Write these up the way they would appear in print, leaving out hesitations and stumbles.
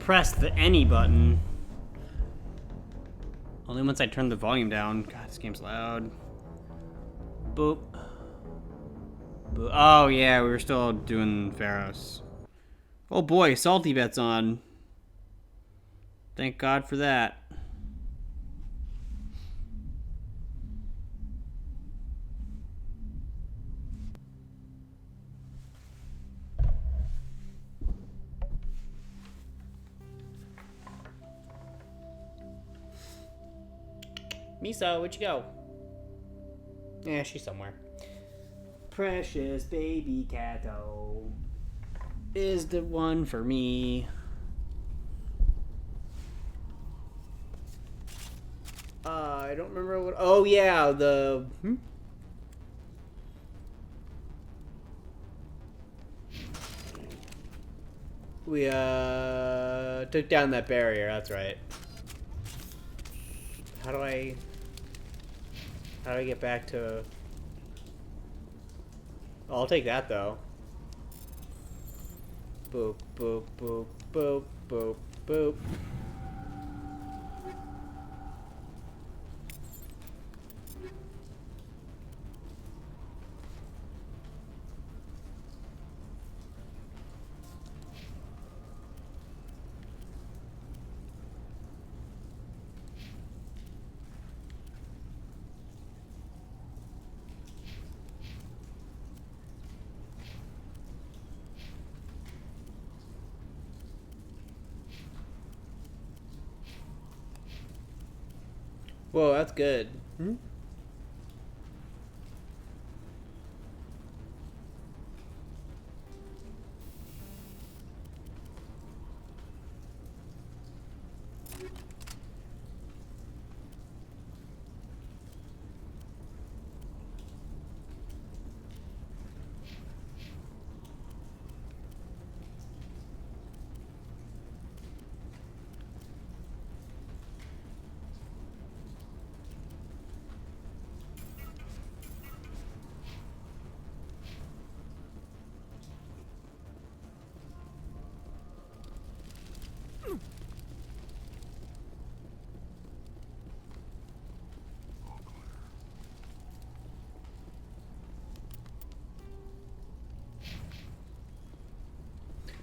press the any button. Only once I turn the volume down. God, this game's loud. Boop. Boop. Oh, yeah, we were still doing Pharos. Oh boy, Salty Bet's on. Thank God for that. Miso, where'd you go? Yeah, she's somewhere. Precious baby Kato is the one for me. I don't remember what. Oh yeah, the. We took down that barrier. That's right. How do I get back to? Oh, I'll take that though. Boop boop boop boop boop boop. Whoa, that's good.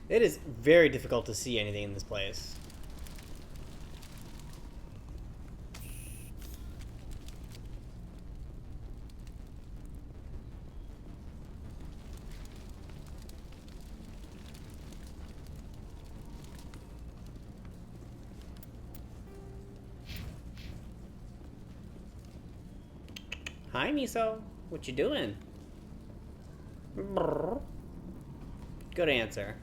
It is very difficult to see anything in this place. Hi, Miso. What you doing? Brrr. Good answer.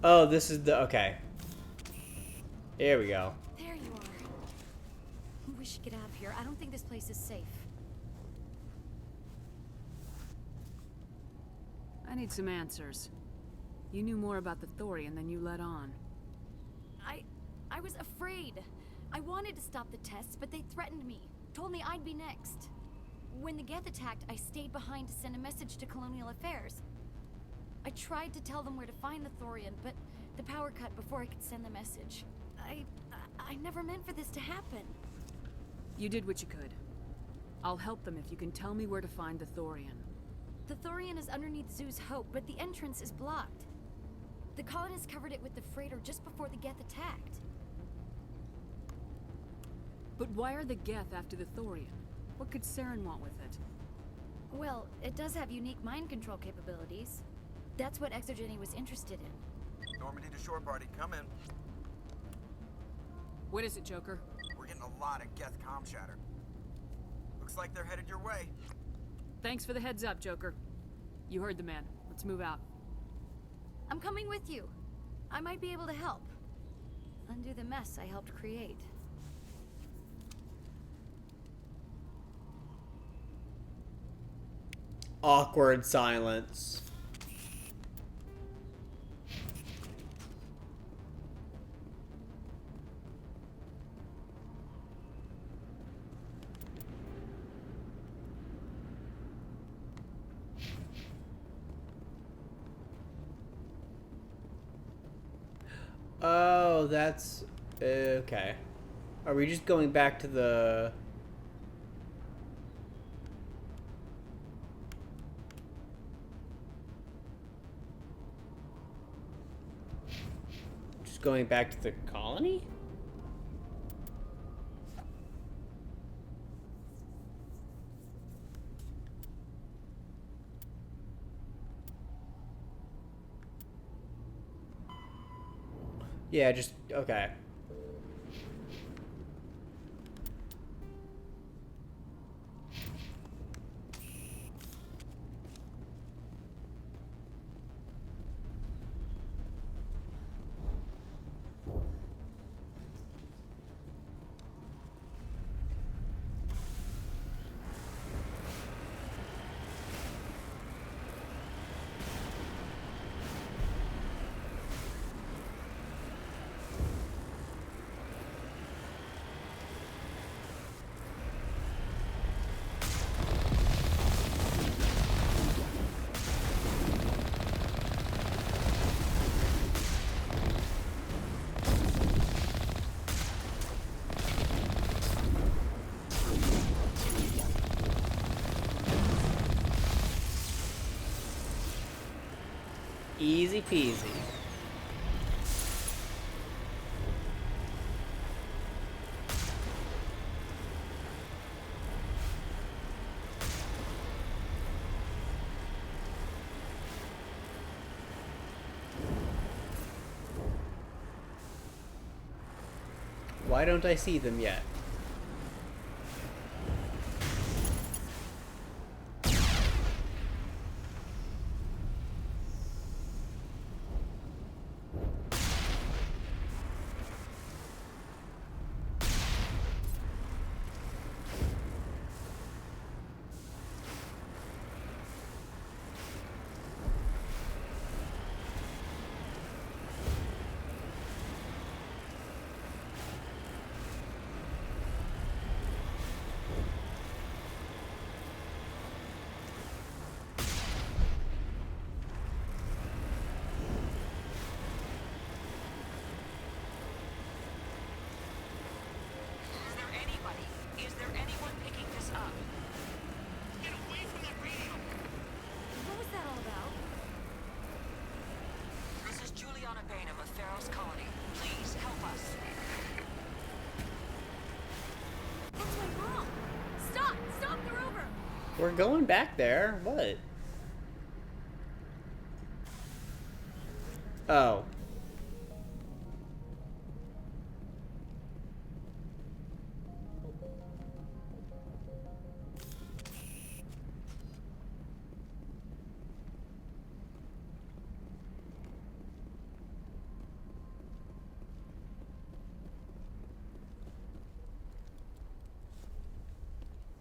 Oh, this is the... Okay. Here we go. There you are. We should get out of here. I don't think this place is safe. I need some answers. You knew more about the Thorian than you let on. I was afraid. I wanted to stop the tests, but they threatened me. Told me I'd be next. When the Geth attacked, I stayed behind to send a message to Colonial Affairs. I tried to tell them where to find the Thorian, but the power cut before I could send the message. I never meant for this to happen. You did what you could. I'll help them if you can tell me where to find the Thorian. The Thorian is underneath Zoo's Hope, but the entrance is blocked. The colonists covered it with the freighter just before the Geth attacked. But why are the Geth after the Thorian? What could Saren want with it? Well, it does have unique mind control capabilities. That's what Exogeny was interested in. Normandy to shore party, come in. What is it, Joker? We're getting a lot of Geth comm chatter. Looks like they're headed your way. Thanks for the heads up, Joker. You heard the man. Let's move out. I'm coming with you. I might be able to help. Undo the mess I helped create. Awkward silence. Oh, that's... okay. Are we just going back to the... Just going back to the colony? Yeah, just... okay. Easy peasy. Why don't I see them yet? Is there anyone picking this up? Get away from that radio! What was that all about? This is Juliana Bainham of Pharaoh's Colony. Please help us. What's went wrong? Stop! Stop the rover! We're going back there. What? Oh.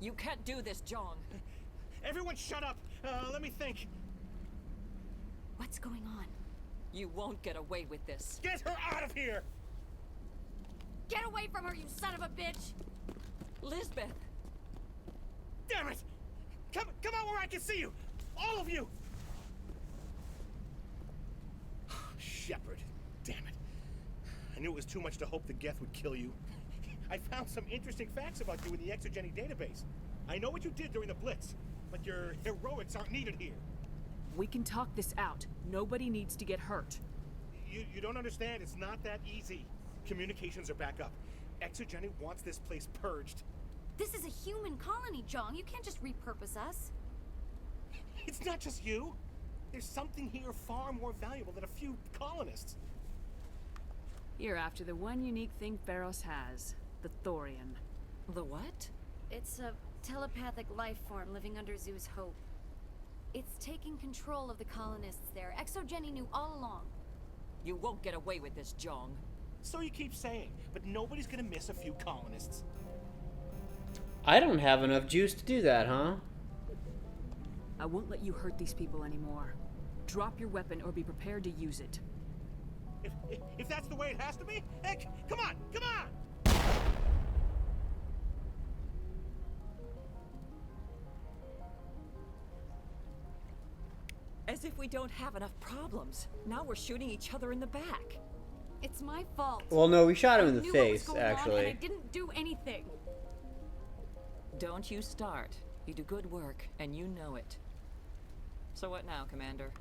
You can't do this, John. Everyone shut up! Let me think. What's going on? You won't get away with this. Get her out of here! Get away from her, you son of a bitch! Lisbeth! Damn it! Come out where I can see you! All of you! Shepard, damn it. I knew it was too much to hope the Geth would kill you. I found some interesting facts about you in the exogenic database. I know what you did during the Blitz, but your heroics aren't needed here. We can talk this out. Nobody needs to get hurt. You don't understand, it's not that easy. Communications are back up. Exogenic wants this place purged. This is a human colony, Jong. You can't just repurpose us. It's not just you. There's something here far more valuable than a few colonists. You're after the one unique thing Pharos has. The Thorian. The what? It's a telepathic life form living under Zoo's hope. It's taking control of the colonists there. Exogeny knew all along. You won't get away with this, Jong. So you keep saying, but nobody's gonna miss a few colonists. I don't have enough juice to do that, huh? I won't let you hurt these people anymore. Drop your weapon or be prepared to use it. If that's the way it has to be, heck, come on, come on! As if we don't have enough problems. Now we're shooting each other in the back. It's my fault. Well, no, we shot him in I the knew what was face, going on, and I actually. didn't do anything. Don't you start. You do good work, and you know it. So what now, Commander?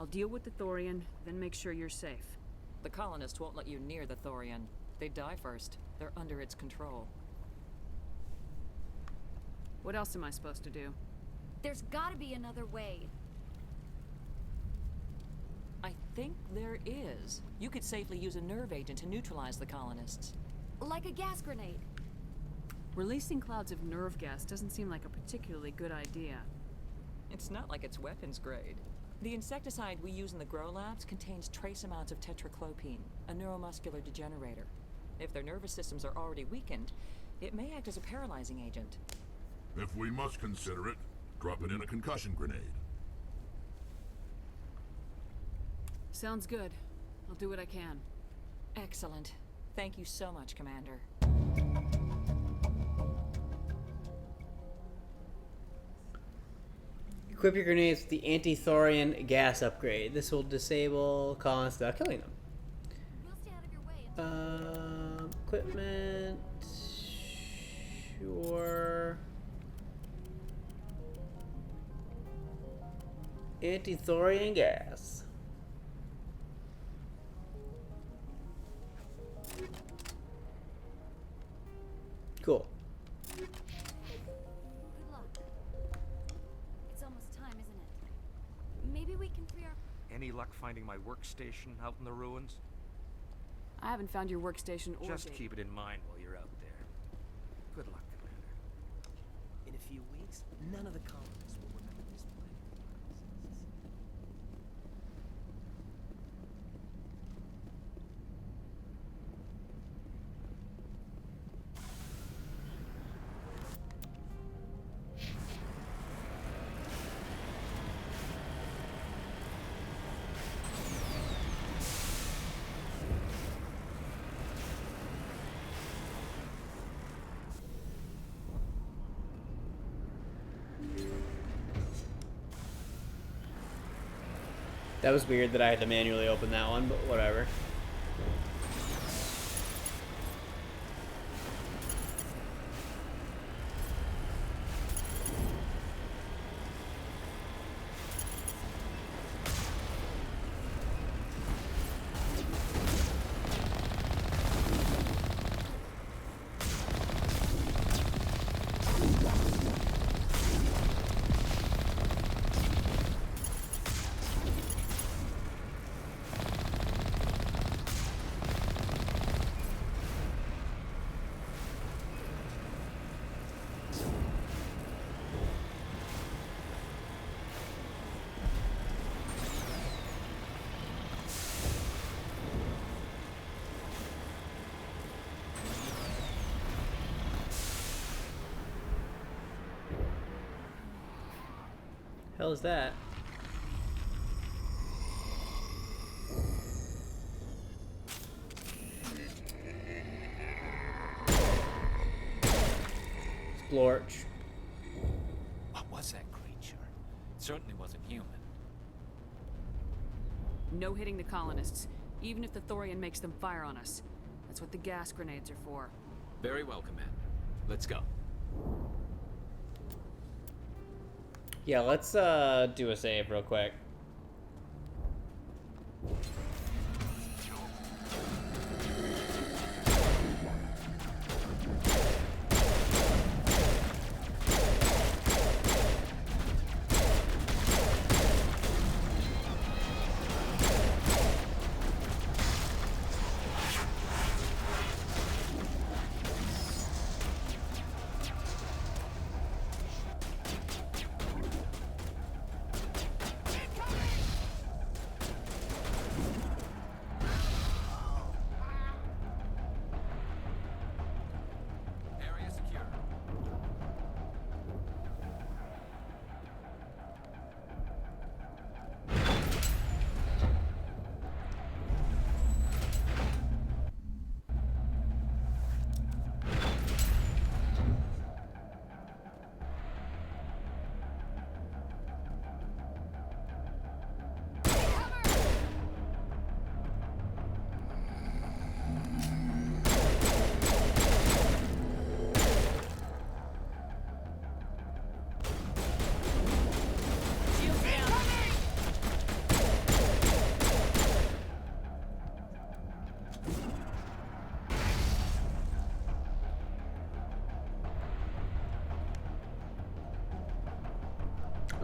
I'll deal with the Thorian, then make sure you're safe. The colonists won't let you near the Thorian. They die first. They're under its control. What else am I supposed to do? There's gotta be another way. I think there is. You could safely use a nerve agent to neutralize the colonists. Like a gas grenade. Releasing clouds of nerve gas doesn't seem like a particularly good idea. It's not like it's weapons grade. The insecticide we use in the grow labs contains trace amounts of tetraclopine, a neuromuscular degenerator. If their nervous systems are already weakened, it may act as a paralyzing agent. If we must consider it, drop it in a concussion grenade. Sounds good. I'll do what I can. Excellent. Thank you so much, Commander. Equip your grenades with the anti-thorian gas upgrade. This will disable colonists without killing them. We'll stay out of your way. Equipment. Sure. Anti-thorian gas. Cool. Good luck. It's almost time, isn't it? Maybe we can free our... Any luck finding my workstation out in the ruins? I haven't found your workstation or Just data. keep it in mind while you're out there. Good luck, Commander. In a few weeks, none of the colonists will remember this place. That was weird that I had to manually open that one, but whatever. Hell is that? Splorch. What was that creature? It certainly wasn't human. No hitting the colonists, even if the Thorian makes them fire on us. That's what the gas grenades are for. Very well, Commander. Let's go. Yeah, let's do a save real quick.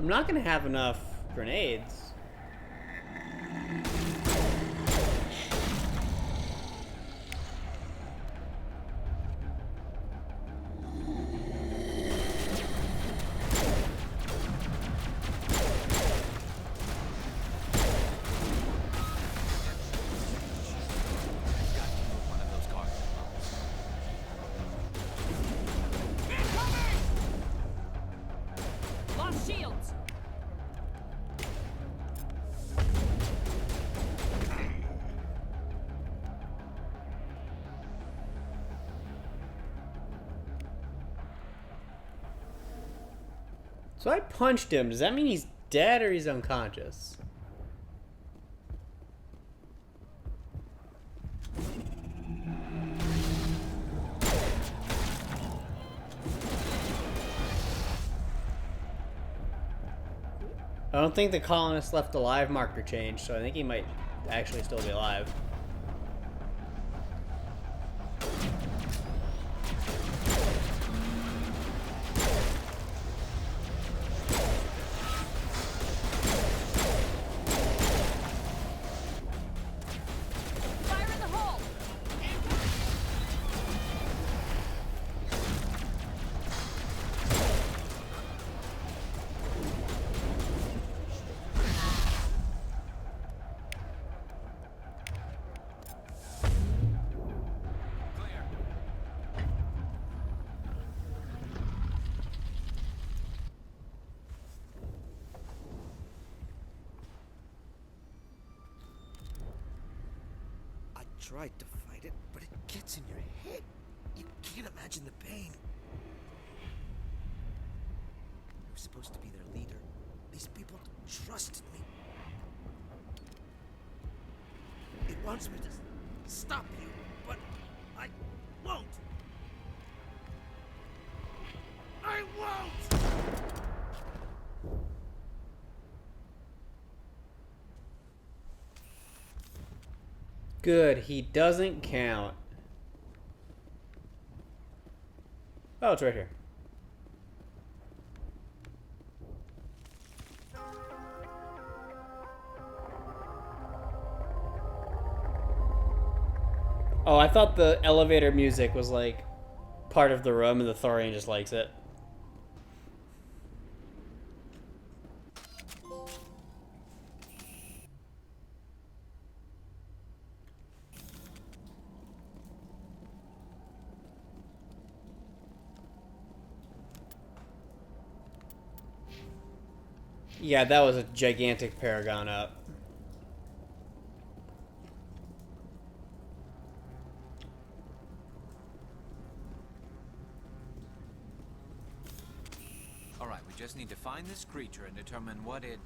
I'm not gonna have enough grenades. Lost shields! So I punched him. Does that mean he's dead or he's unconscious? I don't think the colonist left alive marker changed, so I think he might actually still be alive. Fire in the hole! Clear. I tried to fight it, but it gets in your head. You can't imagine the pain. I was supposed to be their leader. These people trusted me. It wants me to stop you, but I won't. I won't! Good, he doesn't count. Oh, it's right here. Oh, I thought the elevator music was like part of the room and the Thorian just likes it. Yeah, that was a gigantic paragon up. Alright, we just need to find this creature and determine what it...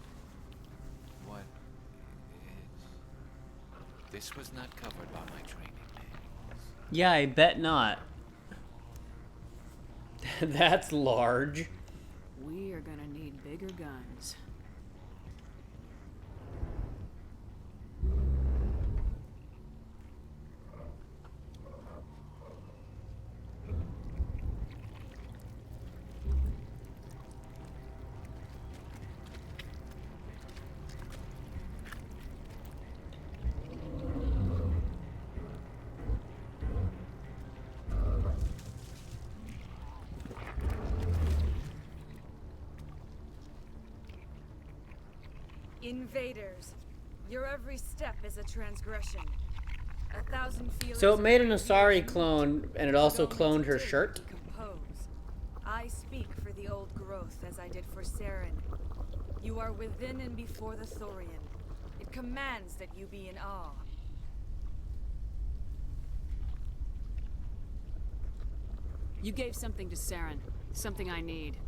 This was not covered by my training manuals. Yeah, I bet not. That's large. We are gonna need bigger guns. Invaders, your every step is a transgression. 1,000 feelers. So it made an of Asari radiation. clone, and it also You don't need cloned to her dig shirt. to decompose. I speak for the old growth as I did for Saren. You are within and before the Thorian. It commands that you be in awe. You gave something to Saren. Something I need.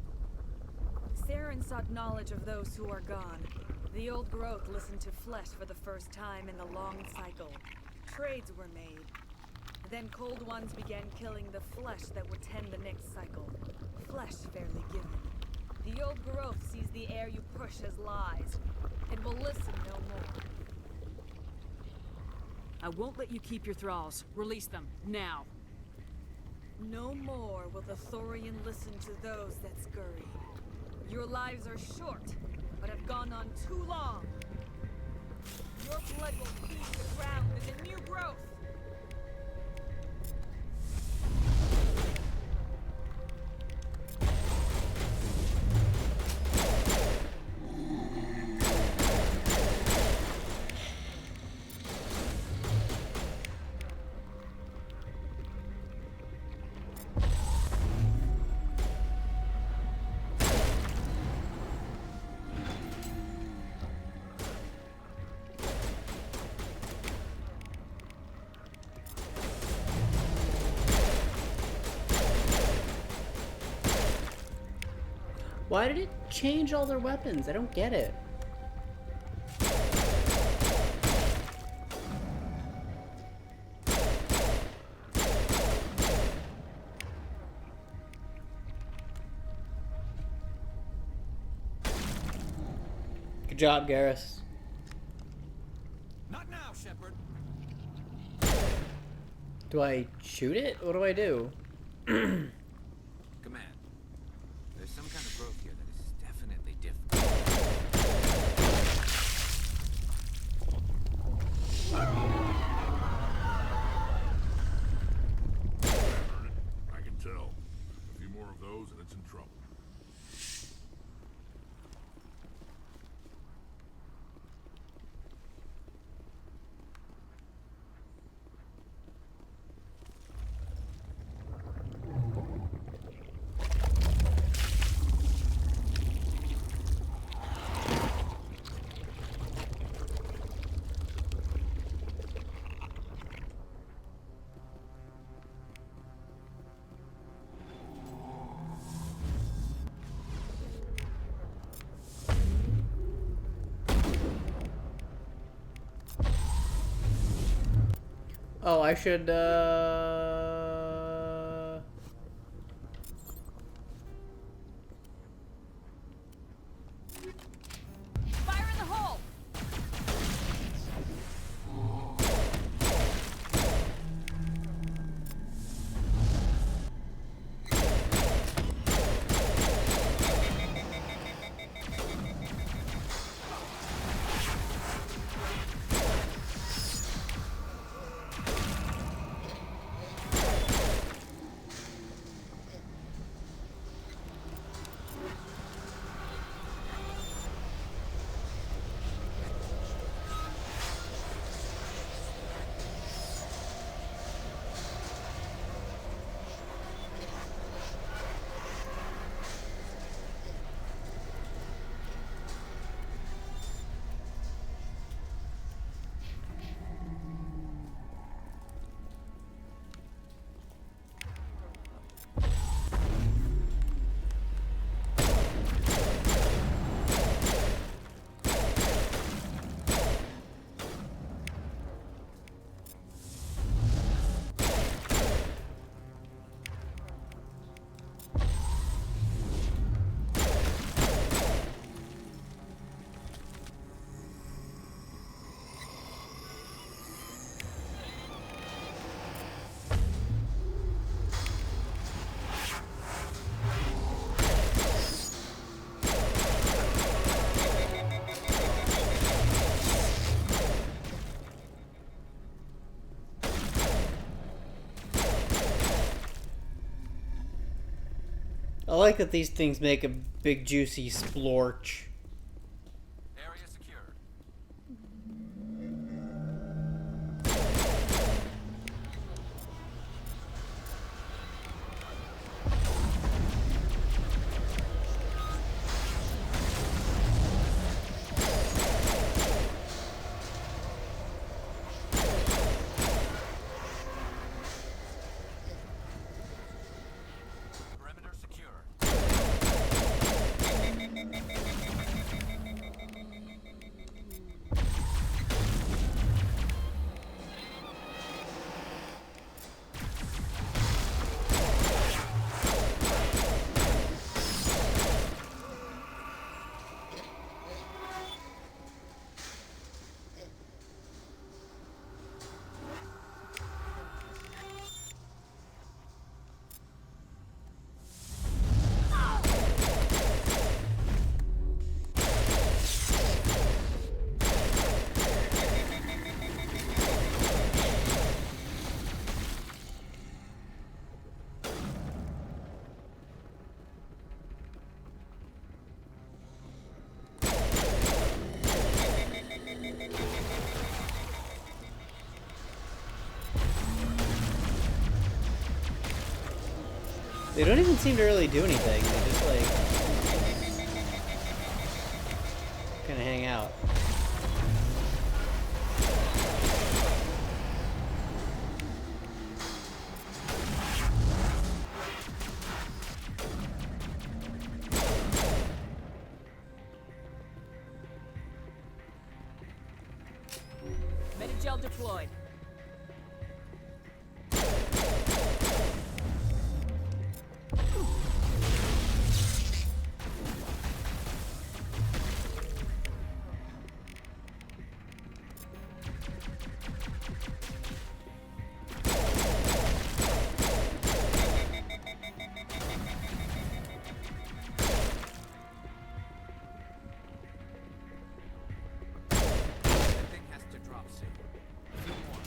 Saren sought knowledge of those who are gone. The old growth listened to flesh for the first time in the long cycle. Trades were made. Then cold ones began killing the flesh that would tend the next cycle. Flesh fairly given. The old growth sees the air you push as lies. It will listen no more. I won't let you keep your thralls. Release them, now. No more will the Thorian listen to those that scurry. Your lives are short, but have gone on too long. Your blood will feed the ground and the new growth. Why did it change all their weapons? I don't get it. Good job, Garrus. Not now, Shepard. Do I shoot it? What do I do? Command. There's some kind of growth here that is definitely different. I can tell. A few more of those and it's in trouble. Oh, I should, Fire in the hole! I like that these things make a big juicy splorch. Area secured. Perimeter secure. They don't even seem to really do anything. They just like kind of hang out. Medigel deployed. That thing has to drop soon. A few more.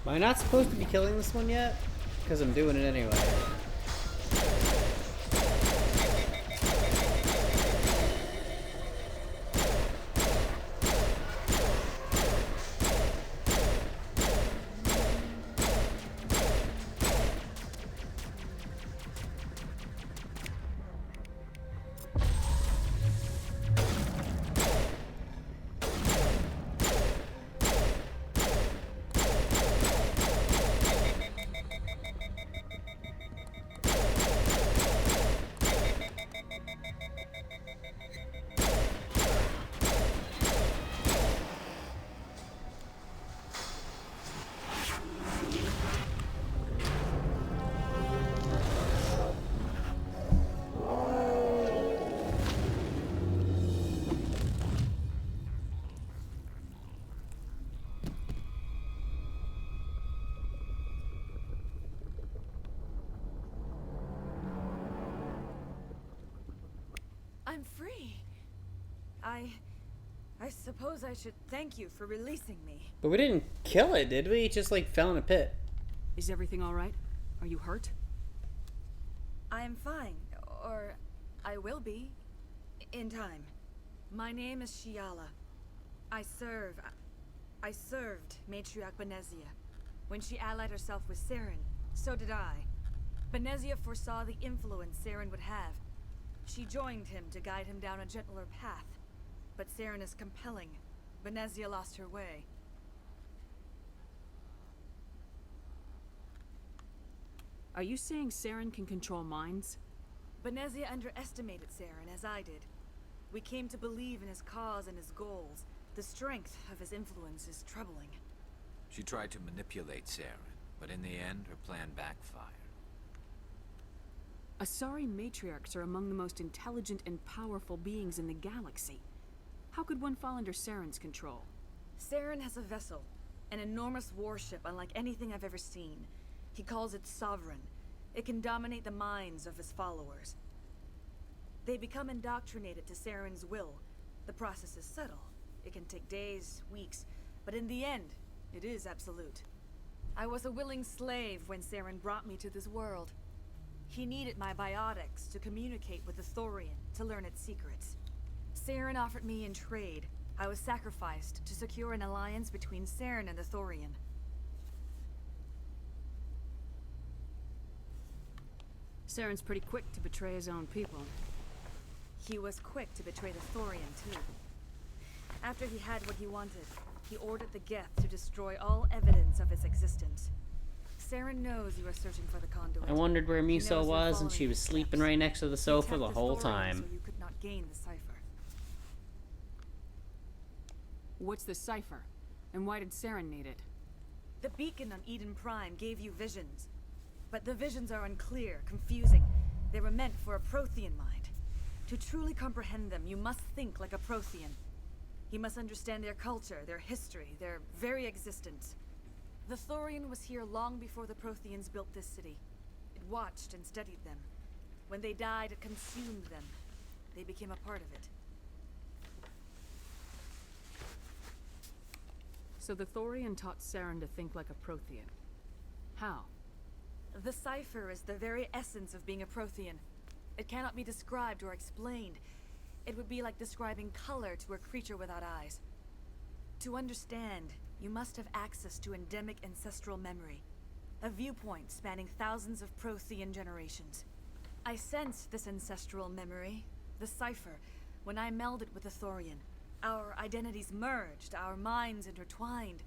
Am I not supposed to be killing this one yet? Because I'm doing it anyway. I'm free. I suppose I should thank you for releasing me. But we didn't kill it, did we? It just like fell in a pit. Is everything all right? Are you hurt? I am fine, or I will be, in time. My name is Shiala. I served Matriarch Benezia. When she allied herself with Saren, so did I. Benezia foresaw the influence Saren would have. She joined him to guide him down a gentler path. But Saren is compelling. Benezia lost her way. Are you saying Saren can control minds? Benezia underestimated Saren, as I did. We came to believe in his cause and his goals. The strength of his influence is troubling. She tried to manipulate Saren, but in the end, her plan backfired. Asari matriarchs are among the most intelligent and powerful beings in the galaxy. How could one fall under Saren's control? Saren has a vessel, an enormous warship unlike anything I've ever seen. He calls it Sovereign. It can dominate the minds of his followers. They become indoctrinated to Saren's will. The process is subtle. It can take days, weeks, but in the end, it is absolute. I was a willing slave when Saren brought me to this world. He needed my biotics to communicate with the Thorian, to learn its secrets. Saren offered me in trade. I was sacrificed to secure an alliance between Saren and the Thorian. Saren's pretty quick to betray his own people. He was quick to betray the Thorian, too. After he had what he wanted, he ordered the Geth to destroy all evidence of its existence. Saren knows you are searching for the conduit. I wondered where He knows Miso you're was, and following she was his sleeping steps. right next to the He sofa tapped the whole Thorian time. So you could not gain the cipher. What's the cipher? And why did Saren need it? The beacon on Eden Prime gave you visions. But the visions are unclear, confusing. They were meant for a Prothean mind. To truly comprehend them, you must think like a Prothean. You must understand their culture, their history, their very existence. The Thorian was here long before the Protheans built this city. It watched and studied them. When they died, it consumed them. They became a part of it. So the Thorian taught Saren to think like a Prothean. How? The cipher is the very essence of being a Prothean. It cannot be described or explained. It would be like describing color to a creature without eyes. To understand, you must have access to endemic ancestral memory. A viewpoint spanning thousands of Prothean generations. I sensed this ancestral memory, the cipher, when I melded with the Thorian. Our identities merged, our minds intertwined.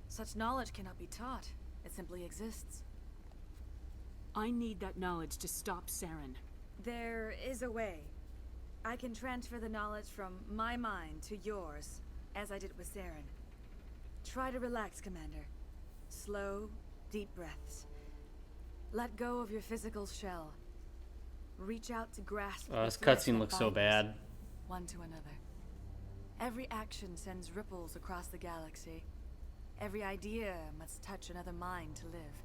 Such knowledge cannot be taught. It simply exists. I need that knowledge to stop Saren. There is a way. I can transfer the knowledge from my mind to yours, as I did with Saren. Try to relax, Commander. Slow, deep breaths. Let go of your physical shell. Reach out to grasp the This thread cutscene that looks so binds us, bad. one to another. Every action sends ripples across the galaxy. Every idea must touch another mind to live.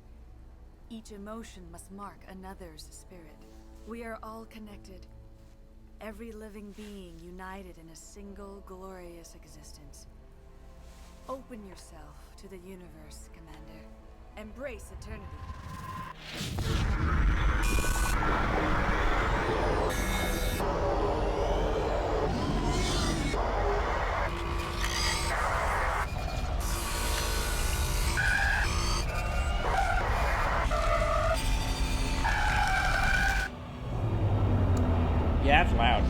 Each emotion must mark another's spirit. We are all connected. Every living being united in a single glorious existence. Open yourself to the universe, Commander. Embrace eternity. Yeah, it's loud.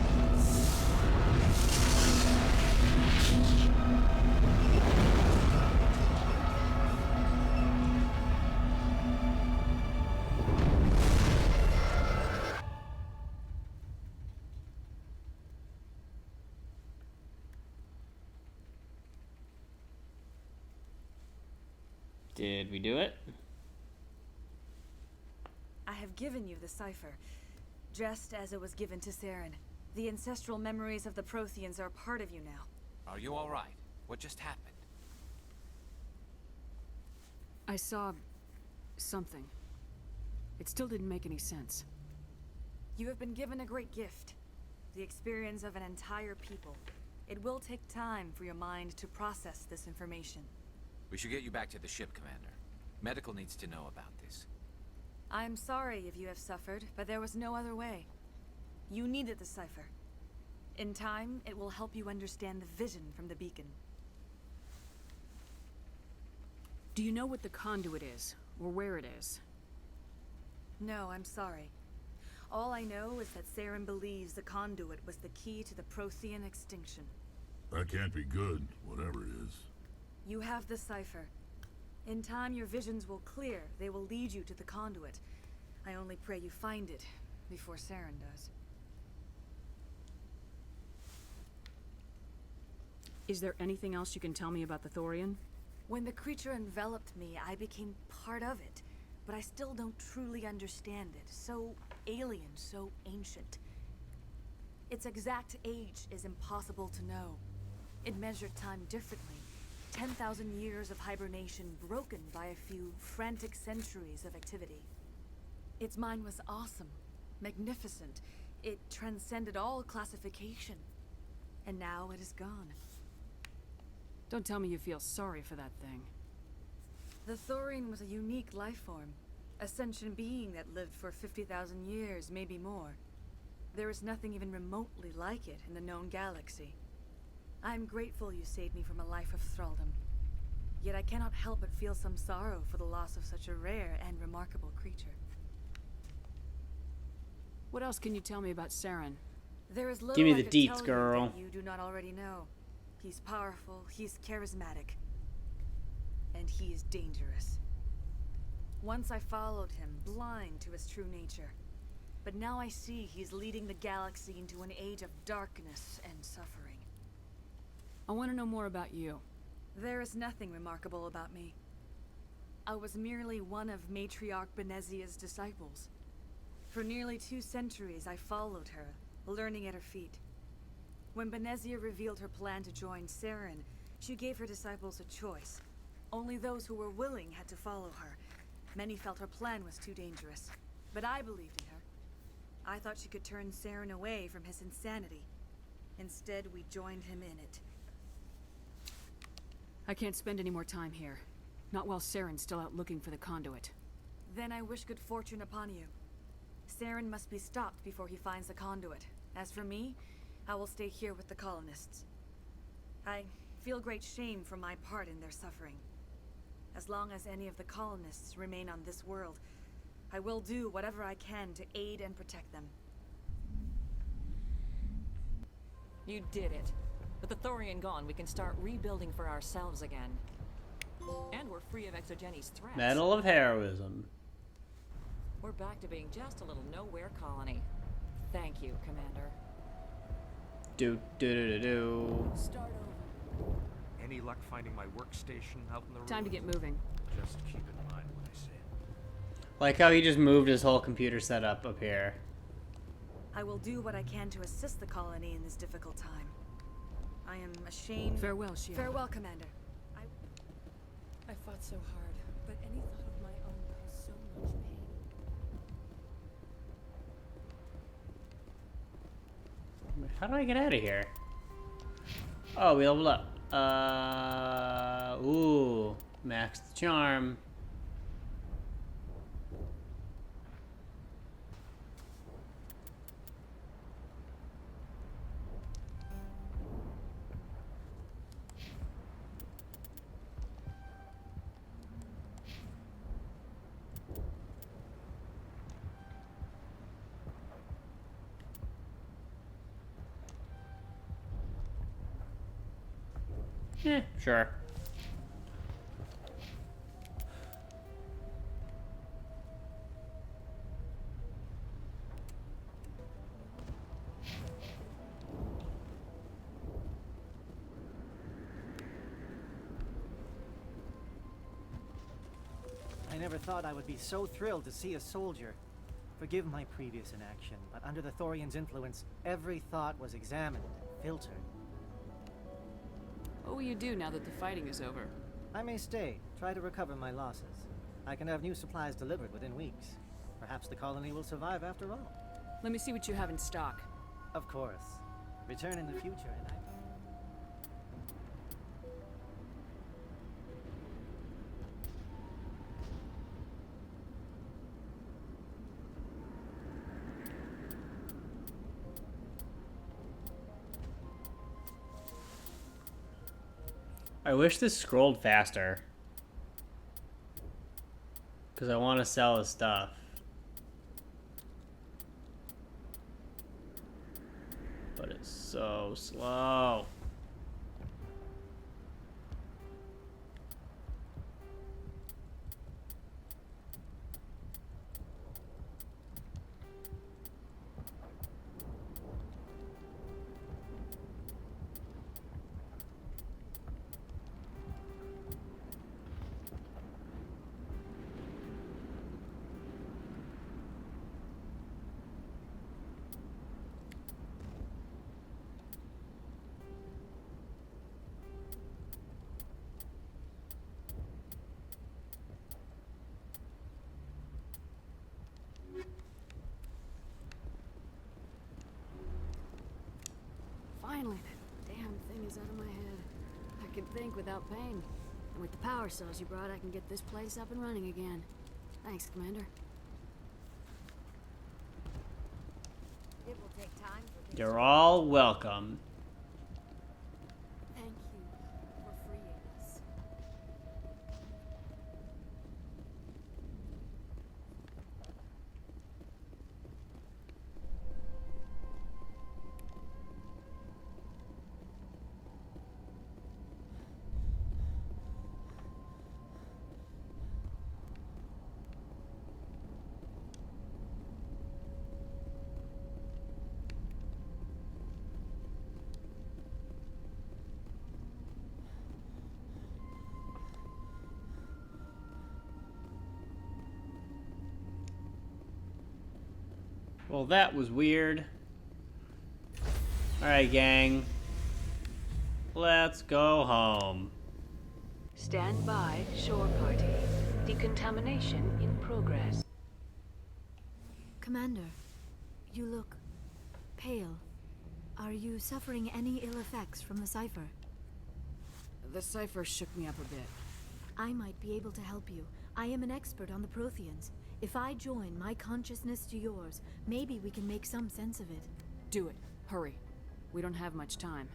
Did we do it? I have given you the cipher, just as it was given to Saren. The ancestral memories of the Protheans are part of you now. Are you all right? What just happened? I saw... something. It still didn't make any sense. You have been given a great gift. The experience of an entire people. It will take time for your mind to process this information. We should get you back to the ship, Commander. Medical needs to know about this. I'm sorry if you have suffered, but there was no other way. You needed the cipher. In time, it will help you understand the vision from the beacon. Do you know what the conduit is, or where it is? No, I'm sorry. All I know is that Saren believes the conduit was the key to the Prothean extinction. That can't be good, whatever it is. You have the cipher. In time, your visions will clear. They will lead you to the conduit. I only pray you find it before Saren does. Is there anything else you can tell me about the Thorian? When the creature enveloped me, I became part of it. But I still don't truly understand it. So alien, so ancient. Its exact age is impossible to know. It measured time differently. 10,000 years of hibernation broken by a few frantic centuries of activity. Its mind was awesome, magnificent. It transcended all classification. And now it is gone. Don't tell me you feel sorry for that thing. The Thorian was a unique life form. A sentient being that lived for 50,000 years, maybe more. There is nothing even remotely like it in the known galaxy. I'm grateful you saved me from a life of thraldom. Yet I cannot help but feel some sorrow for the loss of such a rare and remarkable creature. What else can you tell me about Saren? There is little Give me I the could deets, tell you girl. that you do not already know. He's powerful, he's charismatic, and he is dangerous. Once I followed him, blind to his true nature. But now I see he's leading the galaxy into an age of darkness and suffering. I want to know more about you. There is nothing remarkable about me. I was merely one of Matriarch Benezia's disciples. For nearly 2 centuries I followed her, learning at her feet. When Benezia revealed her plan to join Saren, she gave her disciples a choice. Only those who were willing had to follow her. Many felt her plan was too dangerous, but I believed in her. I thought she could turn Saren away from his insanity. Instead, we joined him in it. I can't spend any more time here. Not while Saren's still out looking for the conduit. Then I wish good fortune upon you. Saren must be stopped before he finds the conduit. As for me, I will stay here with the colonists. I feel great shame for my part in their suffering. As long as any of the colonists remain on this world, I will do whatever I can to aid and protect them. You did it. With the Thorian gone, we can start rebuilding for ourselves again. And we're free of Exogeni's threats. Medal of Heroism. We're back to being just a little nowhere colony. Thank you, Commander. Do do do do do. Start over. Any luck finding my workstation out in the room? Time to get moving. Just keep in mind what I said. Like how he just moved his whole computer setup up here. I will do what I can to assist the colony in this difficult time. I am ashamed. Farewell, Shia. Farewell, Commander. I fought so hard, but any thought of my own caused so much pain. How do I get out of here? Oh, we leveled up. Ooh, max the charm. Sure. I never thought I would be so thrilled to see a soldier. Forgive my previous inaction, but under the Thorian's influence, every thought was examined, filtered. What will you do now that the fighting is over? I may stay, try to recover my losses. I can have new supplies delivered within weeks. Perhaps the colony will survive after all. Let me see what you have in stock. Of course. Return in the future and I wish this scrolled faster. Because I want to sell his stuff. But it's so slow. Finally, that damn thing is out of my head. I can think without pain. With the power cells you brought, I can get this place up and running again. Thanks, Commander. It will take time for things You're all welcome. Thank you for freeing us. Well, that was weird. Alright, gang. Let's go home. Stand by, shore party. Decontamination in progress. Commander, you look pale. Are you suffering any ill effects from the cipher? The cipher shook me up a bit. I might be able to help you. I am an expert on the Protheans. If I join my consciousness to yours, maybe we can make some sense of it. Do it. Hurry. We don't have much time.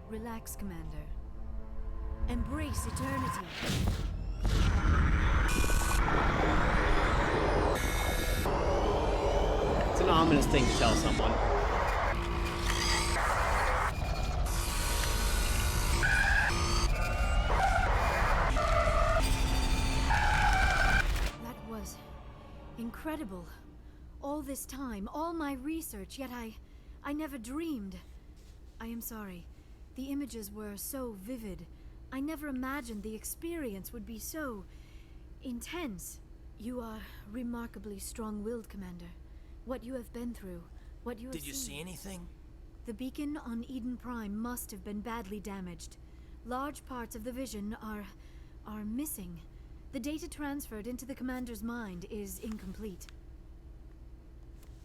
Relax, Commander. Embrace eternity. It's an ominous thing to tell someone. Incredible. All this time, all my research, yet I never dreamed. I am sorry. The images were so vivid. I never imagined the experience would be so intense. You are remarkably strong-willed, Commander. What you have been through, what you have seen. Did you see anything? The beacon on Eden Prime must have been badly damaged. Large parts of the vision are missing. The data transferred into the Commander's mind is incomplete.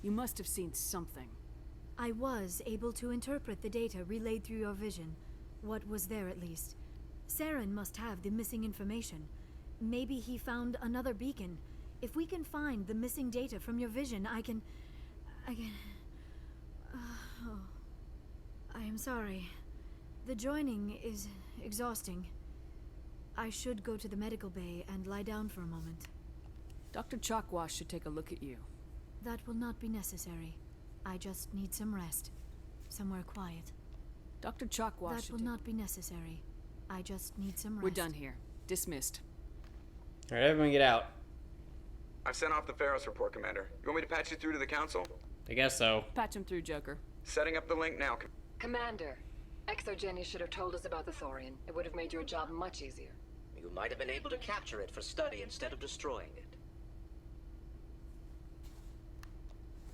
You must have seen something. I was able to interpret the data relayed through your vision. What was there, at least. Saren must have the missing information. Maybe he found another beacon. If we can find the missing data from your vision, I can... oh. I am sorry. The joining is exhausting. I should go to the medical bay and lie down for a moment. Dr. Chakwas should take a look at you. That will not be necessary. I just need some rest. Somewhere quiet. Dr. Chakwas That will not be necessary. I just need some rest. We're done here. Dismissed. Alright, everyone get out. I've sent off the Pharos report, Commander. You want me to patch you through to the Council? I guess so. Patch him through, Joker. Setting up the link now. Commander, Exogeny should have told us about the Thorian. It would have made your job much easier. You might have been able to capture it for study instead of destroying it.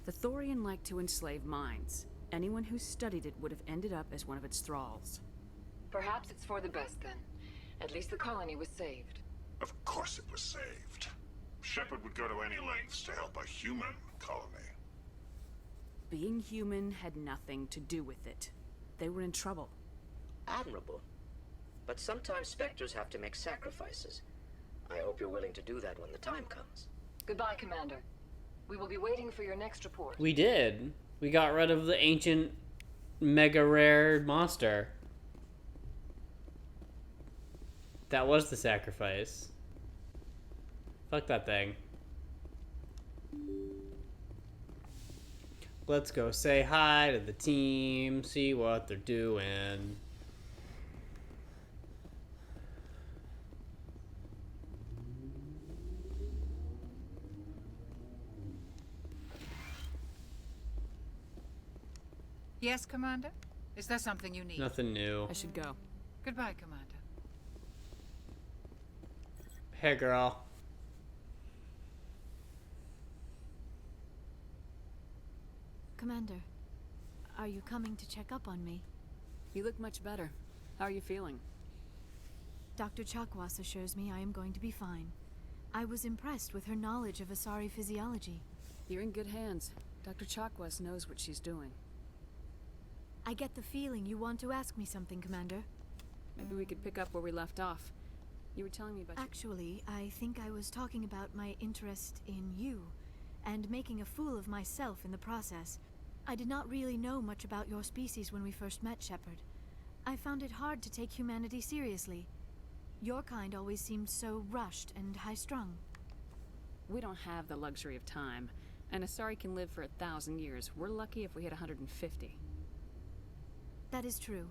The Thorian liked to enslave minds. Anyone who studied it would have ended up as one of its thralls. Perhaps it's for the best then. At least the colony was saved. Of course it was saved. Shepard would go to any lengths to help a human colony. Being human had nothing to do with it. They were in trouble. Admirable. But sometimes Spectres have to make sacrifices. I hope you're willing to do that when the time comes. Goodbye, Commander. We will be waiting for your next report. We did. We got rid of the ancient mega rare monster. That was the sacrifice. Fuck that thing. Let's go say hi to the team, see what they're doing. Yes, Commander? Is there something you need? Nothing new. I should go. Goodbye, Commander. Hey, girl. Commander, are you coming to check up on me? You look much better. How are you feeling? Dr. Chakwas assures me I am going to be fine. I was impressed with her knowledge of Asari physiology. You're in good hands. Dr. Chakwas knows what she's doing. I get the feeling you want to ask me something, Commander. Maybe we could pick up where we left off. You were telling me about... Actually, I think I was talking about my interest in you, and making a fool of myself in the process. I did not really know much about your species when we first met, Shepard. I found it hard to take humanity seriously. Your kind always seemed so rushed and high-strung. We don't have the luxury of time, and Asari can live for 1,000 years. We're lucky if we hit 150. That is true.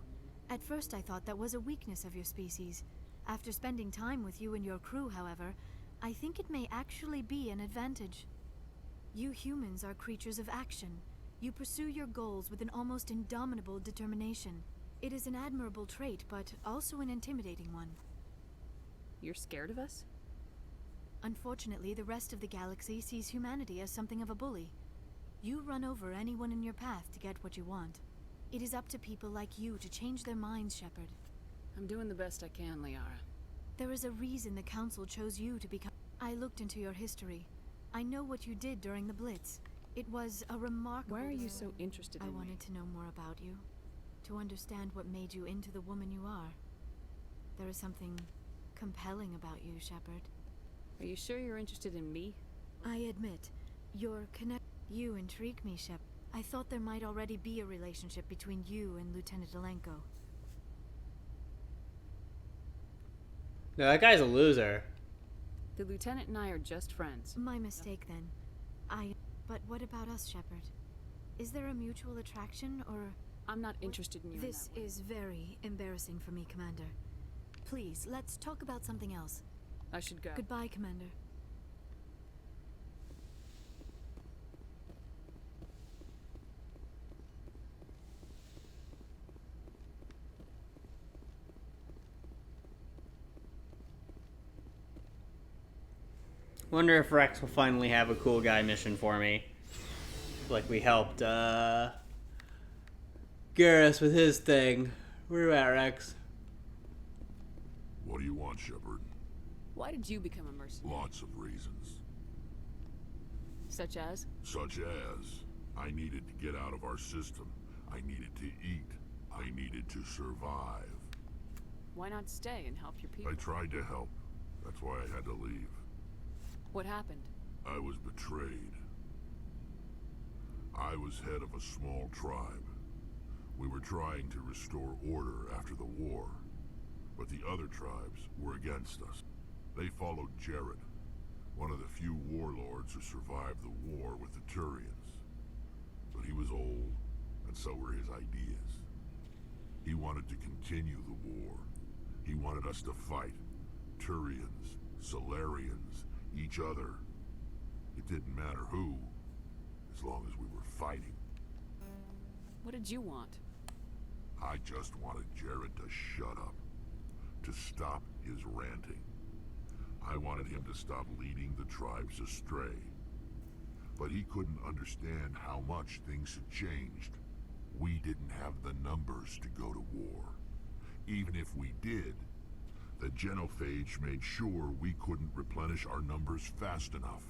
At first I thought that was a weakness of your species. After spending time with you and your crew, however, I think it may actually be an advantage. You humans are creatures of action. You pursue your goals with an almost indomitable determination. It is an admirable trait, but also an intimidating one. You're scared of us? Unfortunately, the rest of the galaxy sees humanity as something of a bully. You run over anyone in your path to get what you want. It is up to people like you to change their minds, Shepard. I'm doing the best I can, Liara. There is a reason the Council chose you to become... I looked into your history. I know what you did during the Blitz. It was a remarkable... Why are you so interested in me? I wanted to know more about you. To understand what made you into the woman you are. There is something compelling about you, Shepard. Are you sure you're interested in me? I admit, you intrigue me, Shepard. I thought there might already be a relationship between you and Lieutenant Alenko. No, that guy's a loser. The Lieutenant and I are just friends. My mistake, then. But what about us, Shepard? Is there a mutual attraction, or... I'm not interested in you. This is very embarrassing for me, Commander. Please, let's talk about something else. I should go. Goodbye, Commander. Wonder if Rex will finally have a cool guy mission for me. Like we helped, Garrus with his thing. Where you at, Rex? What do you want, Shepard? Why did you become a mercenary? Lots of reasons. Such as? Such as, I needed to get out of our system. I needed to eat. I needed to survive. Why not stay and help your people? I tried to help. That's why I had to leave. What happened? I was betrayed. I was head of a small tribe. We were trying to restore order after the war, but the other tribes were against us. They followed Jared, one of the few warlords who survived the war with the Turians. But he was old, and so were his ideas. He wanted to continue the war. He wanted us to fight. Turians, Solarians, each other. It didn't matter who, as long as we were fighting. What did you want? I just wanted Jared to shut up, to stop his ranting. I wanted him to stop leading the tribes astray. But he couldn't understand how much things had changed. We didn't have the numbers to go to war. Even if we did, the Genophage made sure we couldn't replenish our numbers fast enough.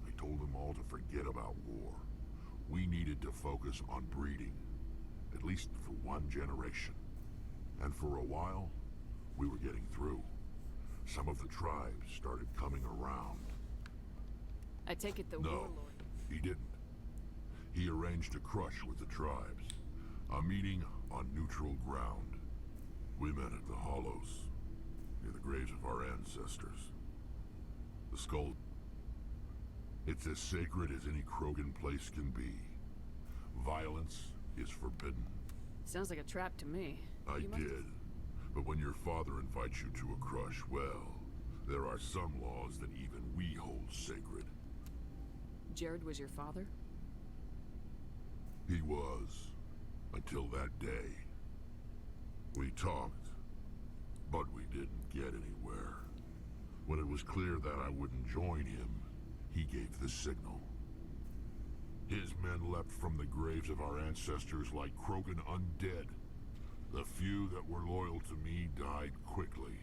I told them all to forget about war. We needed to focus on breeding, at least for one generation. And for a while, we were getting through. Some of the tribes started coming around. I take it the No, warlord... he didn't. He arranged a crush with the tribes. A meeting on neutral ground. We met at the Hollows, near the graves of our ancestors. The skull... It's as sacred as any Krogan place can be. Violence is forbidden. Sounds like a trap to me. I did. But when your father invites you to a crush, well, there are some laws that even we hold sacred. Jared was your father? He was. Until that day. We talked, but we didn't get anywhere. When it was clear that I wouldn't join him, he gave the signal. His men leapt from the graves of our ancestors like Krogan undead. The few that were loyal to me died quickly.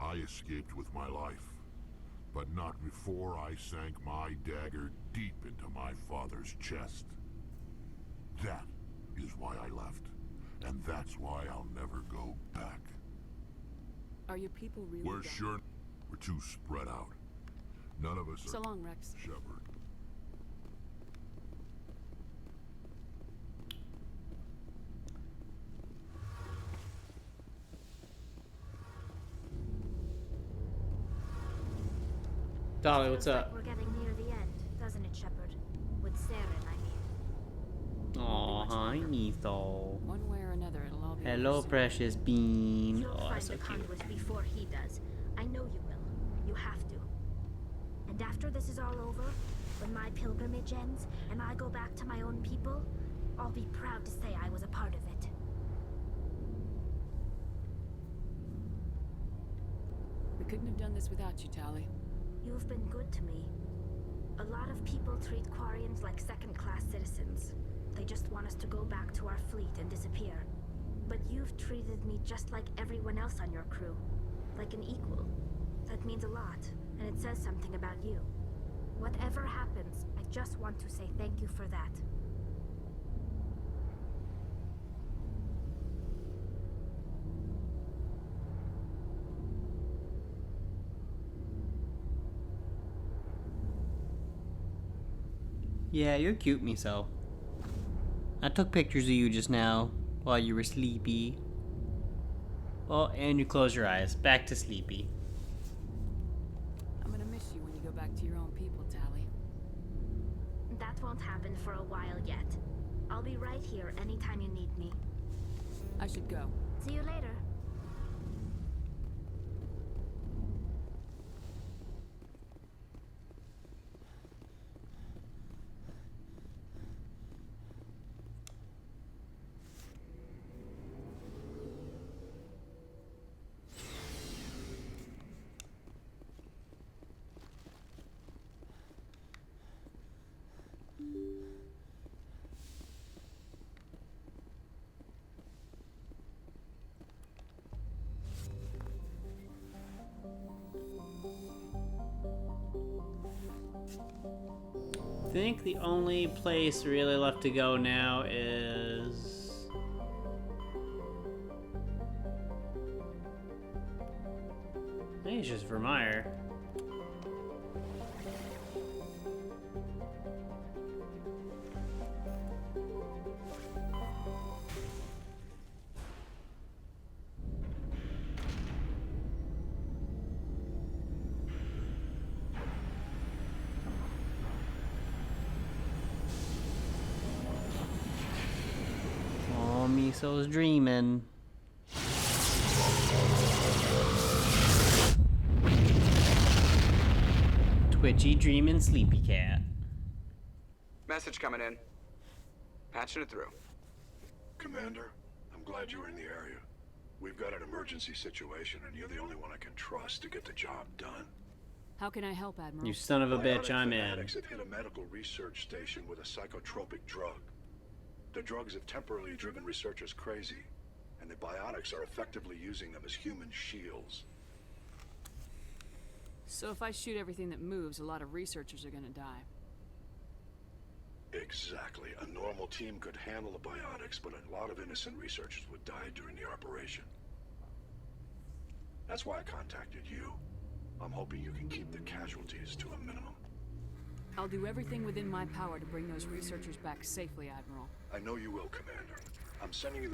I escaped with my life, but not before I sank my dagger deep into my father's chest. That is why I left. And that's why I'll never go back. Are your people really We're done? sure we're too spread out. None of us are So long, Rex. Shepard. Dolly, what's Feels up? like we're getting near the end, doesn't it, Shepard? With Saren, I mean. Aw, hi, Nethal. One way or another, it'll all be Hello, over soon. precious bean. You'll Oh, find so the cute. conduit before he does. I know you will. You have to. And after this is all over, when my pilgrimage ends and I go back to my own people, I'll be proud to say I was a part of it. We couldn't have done this without you, Tali. You've been good to me. A lot of people treat Quarians like second-class citizens. They just want us to go back to our fleet and disappear. But you've treated me just like everyone else on your crew. Like an equal. That means a lot, and it says something about you. Whatever happens, I just want to say thank you for that. Yeah, you're cute, Miso. I took pictures of you just now while you were sleepy. Oh, and you close your eyes. Back to sleepy. I'm gonna miss you when you go back to your own people, Tali. That won't happen for a while yet. I'll be right here anytime you need me. I should go. See you later. I think the only place really left to go now is... I think it's just Vermeer. Oh, Miso's dreaming. Twitchy dreaming sleepy cat. Message coming in. Patching it through. Commander, I'm glad you were in the area. We've got an emergency situation, and you're the only one I can trust to get the job done. How can I help, Admiral? You son of a bitch, Bionic I'm in. fanatics have hit a medical research station with a psychotropic drug. The drugs have temporarily driven researchers crazy, and the biotics are effectively using them as human shields. So if I shoot everything that moves, a lot of researchers are gonna die. Exactly. A normal team could handle the biotics, but a lot of innocent researchers would die during the operation. That's why I contacted you. I'm hoping you can keep the casualties to a minimum. I'll do everything within my power to bring those researchers back safely, Admiral. I know you will, Commander. I'm sending you...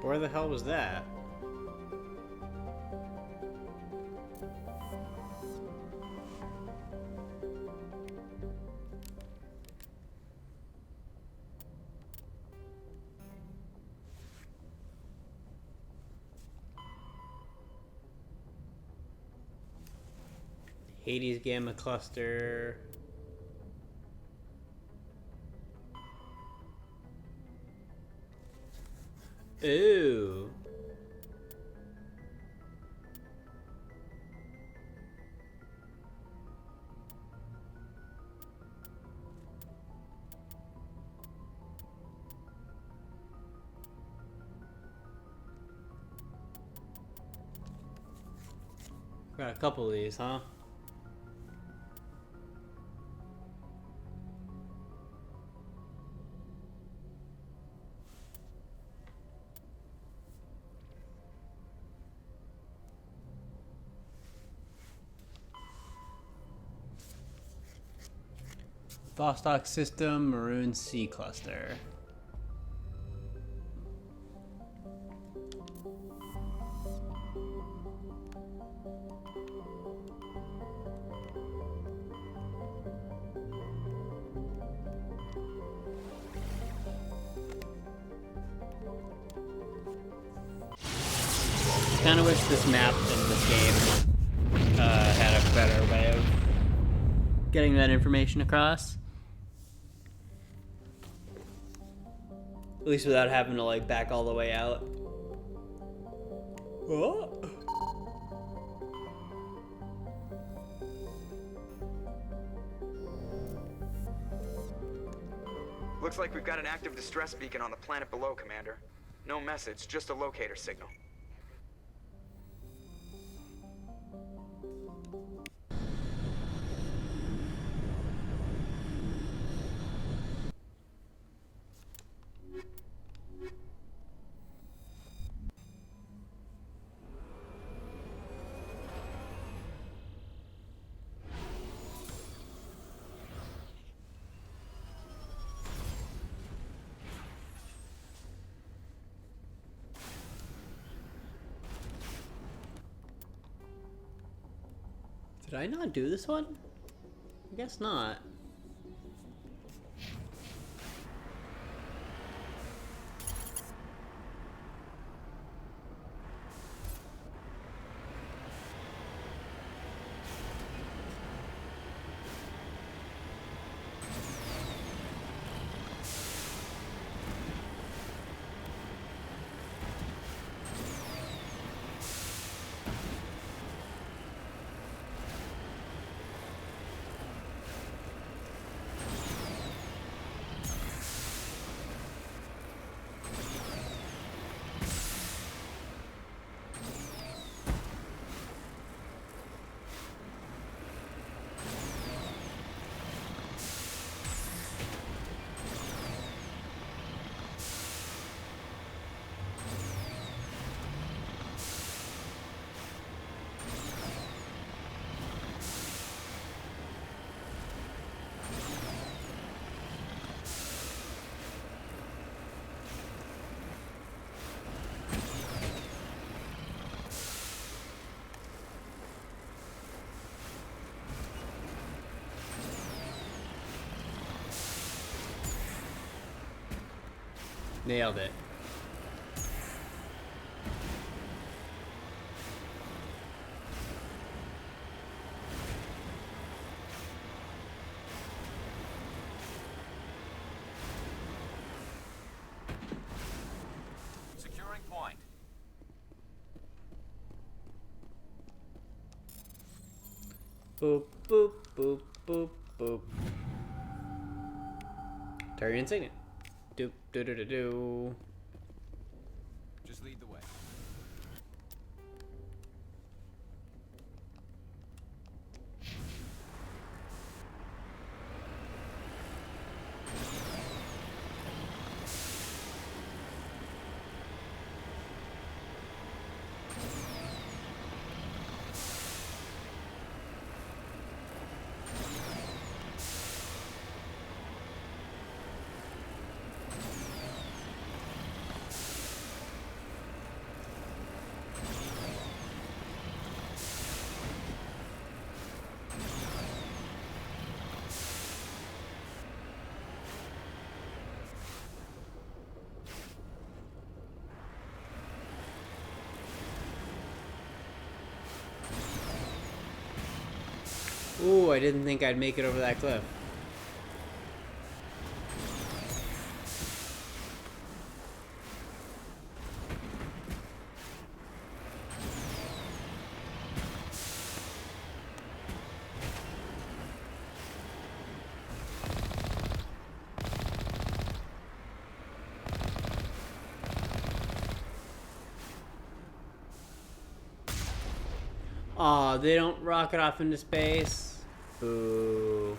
Where the hell was that? Hades Gamma Cluster. Ooh. Got a couple of these, huh? Vostok System, Maroon Sea Cluster. Kind of wish this map in this game had a better way of getting that information across. At least without having to like back all the way out. Oh. Looks like we've got an active distress beacon on the planet below, Commander. No message, just a locator signal. Did I not do this one? I guess not. Nailed it. Securing point. Boop, boop, boop, boop, boop. Target insignia. Doop, doo doo doo doo. Just lead the way. Ooh, I didn't think I'd make it over that cliff. Aw, they don't rocket off into space. Boo.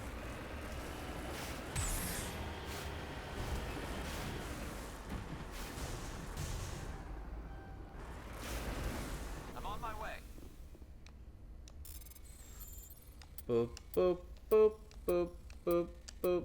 I'm on my way. Boop, boop, boop, boop, boop, boop.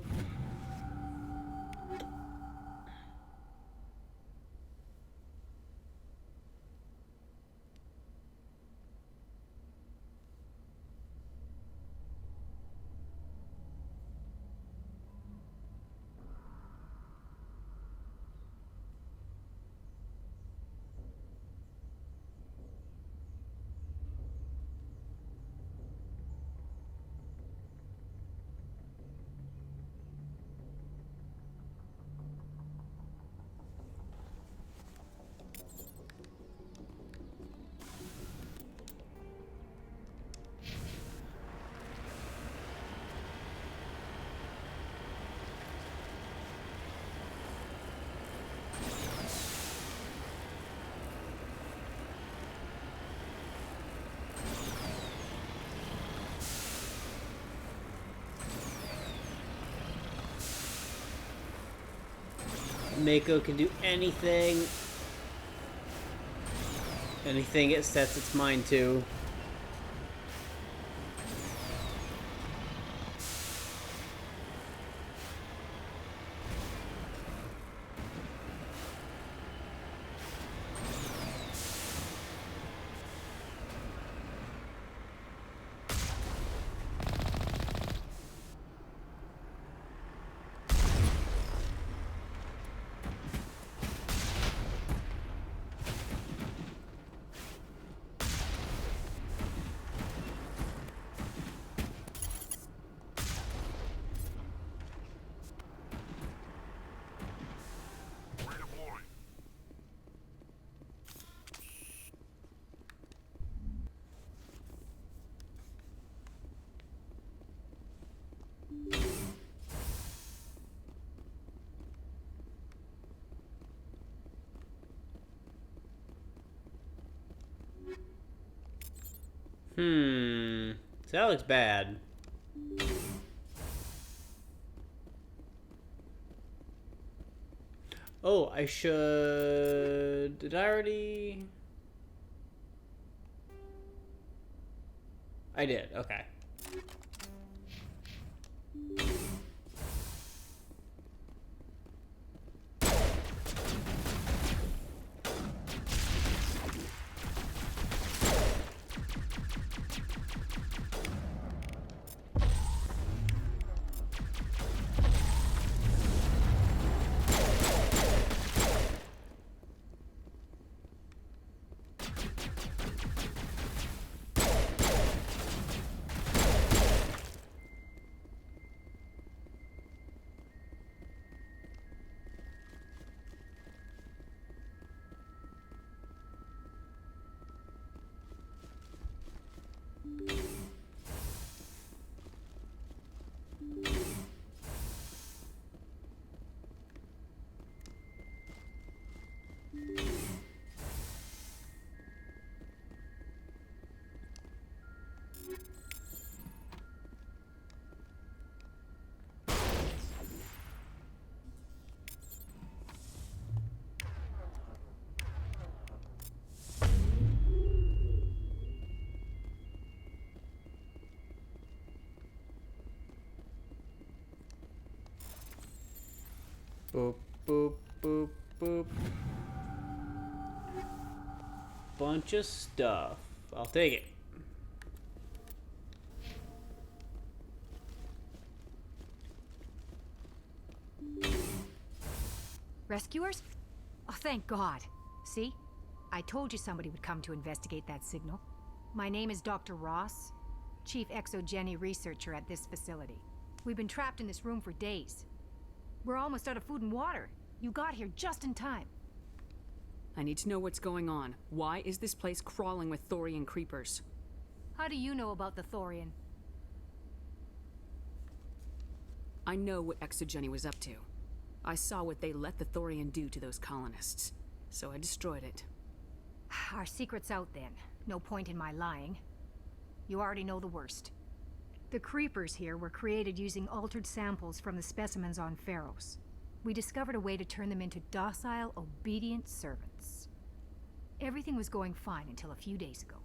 Mako can do anything. Anything it sets its mind to. So that looks bad. Oh, I should... Did I already... I did, okay. Boop, boop, boop, boop. Bunch of stuff. I'll take it. Rescuers? Oh, thank God. See? I told you somebody would come to investigate that signal. My name is Dr. Ross, Chief Exogeny Researcher at this facility. We've been trapped in this room for days. We're almost out of food and water. You got here just in time. I need to know what's going on. Why is this place crawling with Thorian creepers? How do you know about the Thorian? I know what Exogeny was up to. I saw what they let the Thorian do to those colonists, so I destroyed it. Our secret's out then. No point in my lying. You already know the worst. The creepers here were created using altered samples from the specimens on Pharos. We discovered a way to turn them into docile, obedient servants. Everything was going fine until a few days ago.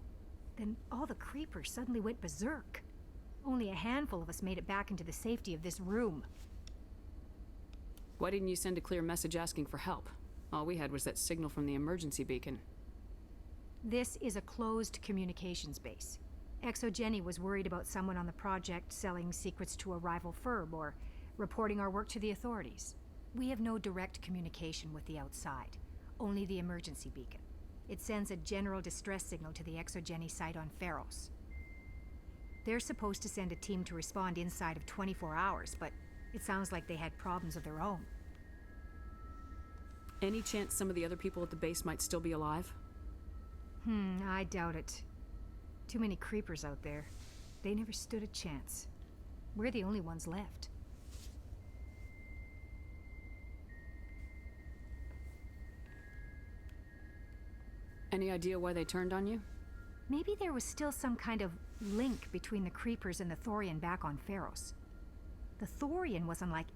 Then all the creepers suddenly went berserk. Only a handful of us made it back into the safety of this room. Why didn't you send a clear message asking for help? All we had was that signal from the emergency beacon. This is a closed communications base. ExoGeni was worried about someone on the project selling secrets to a rival firm or reporting our work to the authorities. We have no direct communication with the outside, only the emergency beacon. It sends a general distress signal to the ExoGeni site on Pharos. They're supposed to send a team to respond inside of 24 hours, but it sounds like they had problems of their own. Any chance some of the other people at the base might still be alive? I doubt it. Too many creepers out there. They never stood a chance. We're the only ones left. Any idea why they turned on you? Maybe there was still some kind of link between the creepers and the Thorian back on Pharos. The Thorian was unlike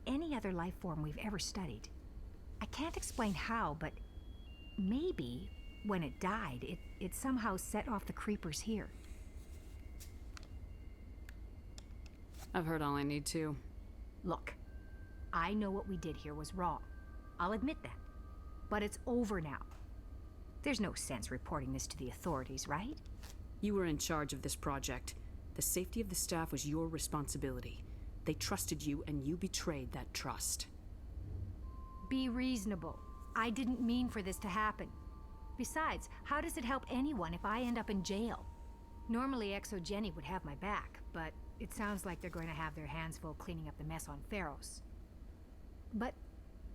any other life form we've ever studied. I can't explain how, but maybe when it died, it somehow set off the creepers here. I've heard all I need to. Look, I know what we did here was wrong. I'll admit that. But it's over now. There's no sense reporting this to the authorities, right? You were in charge of this project. The safety of the staff was your responsibility. They trusted you, and you betrayed that trust. Be reasonable. I didn't mean for this to happen. Besides, how does it help anyone if I end up in jail? Normally ExoGeni would have my back, but it sounds like they're going to have their hands full cleaning up the mess on Pharos. But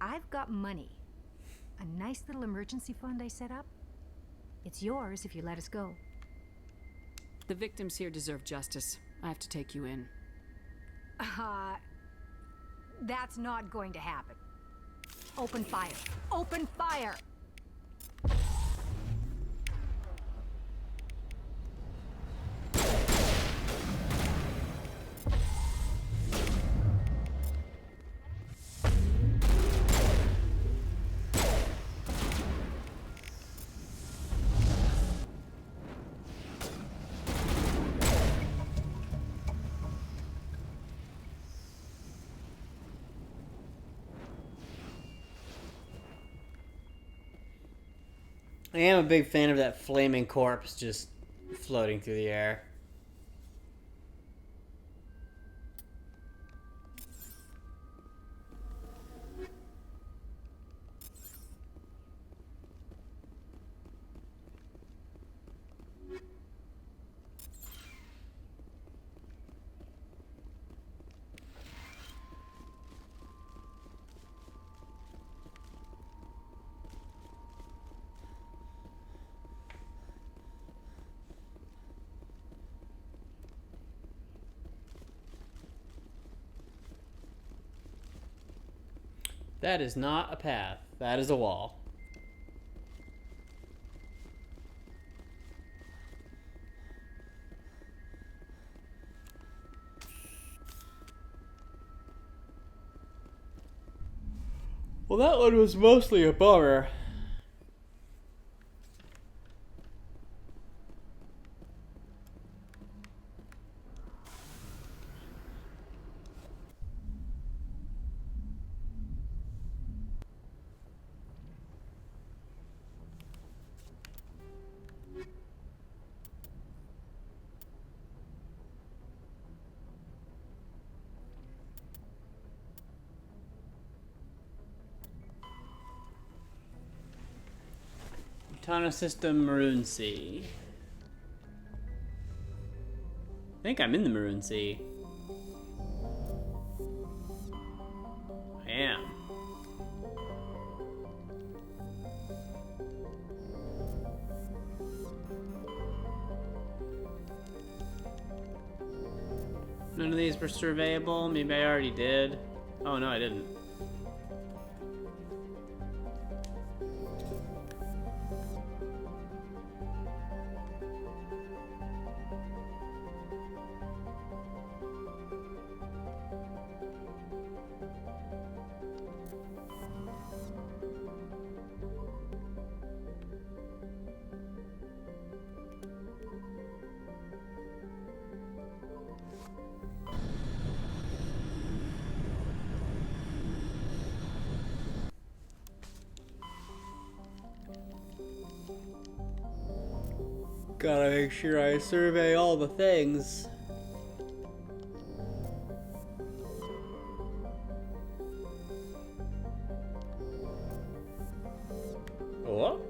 I've got money. A nice little emergency fund I set up. It's yours if you let us go. The victims here deserve justice. I have to take you in. That's not going to happen. Open fire. Open fire! I am a big fan of that flaming corpse just floating through the air. That is not a path. That is a wall. Well, that one was mostly a bummer. Utana System, Maroon Sea. I think I'm in the Maroon Sea. I am. None of these were surveyable. Maybe I already did. Oh no, I didn't. Gotta make sure I survey all the things. Oh?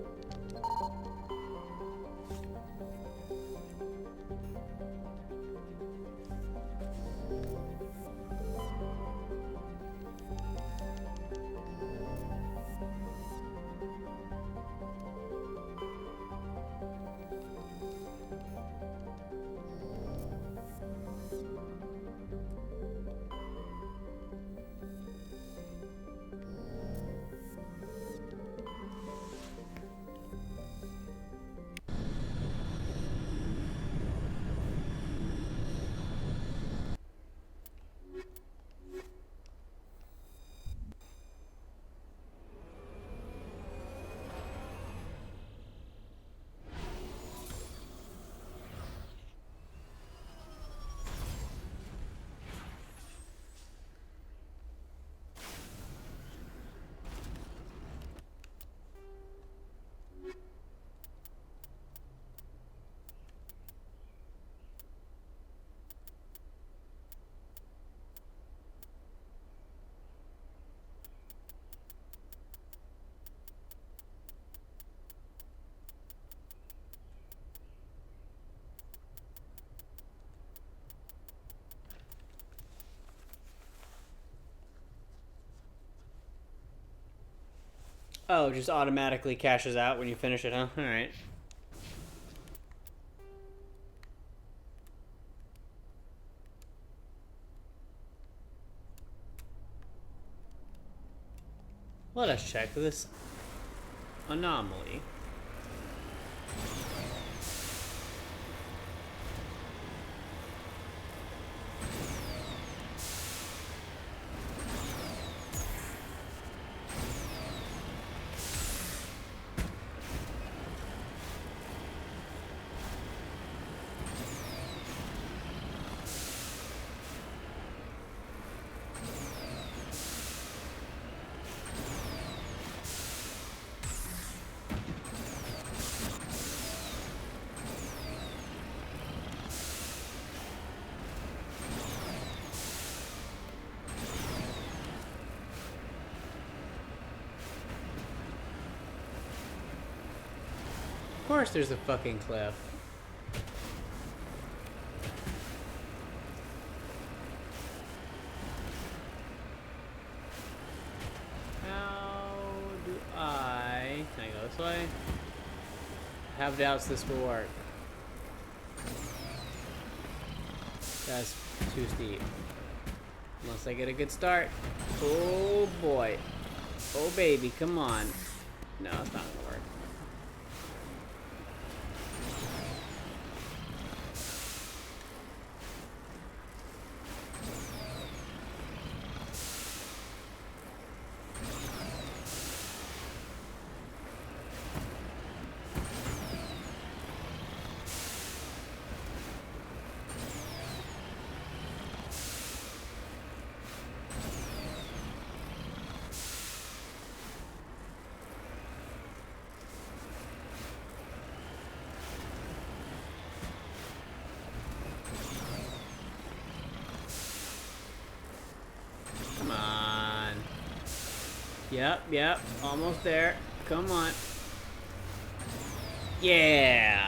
Oh, it just automatically caches out when you finish it, huh? Alright. Let us check this anomaly. Of course there's a fucking cliff. How do I... Can I go this way? I have doubts this will work. That's too steep. Unless I get a good start. Oh boy. Oh baby, come on. No, it's not gonna work. Come on. Yep, almost there. Come on. Yeah.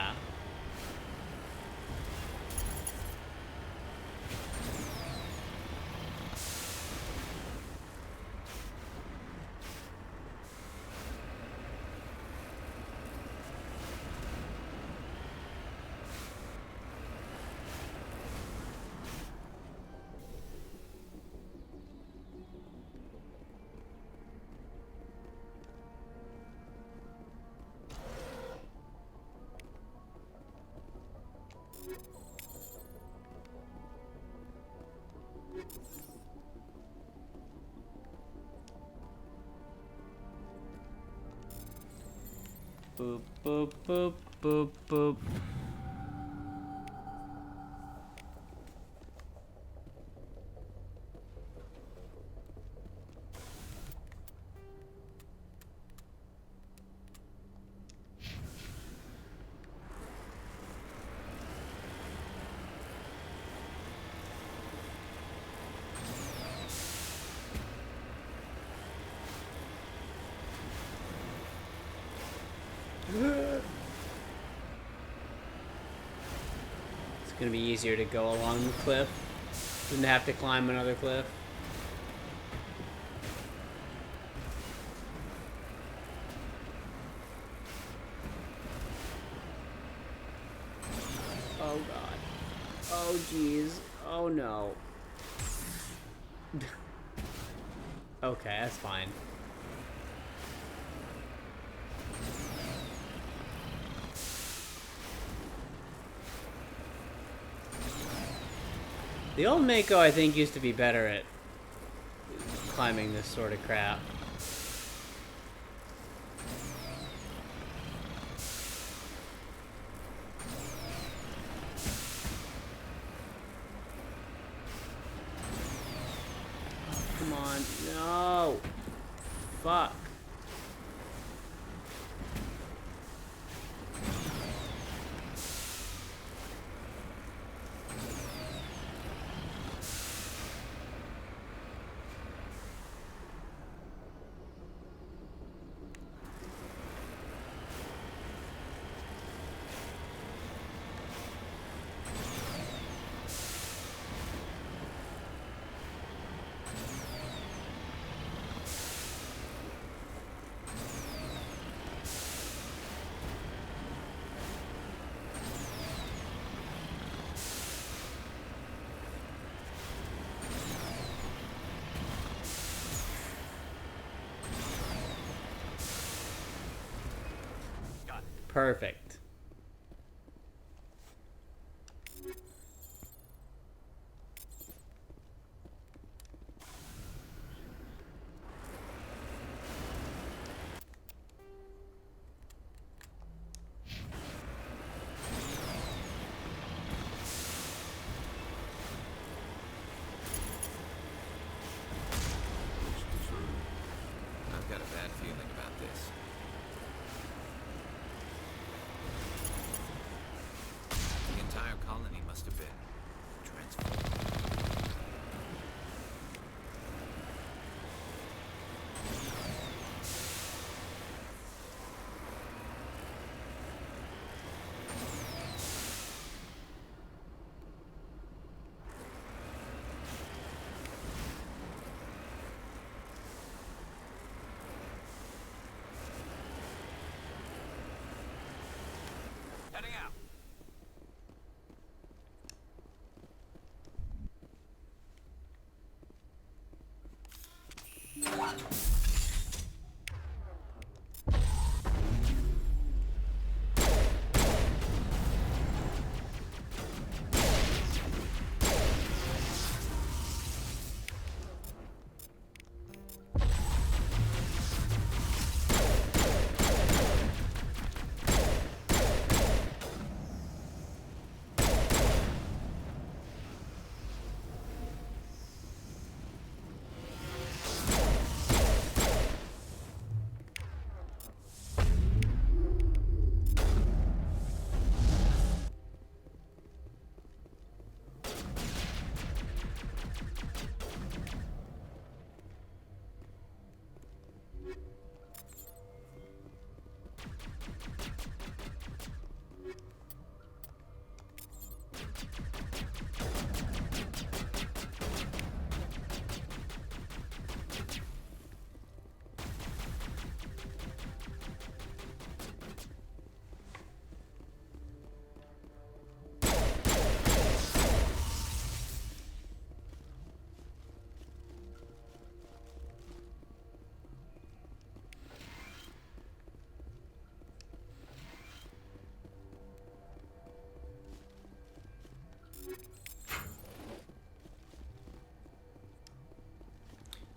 Boop, boop, boop, boop, boop. gonna be easier to go along the cliff than to have to climb another cliff. Oh god. Oh jeez. Oh no. Okay, that's fine. The old Mako, I think, used to be better at climbing this sort of crap. Come on, no! Fuck. Perfect. I've got a bad feeling about this. The entire colony must have been transformed. Heading out.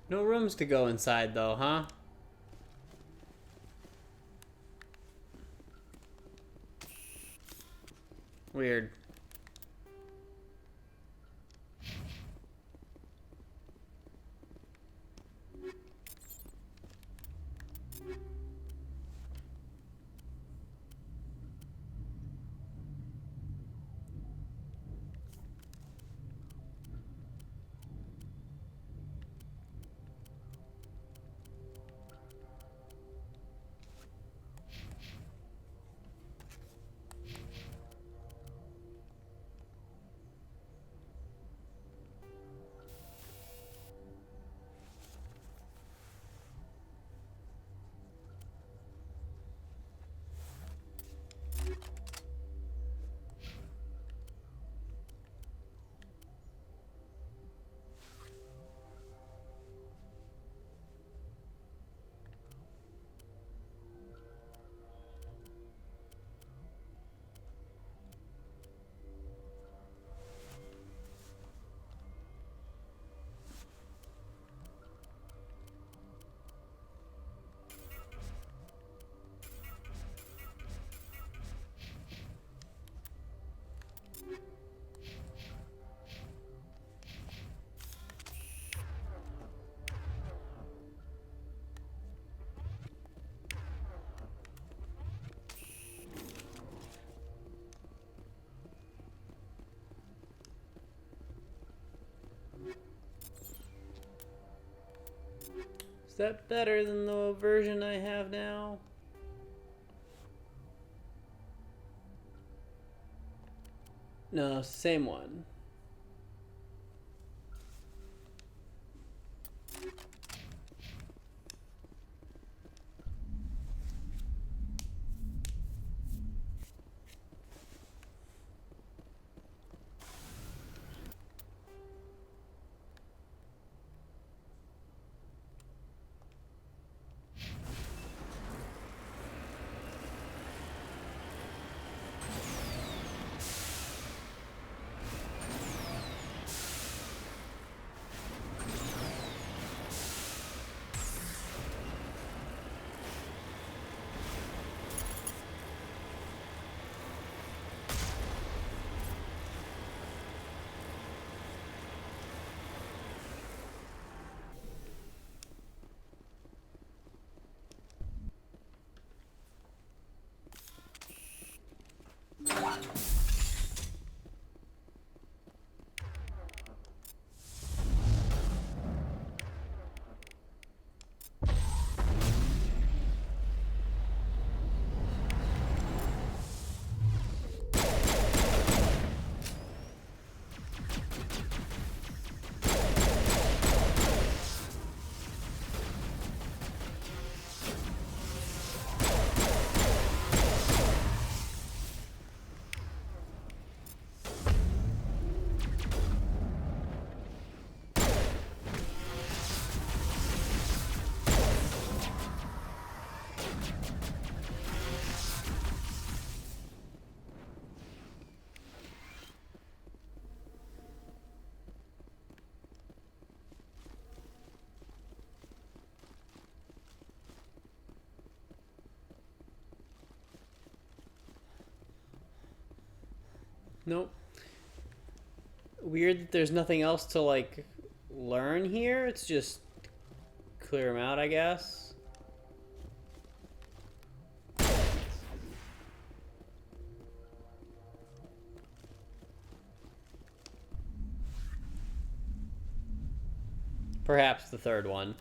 No rooms to go inside though, huh? Weird. Is that better than the version I have now? No, it's the same one. Nope. Weird that there's nothing else to, like, learn here. It's just clear them out, I guess. Perhaps the third one.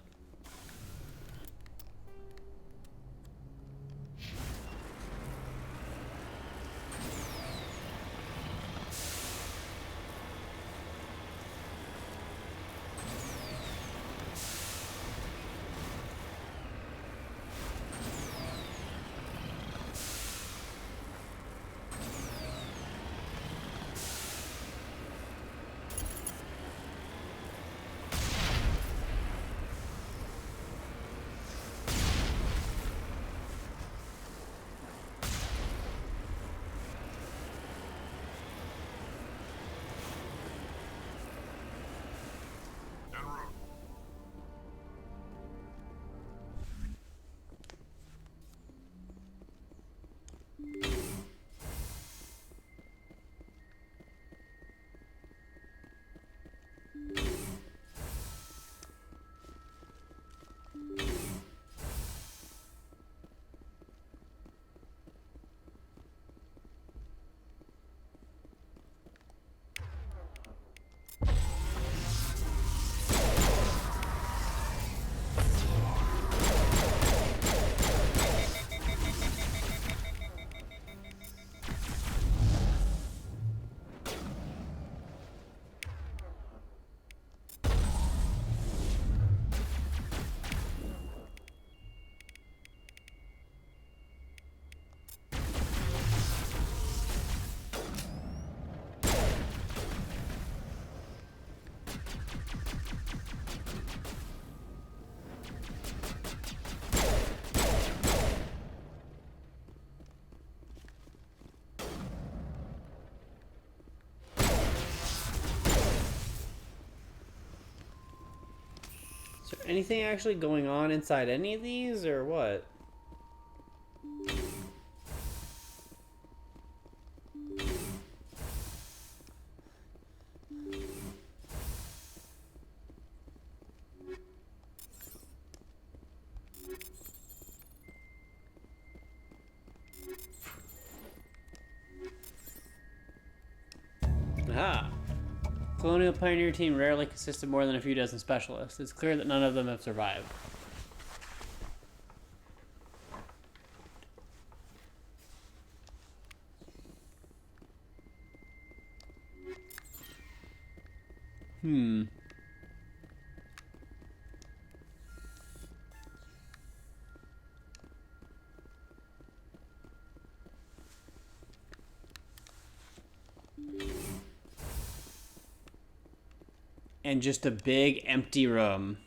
Is there anything actually going on inside any of these, or what? Aha! Colonial Pioneer team rarely consists of more than a few dozen specialists. It's clear that none of them have survived. And just a big empty room.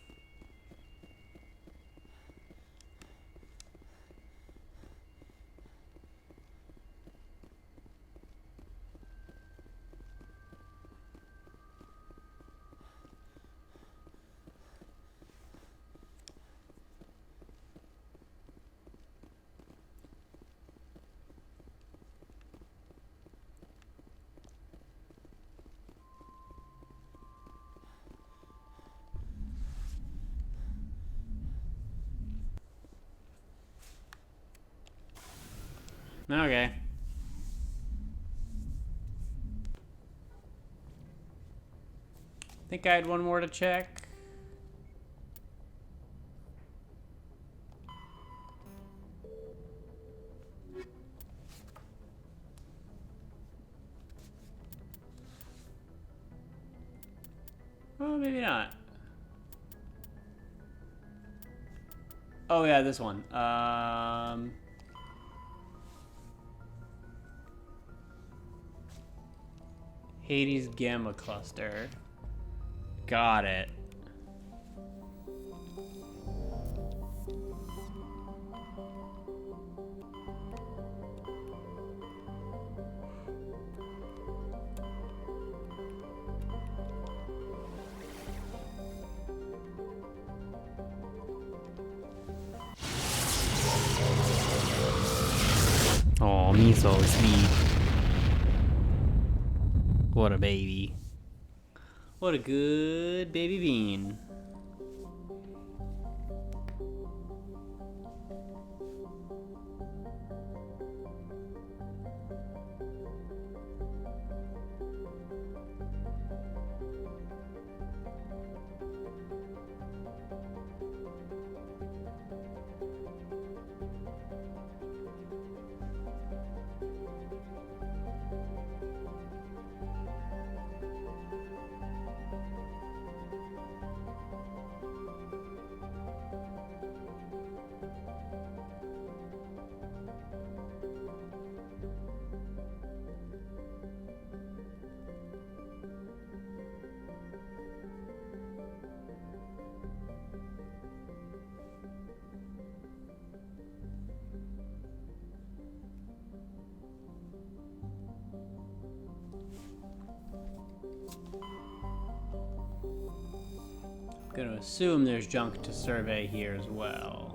Okay. Think I had one more to check. Oh, maybe not. Oh yeah, this one. Hades Gamma Cluster. Got it. Oh, me so sweet. What a baby. What a good baby bean. Gonna assume there's junk to survey here as well.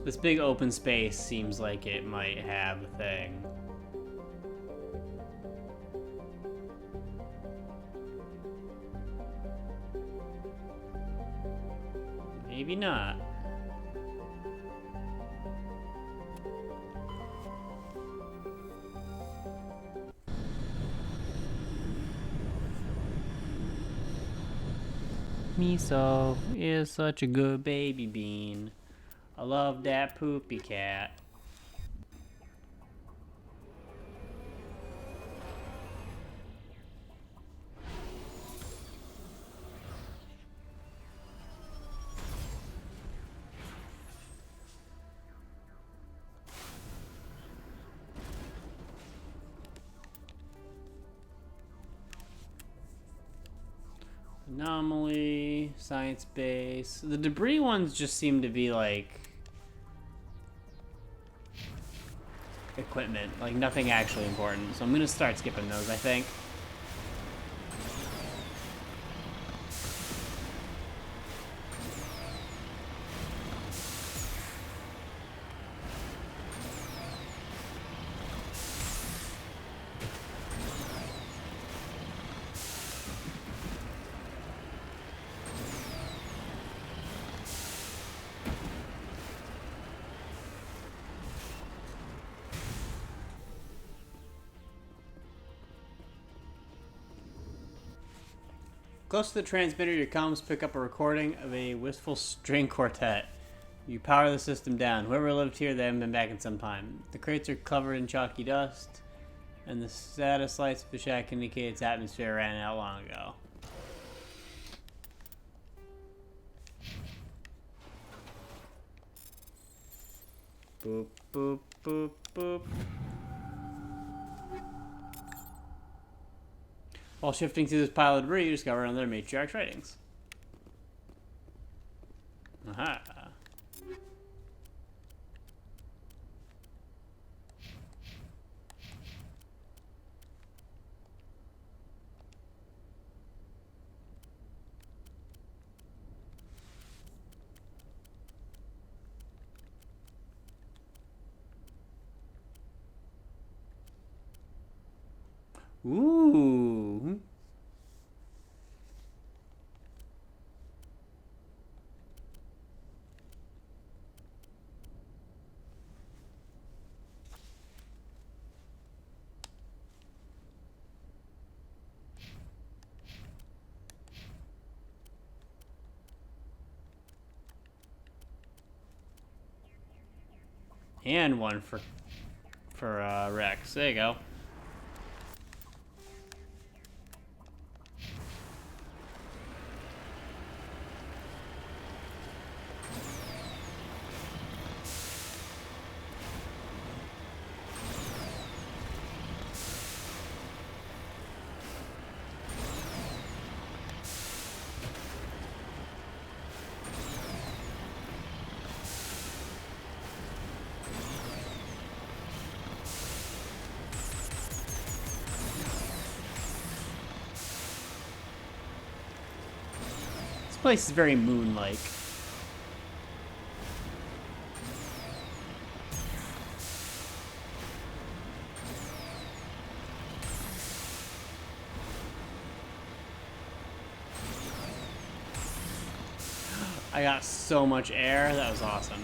This big open space seems like it might have a thing. Maybe not. Miso is such a good baby bean. I love that poopy cat. Anomaly, science base. The debris ones just seem to be like equipment, like nothing actually important. So I'm gonna start skipping those, I think. Close to the transmitter, your comms pick up a recording of a wistful string quartet. You power the system down. Whoever lived here, they haven't been back in some time. The crates are covered in chalky dust, and the status lights of the shack indicate its atmosphere ran out long ago. Boop, boop, boop, boop. While shifting through this pile of debris, you discover another matriarch's writings. Aha. Ooh. And one for Rex. There you go. This place is very moon-like. I got so much air. That was awesome.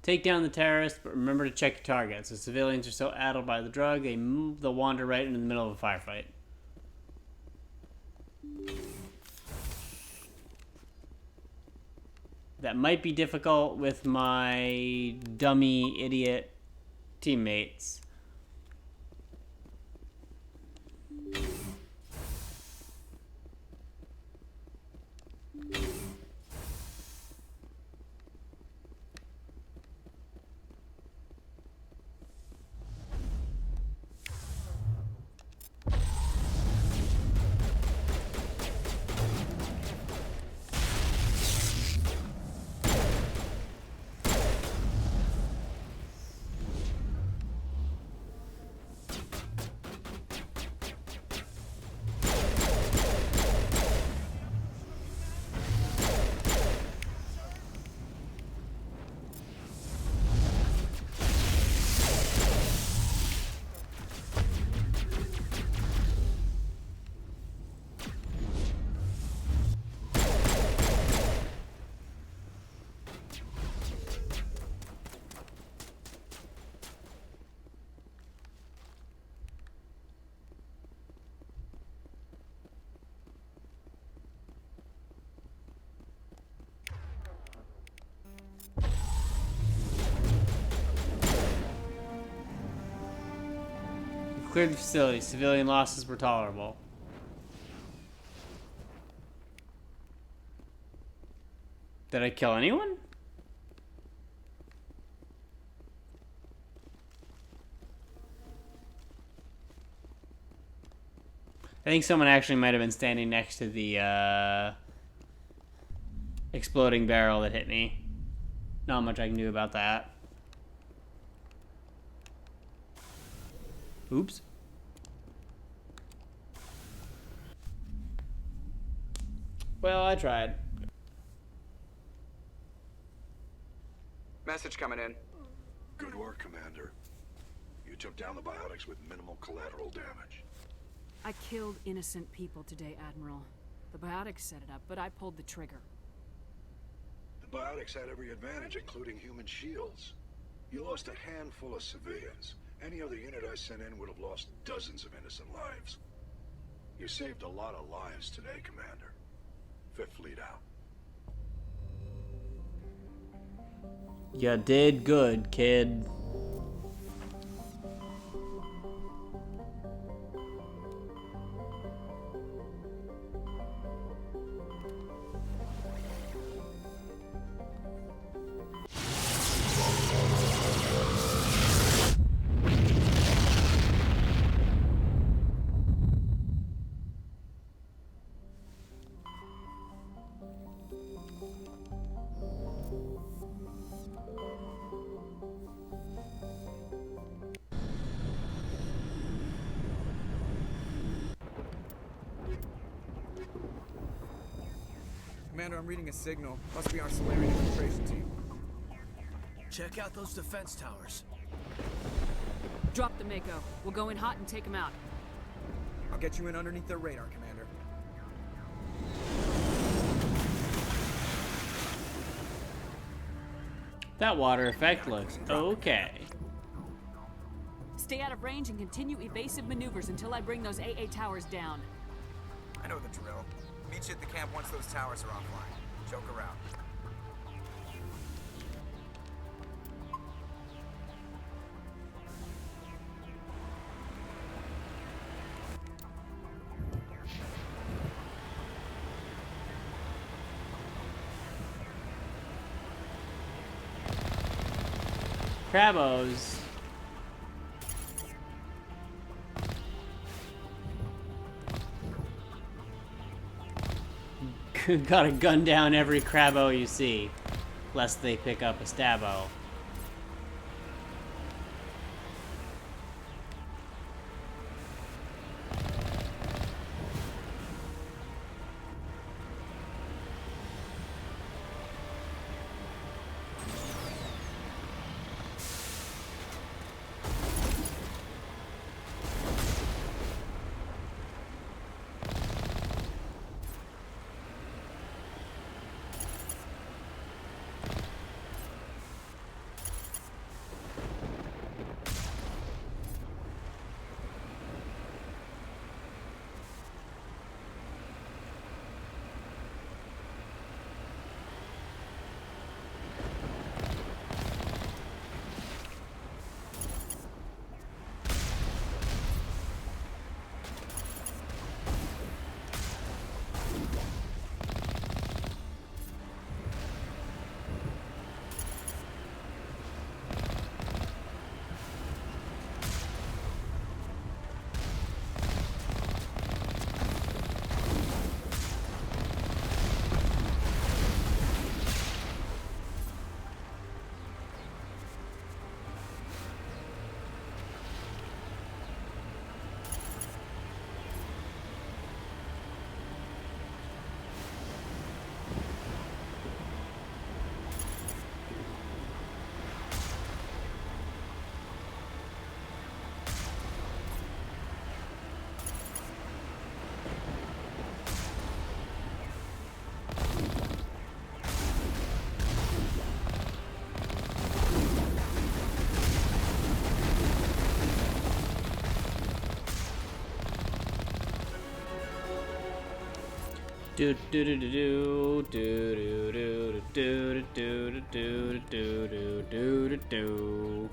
Take down the terrorists, but remember to check your targets. The civilians are so addled by the drug, they'll wander right into the middle of a firefight. That might be difficult with my dummy idiot teammates. Cleared the facility. Civilian losses were tolerable. Did I kill anyone? I think someone actually might have been standing next to the exploding barrel that hit me. Not much I can do about that. Oops. Well, I tried. Message coming in. Good work, Commander. You took down the biotics with minimal collateral damage. I killed innocent people today, Admiral. The biotics set it up, but I pulled the trigger. The biotics had every advantage, including human shields. You lost a handful of civilians. Any other unit I sent in would have lost dozens of innocent lives. You saved a lot of lives today, Commander. Fifth Fleet out. You did good, kid. Commander, I'm reading a signal. Must be our Solarian infiltration team. Check out those defense towers. Drop the Mako. We'll go in hot and take them out. I'll get you in underneath their radar, Commander. That water effect looks okay. Stay out of range and continue evasive maneuvers until I bring those AA towers down. I know the drill. Meet you at the camp once those towers are offline. Joke around. Crabos. Gotta gun down every Crabo you see, lest they pick up a Stabo. Do do do do do do do do do do do do do do do.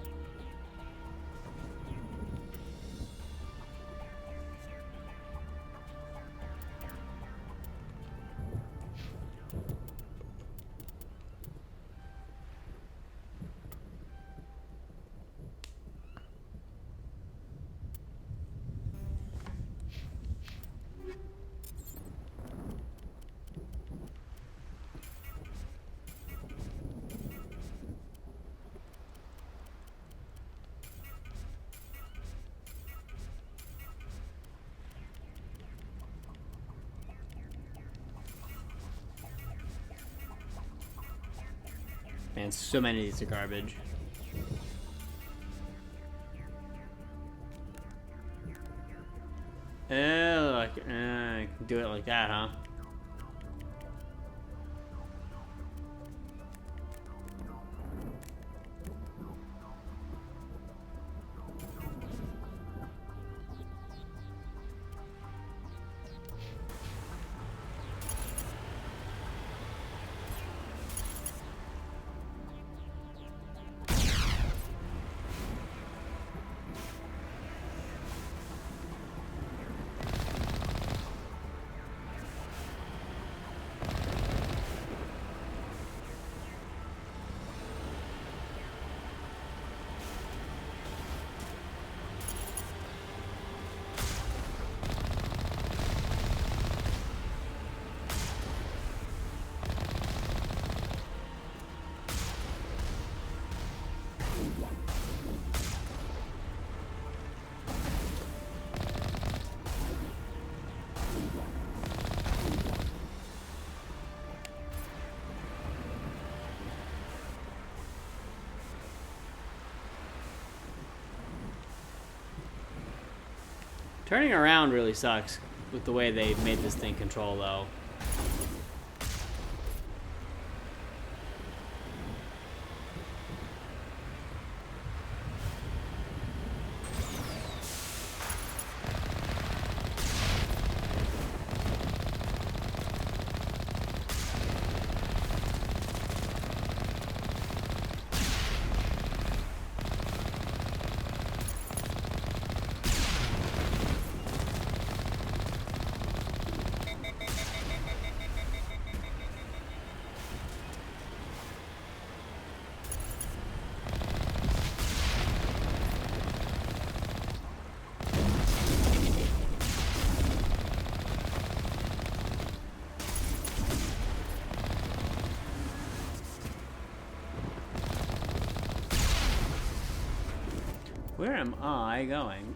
Man, so many of these are garbage. Do it like that, huh? Turning around really sucks with the way they made this thing control, though. Where am I going?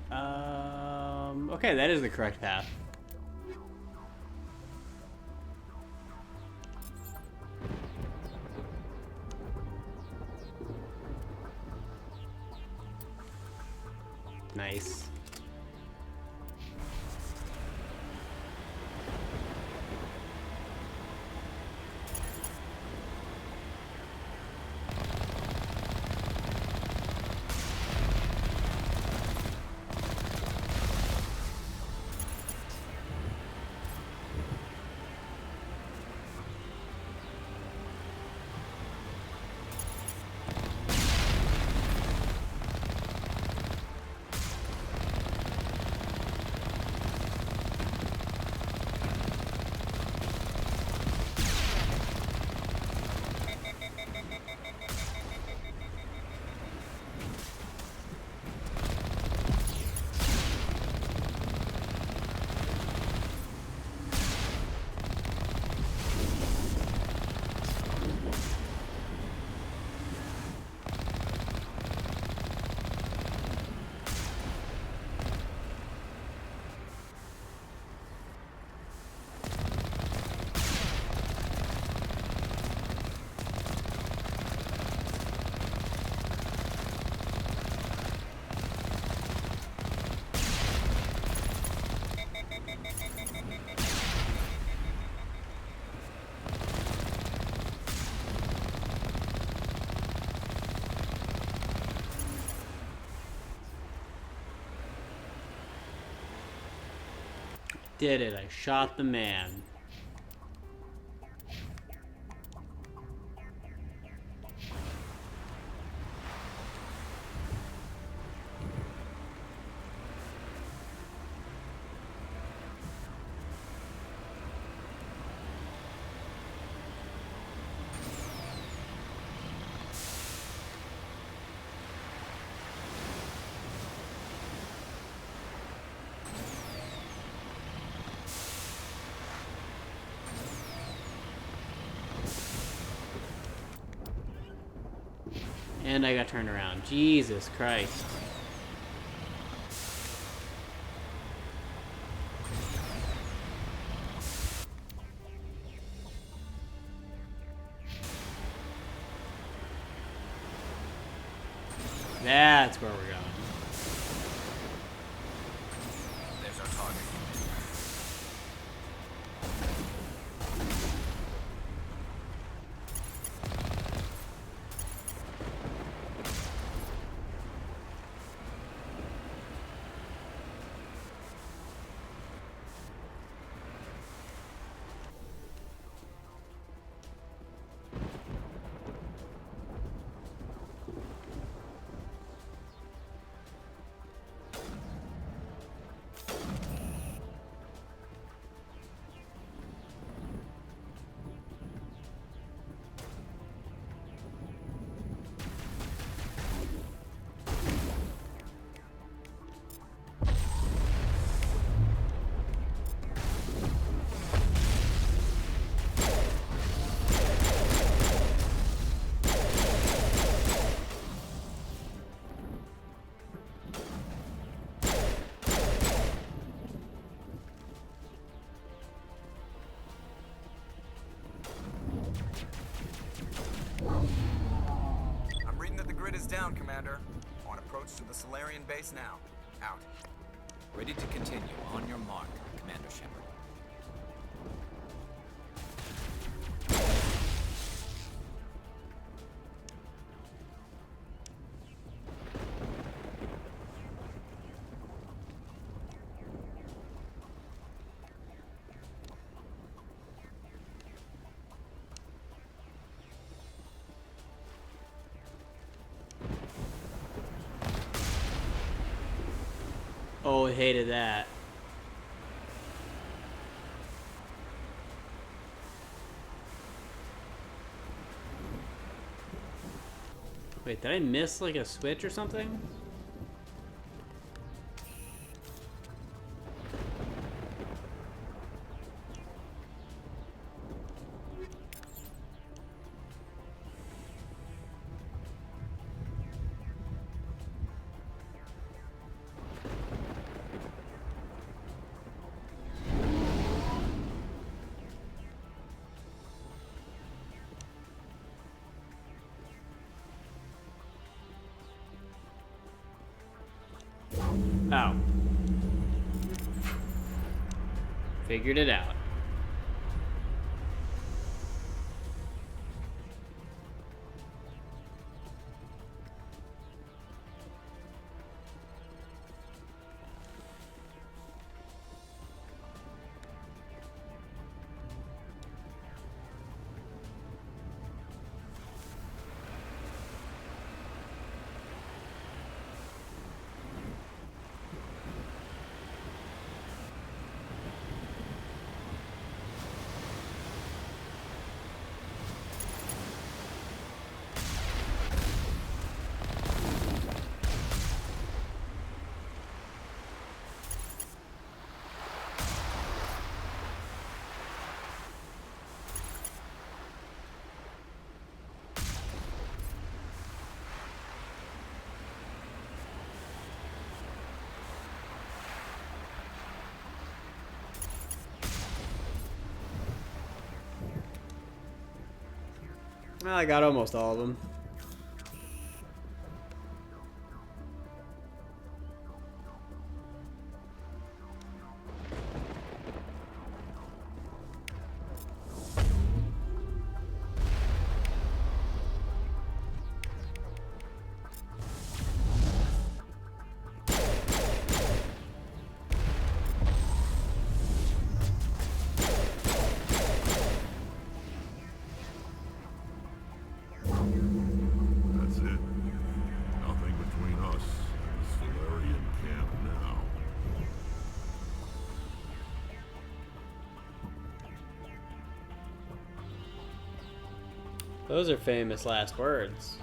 Okay, that is the correct path. Nice. Did it. I shot the man. And I got turned around. Jesus Christ. That's where we're going. There's our target. I'm reading that the grid is down, Commander. On approach to the Solarian base now. Out. Ready to continue. On your mark, Commander Shepard. Oh, hated that. Wait, did I miss like a switch or something? Oh. Figured it out. Well, I got almost all of them. That's it. Nothing between us and the Solarian camp now. Those are famous last words.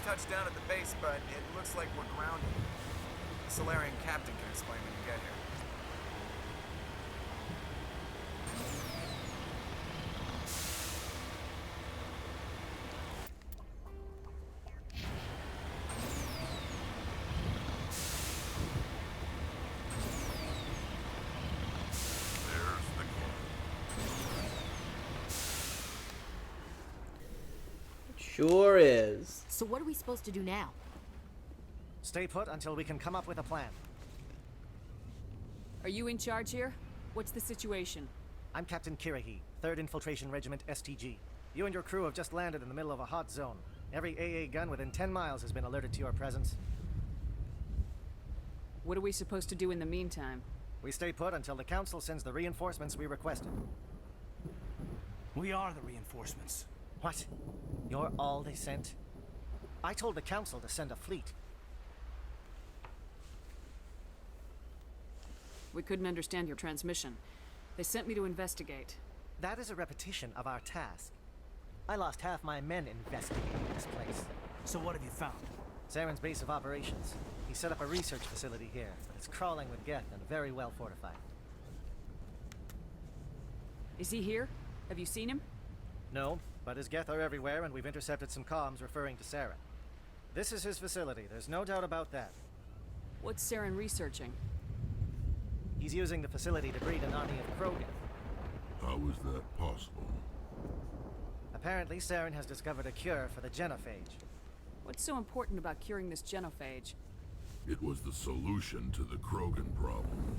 touched down at the base, but it looks like we're grounded. The Solarian captain can explain when you get here. Sure is. So what are we supposed to do now? Stay put until we can come up with a plan. Are you in charge here? What's the situation? I'm Captain Kirahi, 3rd Infiltration Regiment STG. You and your crew have just landed in the middle of a hot zone. Every AA gun within 10 miles has been alerted to your presence. What are we supposed to do in the meantime? We stay put until the Council sends the reinforcements we requested. We are the reinforcements. What? You're all they sent? I told the Council to send a fleet. We couldn't understand your transmission. They sent me to investigate. That is a repetition of our task. I lost half my men investigating this place. So what have you found? Saren's base of operations. He set up a research facility here, but it's crawling with Geth and very well fortified. Is he here? Have you seen him? No, but his Geth are everywhere, and we've intercepted some comms referring to Saren. This is his facility, there's no doubt about that. What's Saren researching? He's using the facility to breed an army of Krogan. How is that possible? Apparently, Saren has discovered a cure for the genophage. What's so important about curing this genophage? It was the solution to the Krogan problem.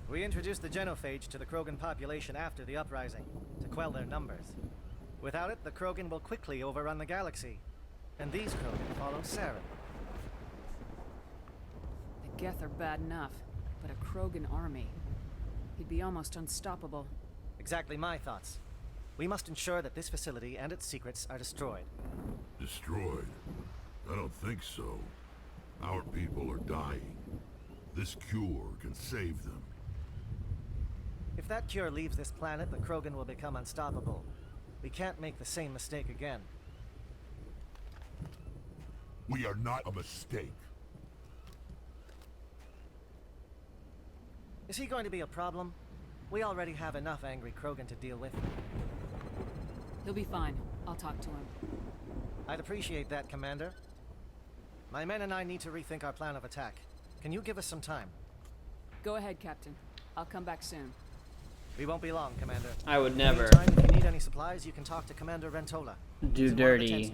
We introduced the genophage to the Krogan population after the uprising, to quell their numbers. Without it, the Krogan will quickly overrun the galaxy. And these Krogan follow Saren. The Geth are bad enough, but a Krogan army. He'd be almost unstoppable. Exactly my thoughts. We must ensure that this facility and its secrets are destroyed. Destroyed? I don't think so. Our people are dying. This cure can save them. If that cure leaves this planet, the Krogan will become unstoppable. We can't make the same mistake again. We are not a mistake. Is he going to be a problem? We already have enough angry Krogan to deal with. He'll be fine. I'll talk to him. I'd appreciate that, Commander. My men and I need to rethink our plan of attack. Can you give us some time? Go ahead, Captain. I'll come back soon. We won't be long, Commander. I would never. Meantime, if you need any supplies, you can talk to Commander Rentola. Do dirty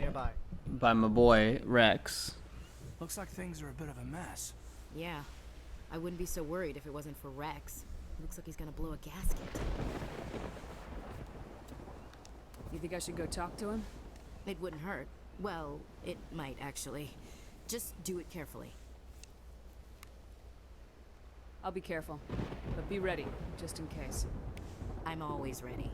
by my boy, Rex. Looks like things are a bit of a mess. Yeah. I wouldn't be so worried if it wasn't for Rex. Looks like he's gonna blow a gasket. You think I should go talk to him? It wouldn't hurt. Well, it might actually. Just do it carefully. I'll be careful. But be ready, just in case. I'm always ready.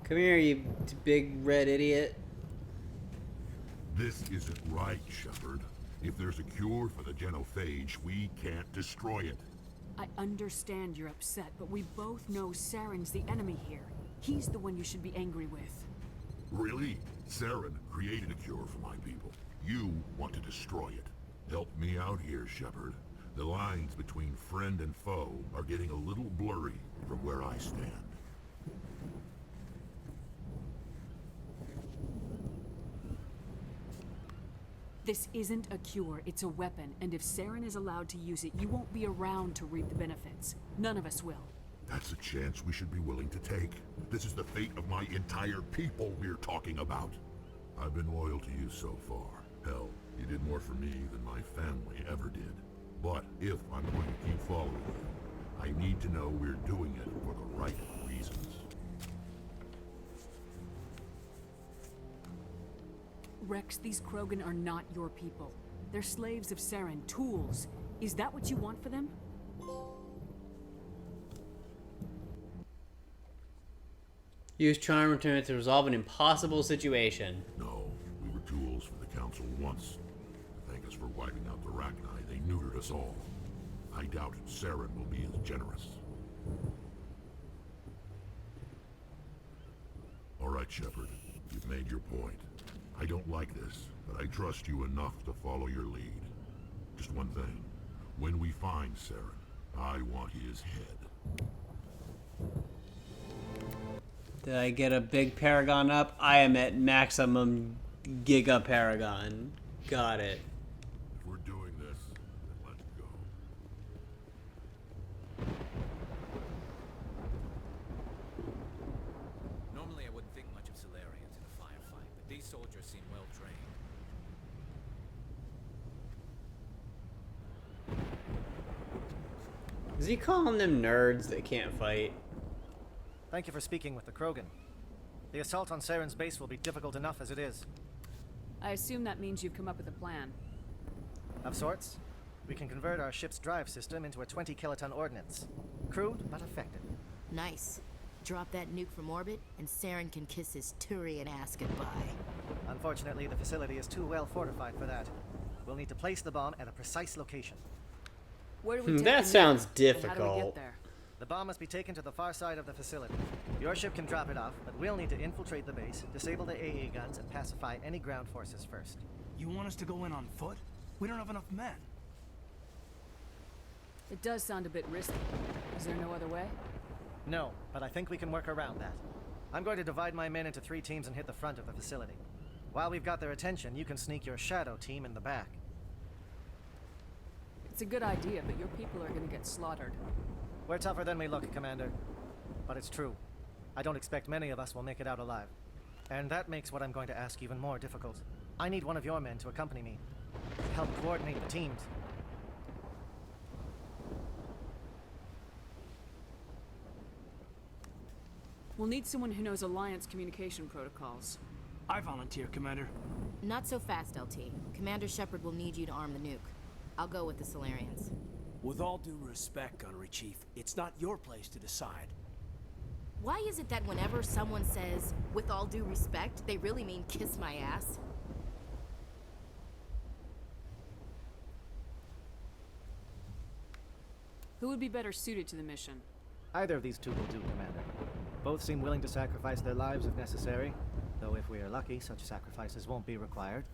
Come here, you big red idiot. This isn't right, Shepard. If there's a cure for the genophage, we can't destroy it. I understand you're upset, but we both know Saren's the enemy here. He's the one you should be angry with. Really? Saren created a cure for my people. You want to destroy it. Help me out here, Shepard. The lines between friend and foe are getting a little blurry from where I stand. This isn't a cure, it's a weapon, and if Saren is allowed to use it, you won't be around to reap the benefits. None of us will. That's a chance we should be willing to take. This is the fate of my entire people we're talking about. I've been loyal to you so far. Hell, you did more for me than my family ever did. But if I'm going to keep following you, I need to know we're doing it for the right reasons. Rex, these Krogan are not your people. They're slaves of Saren, tools. Is that what you want for them? Use charm return to resolve an impossible situation. No, we were tools for the Council once. To thank us for wiping out the Rachni, they neutered us all. I doubt Saren will be as generous. right, Shepard. You've made your point. I don't like this, but I trust you enough to follow your lead. Just one thing. When we find Saren, I want his head. Did I get a big Paragon up? I am at maximum Giga Paragon. Got it. If we're doing this, then let's go. Normally I wouldn't think much of Salarians in a firefight, but these soldiers seem well trained. Is he calling them nerds that can't fight? Thank you for speaking with the Krogan. The assault on Saren's base will be difficult enough as it is. I assume that means you've come up with a plan. Of sorts. We can convert our ship's drive system into a 20-kiloton ordnance. Crude, but effective. Nice. Drop that nuke from orbit, and Saren can kiss his Turian ass goodbye. Unfortunately, the facility is too well fortified for that. We'll need to place the bomb at a precise location. Where do we take That the sounds nuke? And how do we difficult. get there? The bomb must be taken to the far side of the facility. Your ship can drop it off, but we'll need to infiltrate the base, disable the AA guns, and pacify any ground forces first. You want us to go in on foot? We don't have enough men. It does sound a bit risky. Is there no other way? No, but I think we can work around that. I'm going to divide my men into 3 teams and hit the front of the facility. While we've got their attention, you can sneak your shadow team in the back. It's a good idea, but your people are going to get slaughtered. We're tougher than we look, Commander. But it's true. I don't expect many of us will make it out alive. And that makes what I'm going to ask even more difficult. I need one of your men to accompany me, to help coordinate the teams. We'll need someone who knows Alliance communication protocols. I volunteer, Commander. Not so fast, LT. Commander Shepard will need you to arm the nuke. I'll go with the Solarians. With all due respect, Gunnery Chief, it's not your place to decide. Why is it that whenever someone says, with all due respect, they really mean kiss my ass? Who would be better suited to the mission? Either of these 2 will do, Commander. Both seem willing to sacrifice their lives if necessary, though if we are lucky, such sacrifices won't be required.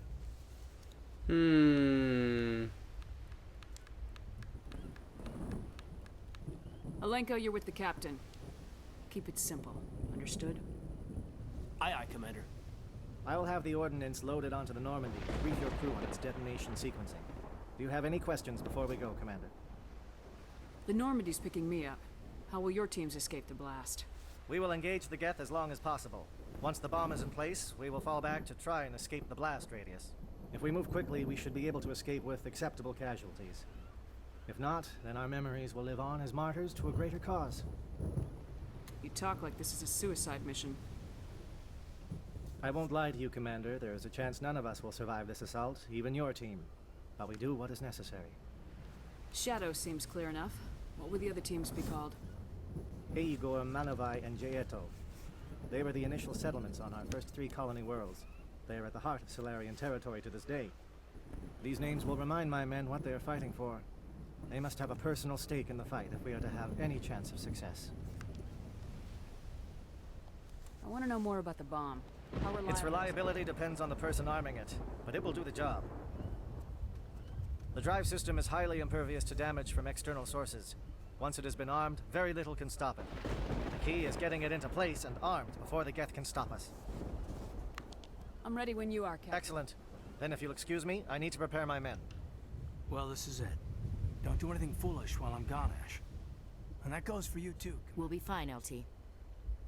Alenko, you're with the captain. Keep it simple. Understood? Aye, aye, Commander. I will have the ordnance loaded onto the Normandy and brief your crew on its detonation sequencing. Do you have any questions before we go, Commander? The Normandy's picking me up. How will your teams escape the blast? We will engage the Geth as long as possible. Once the bomb is in place, we will fall back to try and escape the blast radius. If we move quickly, we should be able to escape with acceptable casualties. If not, then our memories will live on as martyrs to a greater cause. You talk like this is a suicide mission. I won't lie to you, Commander. There is a chance none of us will survive this assault, even your team. But we do what is necessary. Shadow seems clear enough. What would the other teams be called? Aegor, Manovai, and Jaeto. They were the initial settlements on our first 3 colony worlds. They are at the heart of Solarian territory to this day. These names will remind my men what they are fighting for. They must have a personal stake in the fight if we are to have any chance of success. I want to know more about the bomb. How reliable Its is it? reliability depends on the person arming it, but it will do the job. The drive system is highly impervious to damage from external sources. Once it has been armed, very little can stop it. The key is getting it into place and armed before the Geth can stop us. I'm ready when you are, Captain. Excellent. Then if you'll excuse me, I need to prepare my men. Well, this is it. Don't do anything foolish while I'm gone, Ash. And that goes for you, too. We'll be fine, LT.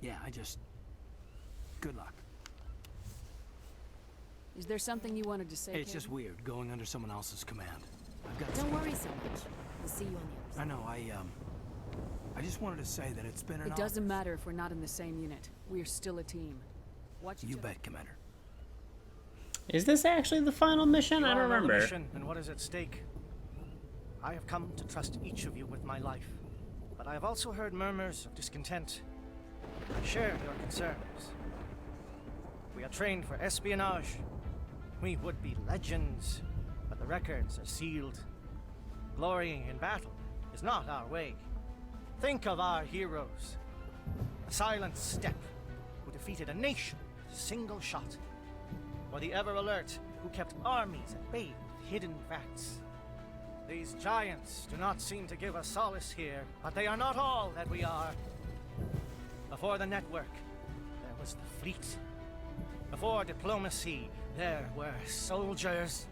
Yeah, good luck. Is there something you wanted to say, It's Captain? just weird, going under someone else's command. I've got Don't worry so much. We'll see you on the other side. I know, I just wanted to say that it's been an It doesn't matter if we're not in the same unit. We are still a team. Watch each You other. bet, Commander. Is this actually the final mission? I don't You all know the remember. mission and what is at stake. I have come to trust each of you with my life, but I have also heard murmurs of discontent. I share your concerns. We are trained for espionage. We would be legends, but the records are sealed. Glorying in battle is not our way. Think of our heroes. A silent step who defeated a nation with a single shot. Or the ever-alert, who kept armies at bay with hidden facts. These giants do not seem to give us solace here, but they are not all that we are. Before the network, there was the fleet. Before diplomacy, there were soldiers.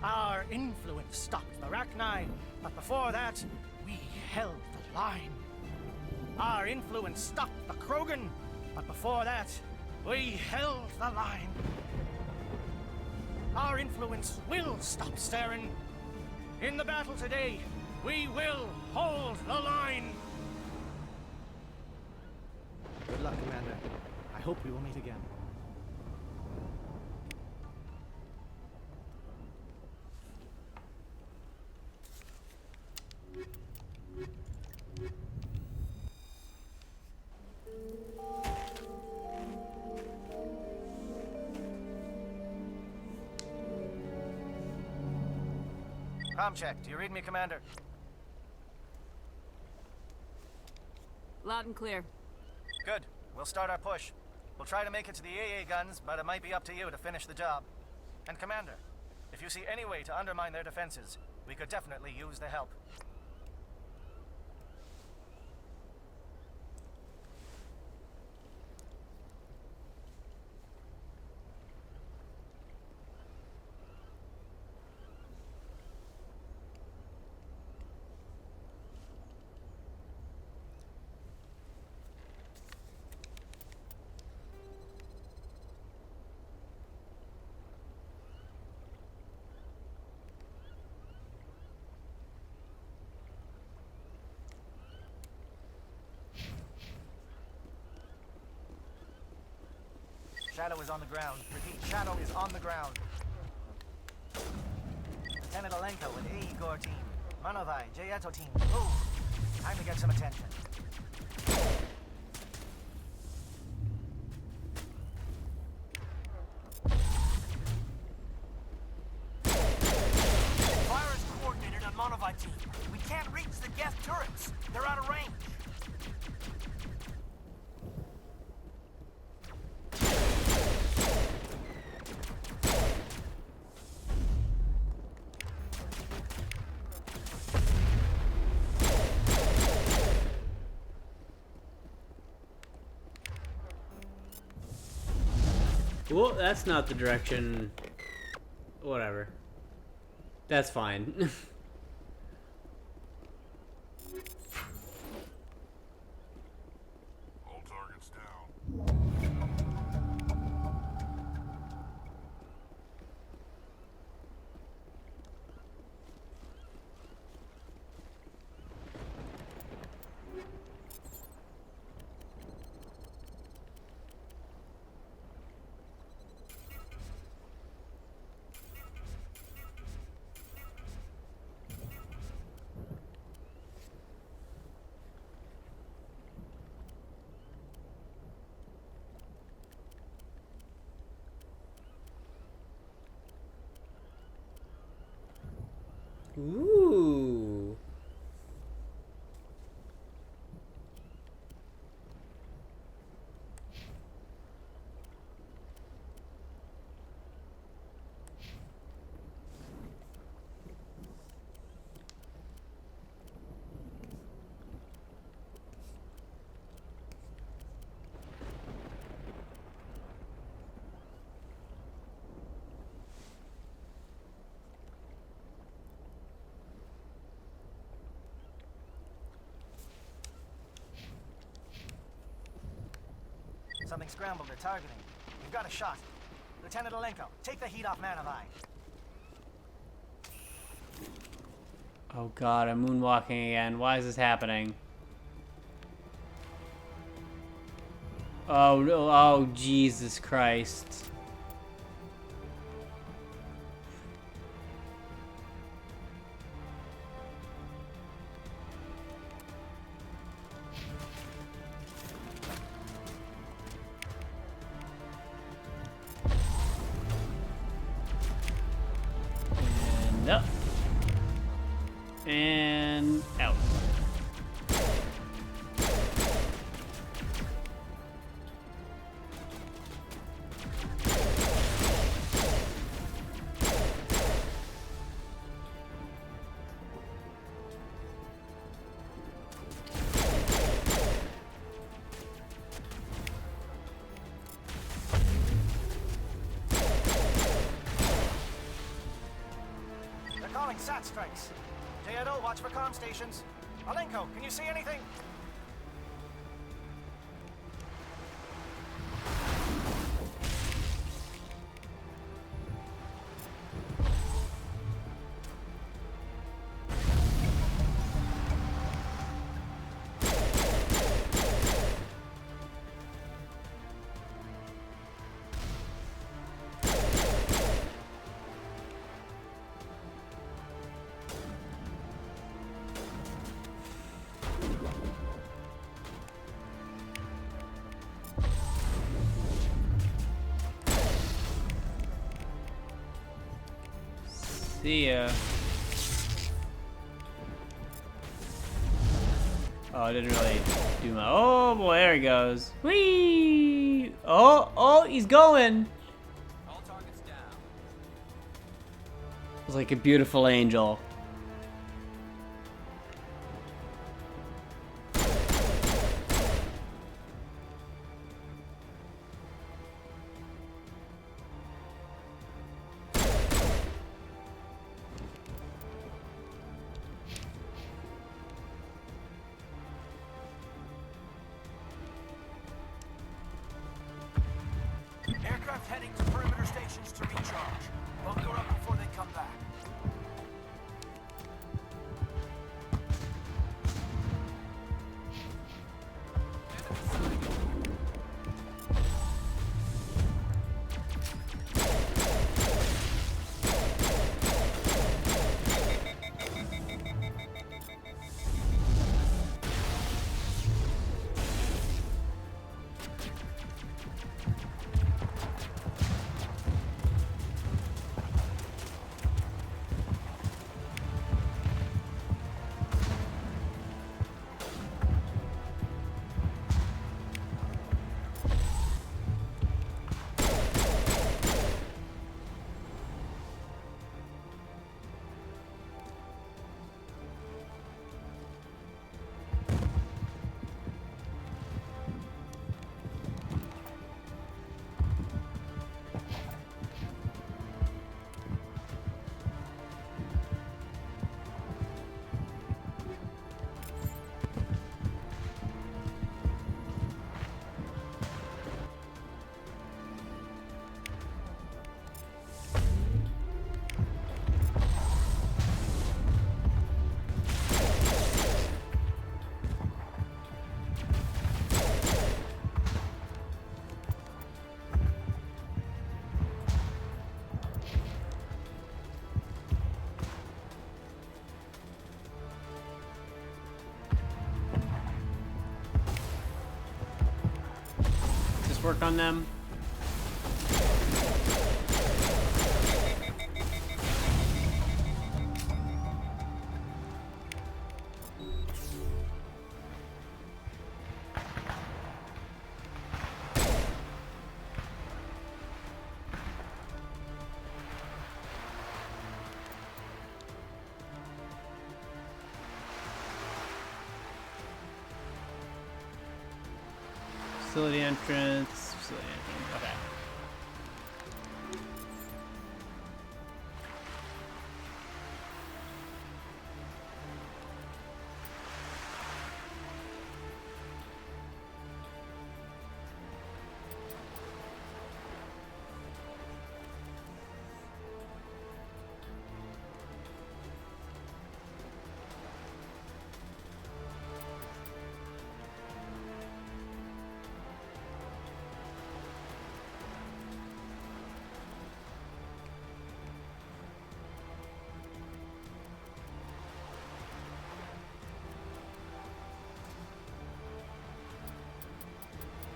Our influence stopped the Rachni, but before that, we held the line. Our influence stopped the Krogan, but before that, we held the line. Our influence will stop Saren. In the battle today, we will hold the line. Good luck, Commander. I hope we will meet again. Com check. Do you read me, Commander? Loud and clear. Good. We'll start our push. We'll try to make it to the AA guns, but it might be up to you to finish the job. And Commander, if you see any way to undermine their defenses, we could definitely use the help. Shadow is on the ground. Repeat, Shadow is on the ground. Lieutenant Alenko with AE Gore team. Manovai, Jayeto team. Move! Time to get some attention. Fire is coordinated on Manovai team. We can't reach the Geth turrets. They're out of range. Well, that's not the direction. Whatever. That's fine. All targets down. Ooh. Something scrambled their targeting. We've got a shot. Lieutenant Alenko, take the heat off Manovai. Oh god, I'm moonwalking again. Why is this happening? Oh no, oh Jesus Christ. And up. And out. SAT strikes. JNO, watch for comm stations. Alenko, can you see anything? See ya. Oh, I didn't really do my. Oh boy, there he goes. Whee! Oh, he's going. All targets down. It's like a beautiful angel. Aircraft heading to perimeter stations to recharge. Bunker up before they come back. Just work on them. Facility entrance. Okay.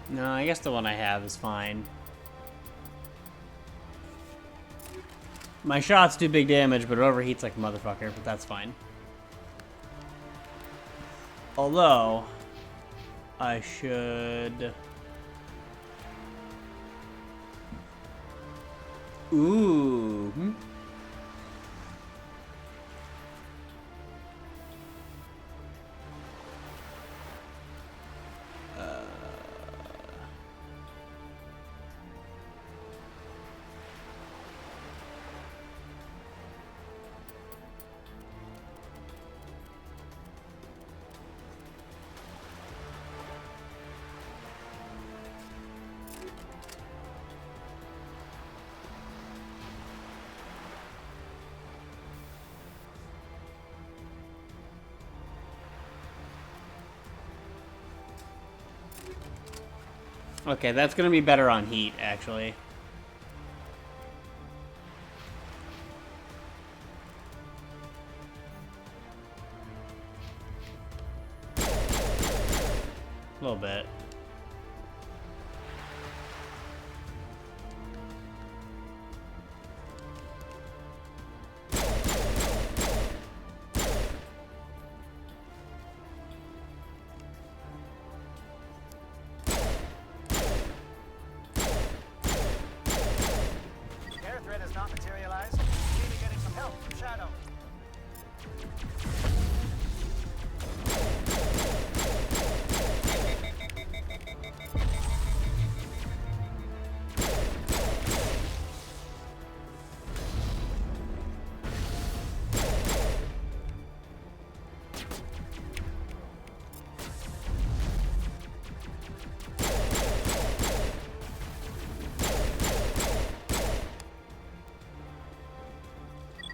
No, I guess the one I have is fine. My shots do big damage, but it overheats like a motherfucker, but that's fine. Although, I should... Ooh. Okay, that's gonna be better on heat, actually. A little bit. Air threat has not materialized. Maybe getting some help from Shadow.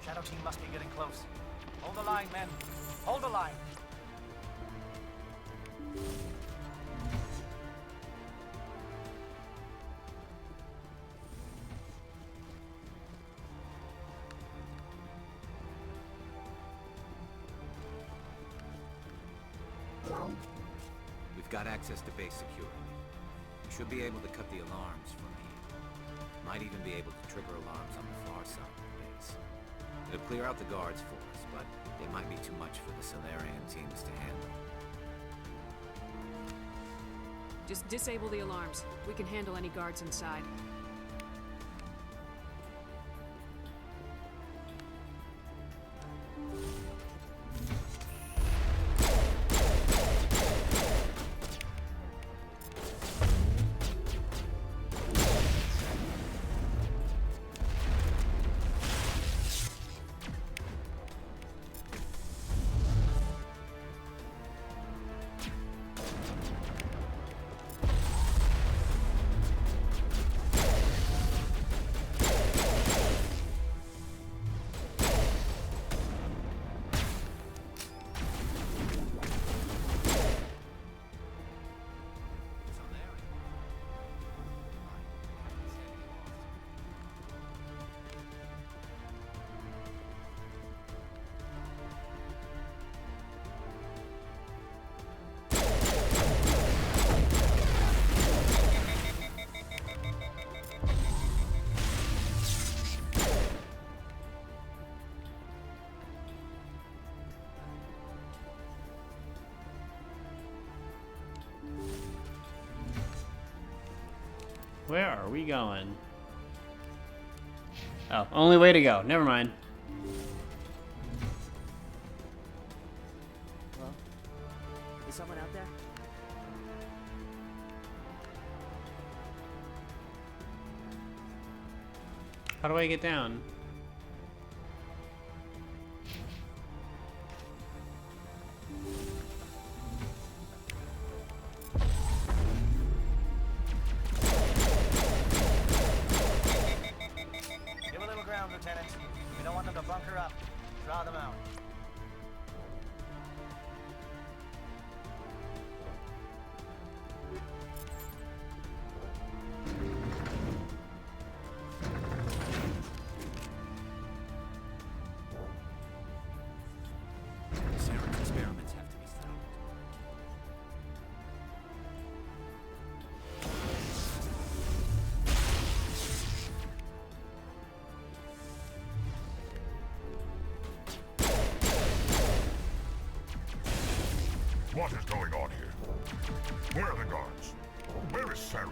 Shadow team must be getting close. Hold the line, men. Hold the line. We've got access to base security. We should be able to cut the alarms from here. Might even be able to trigger alarms on the far side of the base. It'll clear out the guards for us, but they might be too much for the Solarian teams to handle. Just disable the alarms. We can handle any guards inside. Where are we going? Oh, only way to go. Never mind. Hello? Is someone out there? How do I get down? Give a little ground, Lieutenant. We don't want them to bunker up. Draw them out. Saren's experiments have to be stopped. What is going on here? Where are the guards? Where is Saren?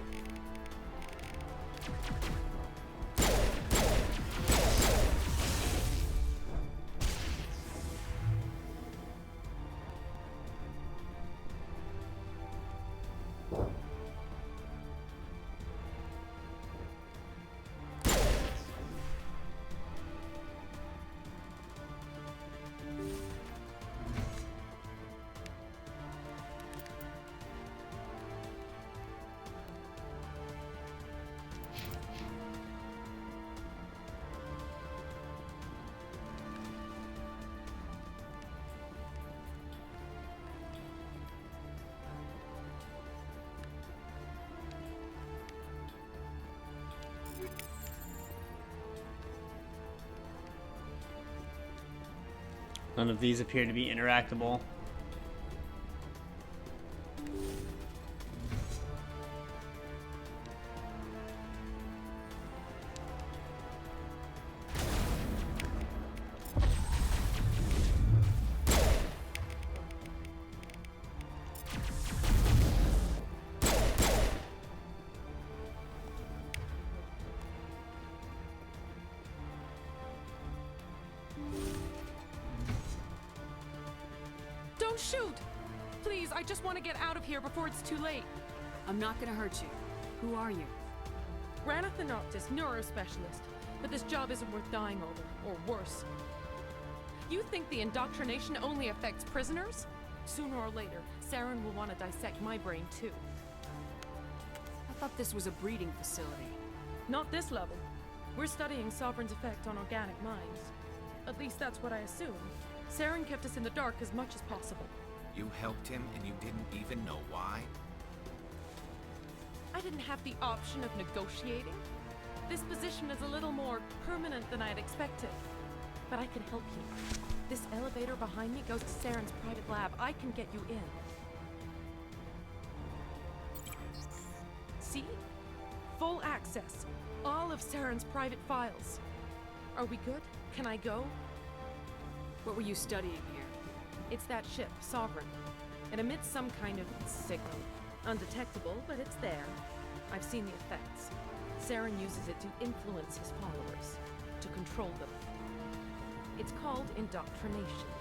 None of these appear to be interactable. Don't shoot! Please, I just want to get out of here before it's too late. I'm not gonna hurt you. Who are you? Ranathan Noctis, neurospecialist. But this job isn't worth dying over, or worse. You think the indoctrination only affects prisoners? Sooner or later, Saren will want to dissect my brain too. I thought this was a breeding facility. Not this level. We're studying Sovereign's effect on organic minds. At least that's what I assume. Saren kept us in the dark as much as possible. You helped him and you didn't even know why? I didn't have the option of negotiating. This position is a little more permanent than I had expected. But I can help you. This elevator behind me goes to Saren's private lab. I can get you in. See? Full access. All of Saren's private files. Are we good? Can I go? What were you studying here? It's that ship, Sovereign. It emits some kind of signal. Undetectable, but it's there. I've seen the effects. Saren uses it to influence his followers, to control them. It's called indoctrination.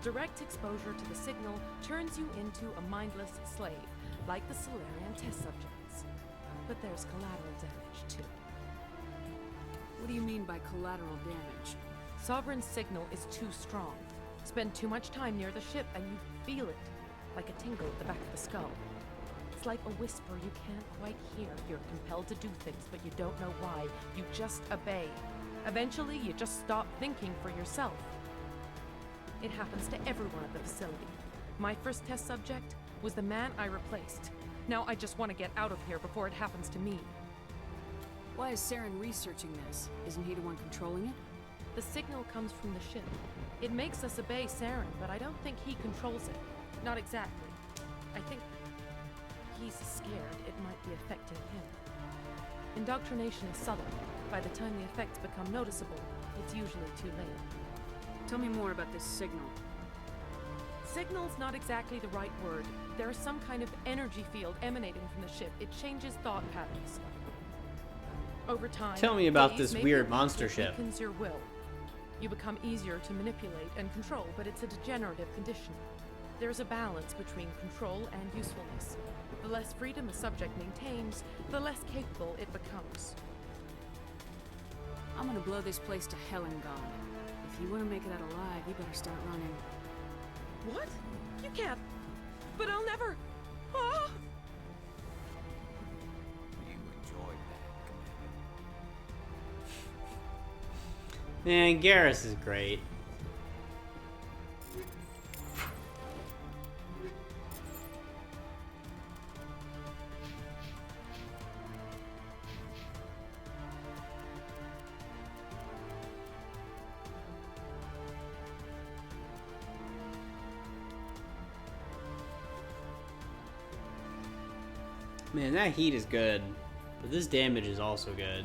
Direct exposure to the signal turns you into a mindless slave, like the Solarian test subjects. But there's collateral damage, too. What do you mean by collateral damage? Sovereign's signal is too strong. Spend too much time near the ship and you feel it, like a tingle at the back of the skull. It's like a whisper you can't quite hear. You're compelled to do things, but you don't know why. You just obey. Eventually, you just stop thinking for yourself. It happens to everyone at the facility. My first test subject was the man I replaced. Now I just want to get out of here before it happens to me. Why is Saren researching this? Isn't he the one controlling it? The signal comes from the ship. It makes us obey Saren, but I don't think he controls it. Not exactly. I think he's scared it might be affecting him. Indoctrination is subtle. By the time the effects become noticeable, it's usually too late. Tell me more about this signal. Signal's not exactly the right word. There is some kind of energy field emanating from the ship. It changes thought patterns. Over time, Tell me about these this may weird be monster weak, it ship. weakens your will. You become easier to manipulate and control, but it's a degenerative condition. There's a balance between control and usefulness. The less freedom a subject maintains, the less capable it becomes. I'm gonna blow this place to hell and gone. If you want to make it out alive, you better start running. What? You can't. But I'll never. Ah! You enjoyed that, Man, Garrus is great. Man, that heat is good, but this damage is also good.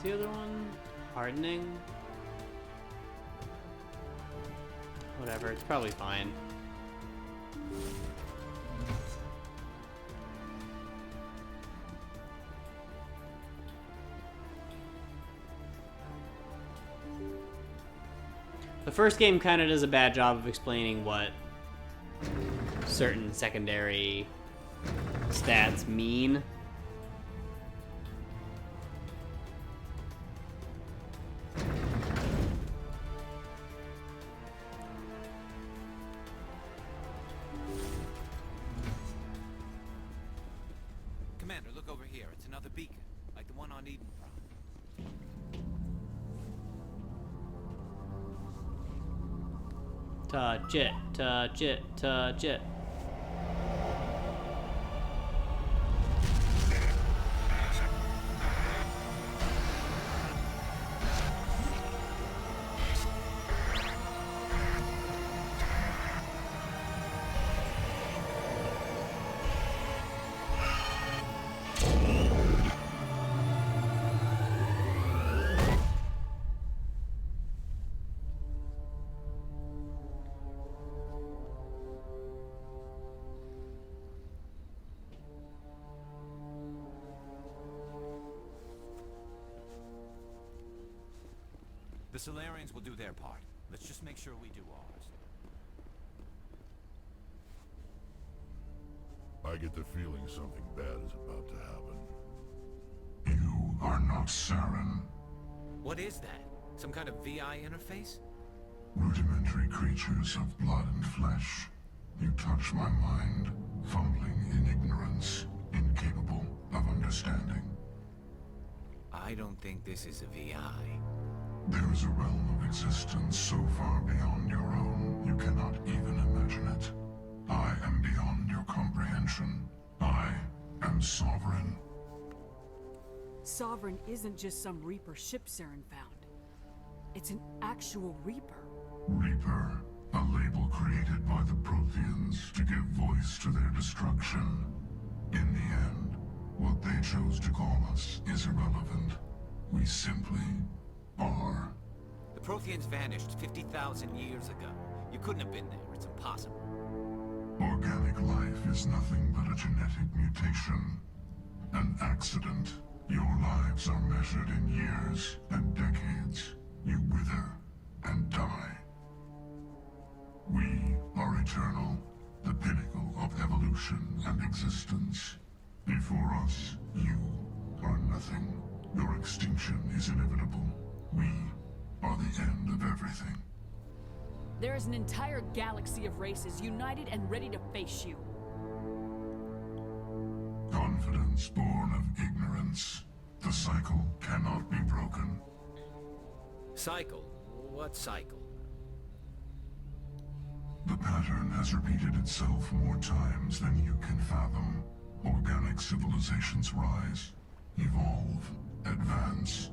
The other one? Hardening? Whatever, it's probably fine. The first game kind of does a bad job of explaining what certain secondary stats mean. Commander, look over here. It's another beacon, like the one on Eden Prime. Touch it, touch it, touch it. The Solarians will do their part. Let's just make sure we do ours. I get the feeling something bad is about to happen. You are not Saren. What is that? Some kind of VI interface? Rudimentary creatures of blood and flesh. You touch my mind, fumbling in ignorance, incapable of understanding. I don't think this is a VI. There is a realm of existence so far beyond your own, you cannot even imagine it. I am beyond your comprehension. I am Sovereign. Sovereign isn't just some Reaper ship Saren found. It's an actual Reaper. Reaper, a label created by the Protheans to give voice to their destruction. In the end, what they chose to call us is irrelevant. We simply are. The Protheans vanished 50,000 years ago. You couldn't have been there. It's impossible. Organic life is nothing but a genetic mutation. An accident. Your lives are measured in years and decades. You wither and die. We are eternal, the pinnacle of evolution and existence. Before us, you are nothing. Your extinction is inevitable. We are the end of everything. There is an entire galaxy of races united and ready to face you. Confidence born of ignorance. The cycle cannot be broken. Cycle? What cycle? The pattern has repeated itself more times than you can fathom. Organic civilizations rise, evolve, advance,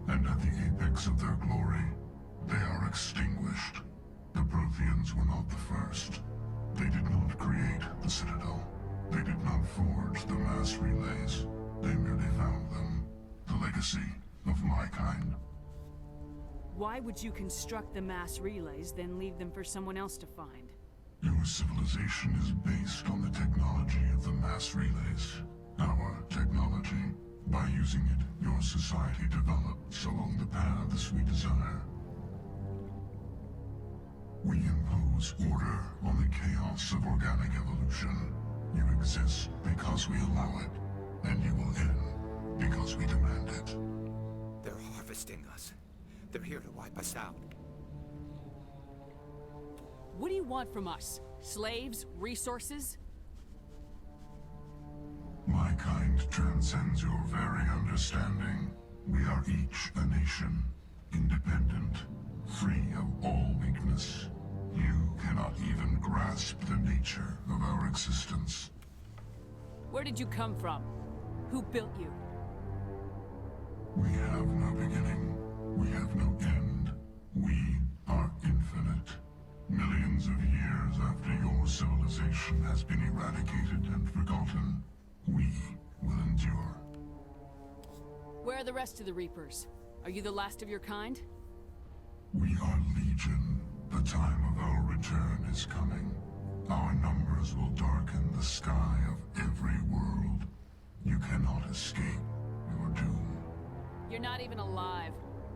and at the apex of their glory, they are extinguished. The Protheans were not the first. They did not create the Citadel. They did not forge the mass relays. They merely found them. The legacy of my kind. Why would you construct the mass relays, then leave them for someone else to find? Your civilization is based on the technology of the mass relays. Our technology. By using it, your society develops along the paths we desire. We impose order on the chaos of organic evolution. You exist because we allow it, and you will end because we demand it. They're harvesting us. They're here to wipe us out. What do you want from us? Slaves? Resources? My kind transcends your very understanding. We are each a nation, independent, free of all weakness. You cannot even grasp the nature of our existence. Where did you come from? Who built you? We have no beginning. We have no end. We are infinite. Millions of years after your civilization has been eradicated and forgotten, we will endure. Where are the rest of the Reapers? Are you the last of your kind? We are Legion. The time of our return is coming. Our numbers will darken the sky of every world. You cannot escape your doom. You're not even alive.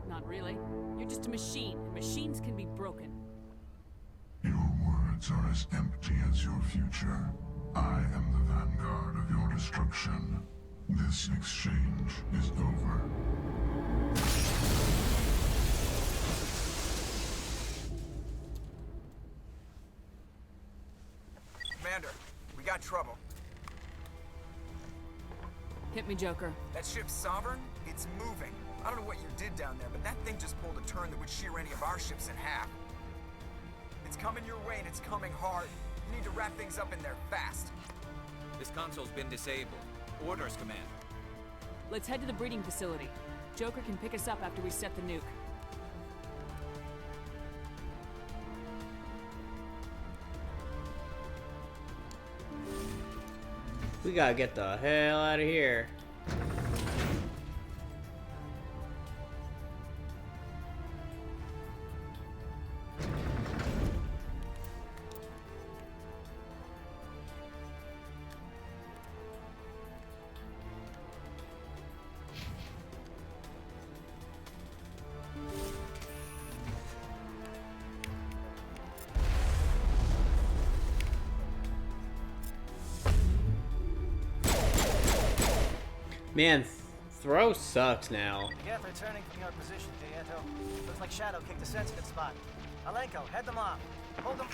Not really. You're just a machine, and machines can be broken. Your words are as empty as your future. I am the vanguard of your destruction. This exchange is over. Commander, we got trouble. Hit me, Joker. That ship's Sovereign? It's moving. I don't know what you did down there, but that thing just pulled a turn that would shear any of our ships in half. It's coming your way, and it's coming hard. You need to wrap things up in there fast. This console's been disabled. Orders, Commander. Let's head to the breeding facility. Joker can pick us up after we set the nuke. We gotta get the hell out of here. Man, throw sucks now. Geth returning from your position, Dieto. Looks like Shadow kicked a sensitive spot. Alenko, head them off. Hold them.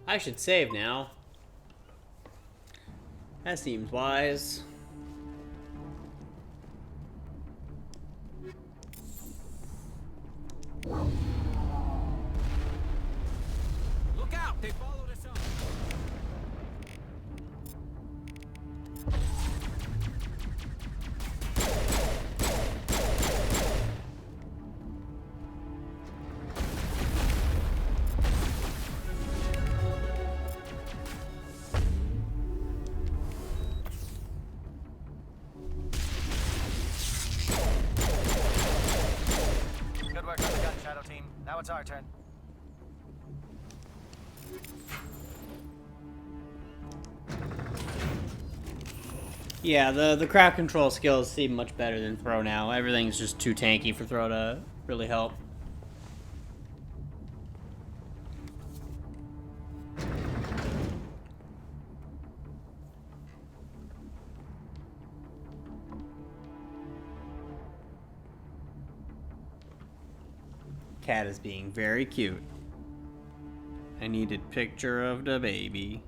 I should save now. That seems wise. Look out! They followed us up. Good work on the gun, Shadow Team. Now it's our turn. Yeah, the crowd control skills seem much better than throw now. Everything's just too tanky for throw to really help. Cat is being very cute. I needed picture of the baby.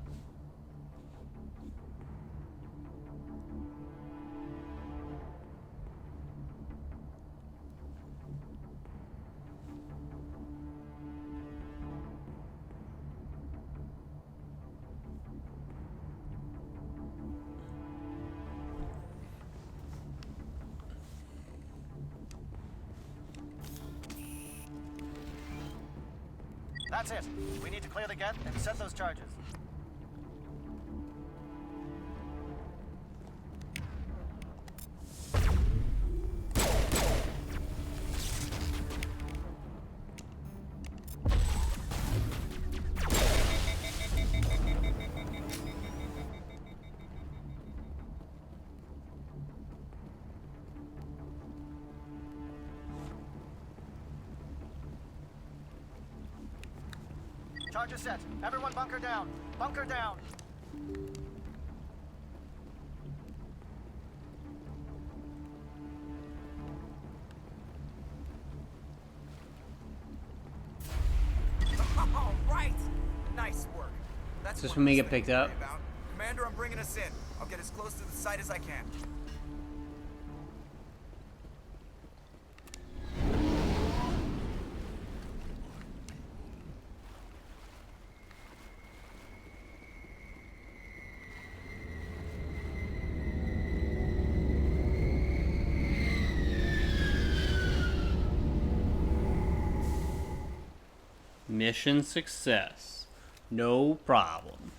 That's it. We need to clear the gate and set those charges. Charges set. Everyone bunker down. Bunker down. All right. Nice work. That's Just what when we this get thing picked is up. about. Commander, I'm bringing us in. I'll get as close to the site as I can. Mission success. No problem.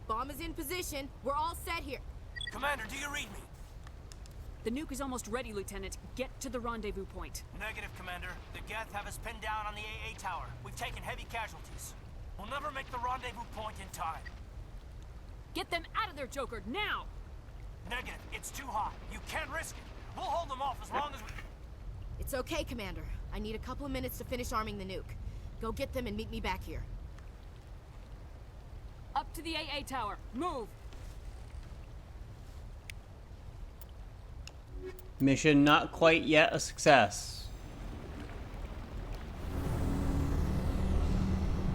Bomb is in position. We're all set here. Commander, do you read me? The nuke is almost ready, Lieutenant. Get to the rendezvous point. Negative, Commander. The Geth have us pinned down on the AA tower. We've taken heavy casualties. We'll never make the rendezvous point in time. Get them out of there, Joker, now! Negative. It's too hot. You can't risk it. We'll hold them off as long as we... It's okay, Commander. I need a couple of minutes to finish arming the nuke. Go get them and meet me back here. Up to the AA tower. Move! Mission not quite yet a success.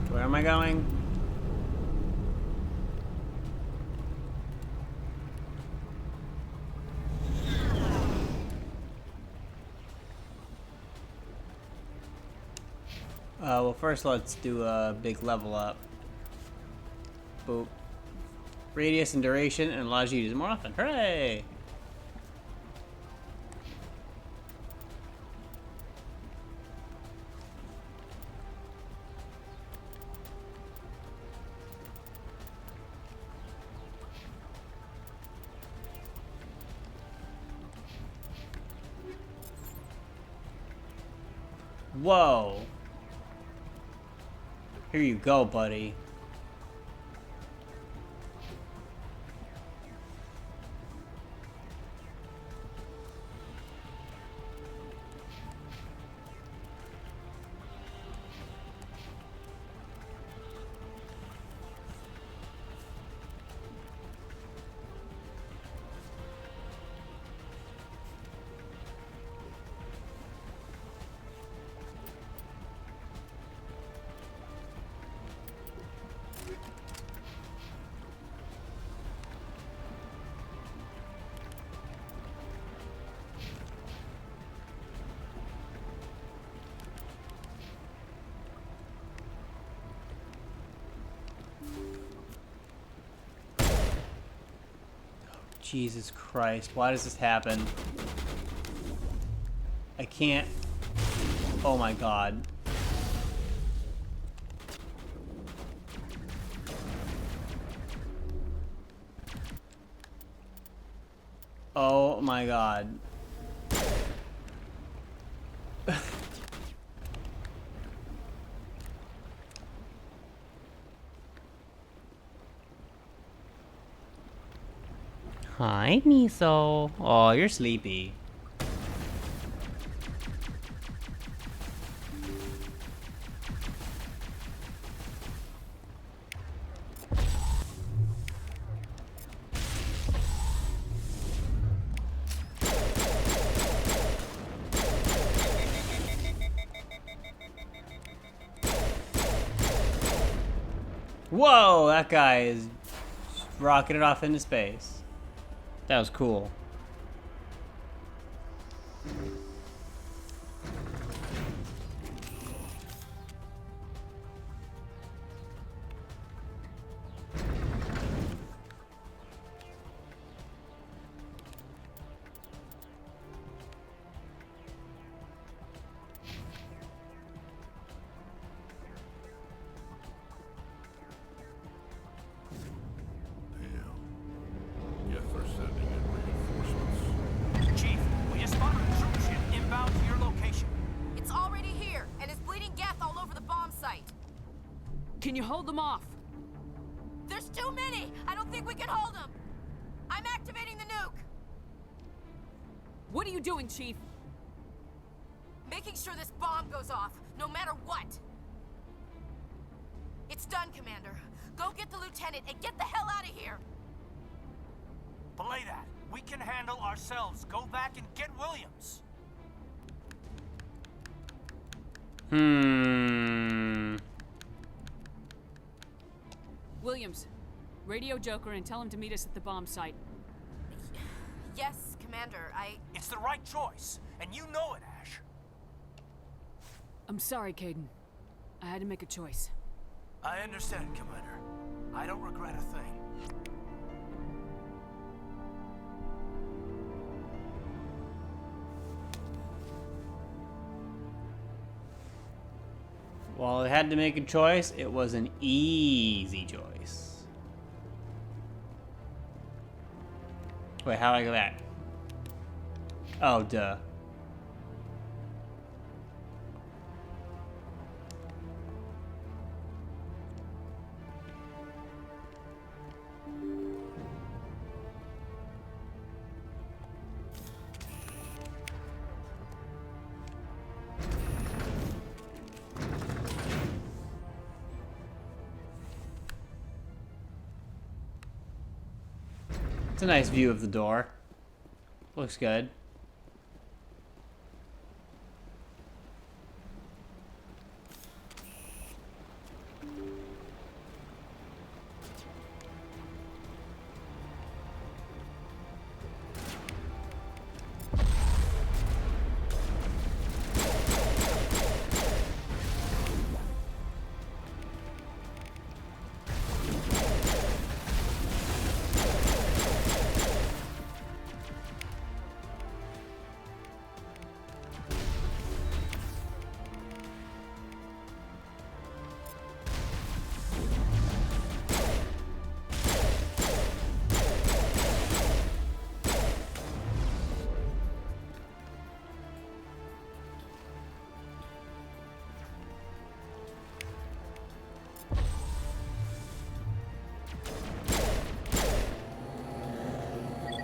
Where am I going? Well, first let's do a big level up. Boop. Radius and duration, and allows you to use it more often. Hooray! Whoa. Here you go, buddy. Jesus Christ, why does this happen? I can't... Oh my god. Oh my god. Hi, Miso. Oh, you're sleepy. Whoa, that guy is rocketed off into space. That was cool. Chief, we just spotted a troop ship inbound to your location. It's already here, and it's bleeding Geth all over the bomb site. Can you hold them off? There's too many! I don't think we can hold them! I'm activating the nuke! What are you doing, Chief? Making sure this bomb goes off, no matter what! It's done, Commander. Go get the lieutenant and get the hell out of here! Belay that. We can handle ourselves. Go back and get Williams. Williams, radio Joker and tell him to meet us at the bomb site. Yes, Commander, It's the right choice, and you know it, Ash. I'm sorry, Caden. I had to make a choice. I understand, Commander. I don't regret a thing. While I had to make a choice, it was an easy choice. Wait, how do I go back? Oh, duh. It's a nice view of the door. Looks good.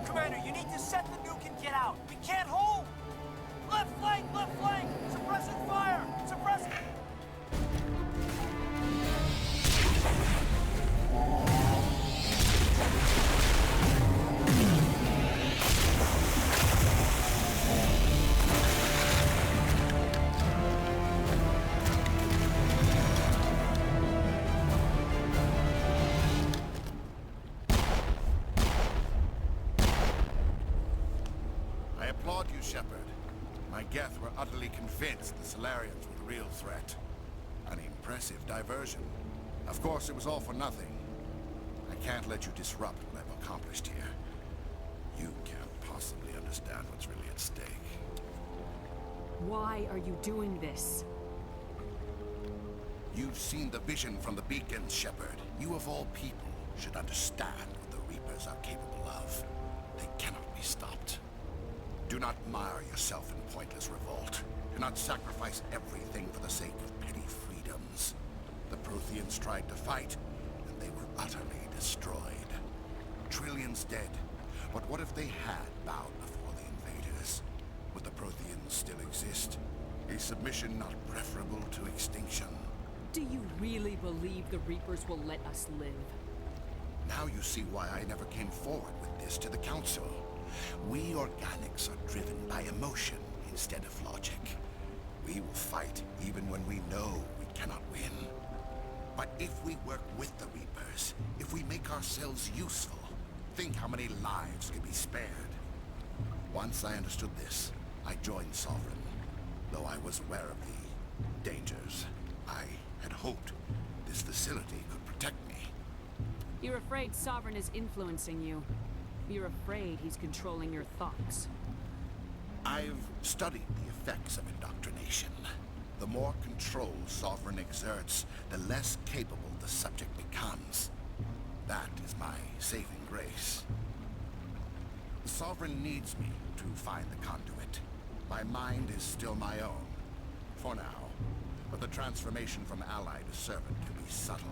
Commander, you need to set the nuke and get out. We can't hold. Left flank, left flank. Suppressing fire. Suppressing. I applaud you, Shepard. My Geth were utterly convinced the Solarians were the real threat. An impressive diversion. Of course, it was all for nothing. I can't let you disrupt what I've accomplished here. You can't possibly understand what's really at stake. Why are you doing this? You've seen the vision from the beacons, Shepard. You of all people should understand what the Reapers are capable of. They cannot be stopped. Do not mire yourself in pointless revolt. Do not sacrifice everything for the sake of petty freedoms. The Protheans tried to fight, and they were utterly destroyed. Trillions dead, But what if they had bowed before the invaders? Would the Protheans still exist? A submission not preferable to extinction? Do you really believe the Reapers will let us live? Now you see why I never came forward with this to the Council. We organics are driven by emotion instead of logic. We will fight even when we know we cannot win. But if we work with the Reapers, if we make ourselves useful, think how many lives could be spared. Once I understood this, I joined Sovereign, though I was aware of the dangers. I had hoped this facility could protect me. You're afraid Sovereign is influencing you. You're afraid he's controlling your thoughts. I've studied the effects of indoctrination. The more control Sovereign exerts, the less capable the subject becomes. That is my saving grace. The Sovereign needs me to find the conduit. My mind is still my own, for now. But the transformation from ally to servant can be subtle.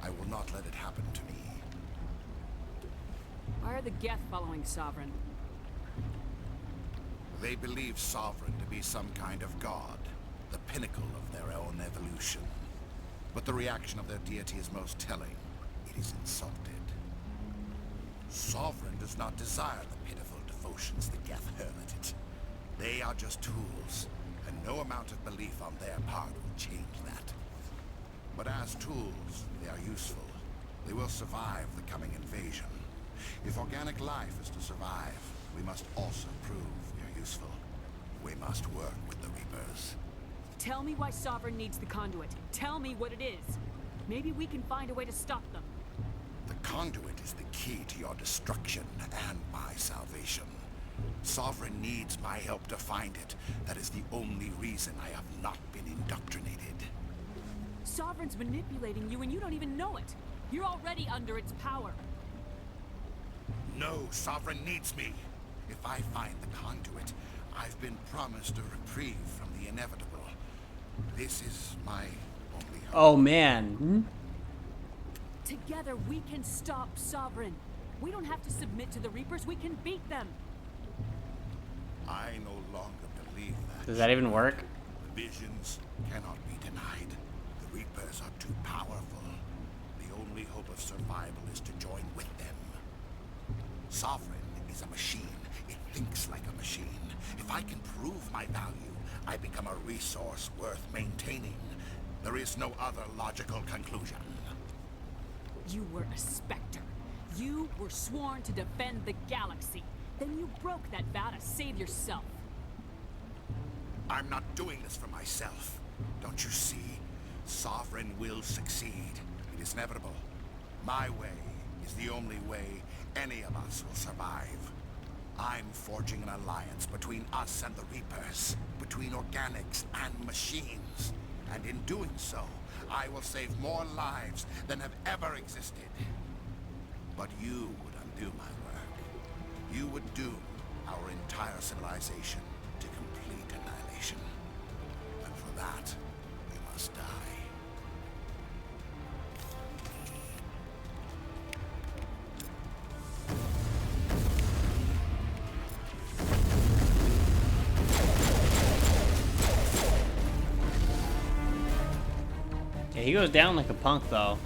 I will not let it happen to me. Why are the Geth following Sovereign? They believe Sovereign to be some kind of god, the pinnacle of their own evolution. But the reaction of their deity is most telling. It is insulted. Sovereign does not desire the pitiful devotions the Geth hurl at it. They are just tools, and no amount of belief on their part will change that. But as tools, they are useful. They will survive the coming invasion. If organic life is to survive, we must also prove we are useful. We must work with the Reapers. Tell me why Sovereign needs the conduit. Tell me what it is. Maybe we can find a way to stop them. The conduit is the key to your destruction and my salvation. Sovereign needs my help to find it. That is the only reason I have not been indoctrinated. Sovereign's manipulating you and you don't even know it. You're already under its power. No, Sovereign needs me. If I find the conduit, I've been promised a reprieve from the inevitable. This is my only hope. Oh man. Together we can stop Sovereign. We don't have to submit to the Reapers, we can beat them. I no longer believe that. Does that even work? The visions cannot be denied. The Reapers are too powerful. The only hope of survival is to join with them. Sovereign is a machine. It thinks like a machine. If I can prove my value, I become a resource worth maintaining. There is no other logical conclusion. You were a Spectre. You were sworn to defend the galaxy. Then you broke that vow to save yourself. I'm not doing this for myself. Don't you see? Sovereign will succeed. It is inevitable. My way is the only way any of us will survive. I'm forging an alliance between us and the Reapers, between organics and machines. And in doing so, I will save more lives than have ever existed. But you would undo my work. You would doom our entire civilization to complete annihilation. And for that, we must die. Yeah, he goes down like a punk though.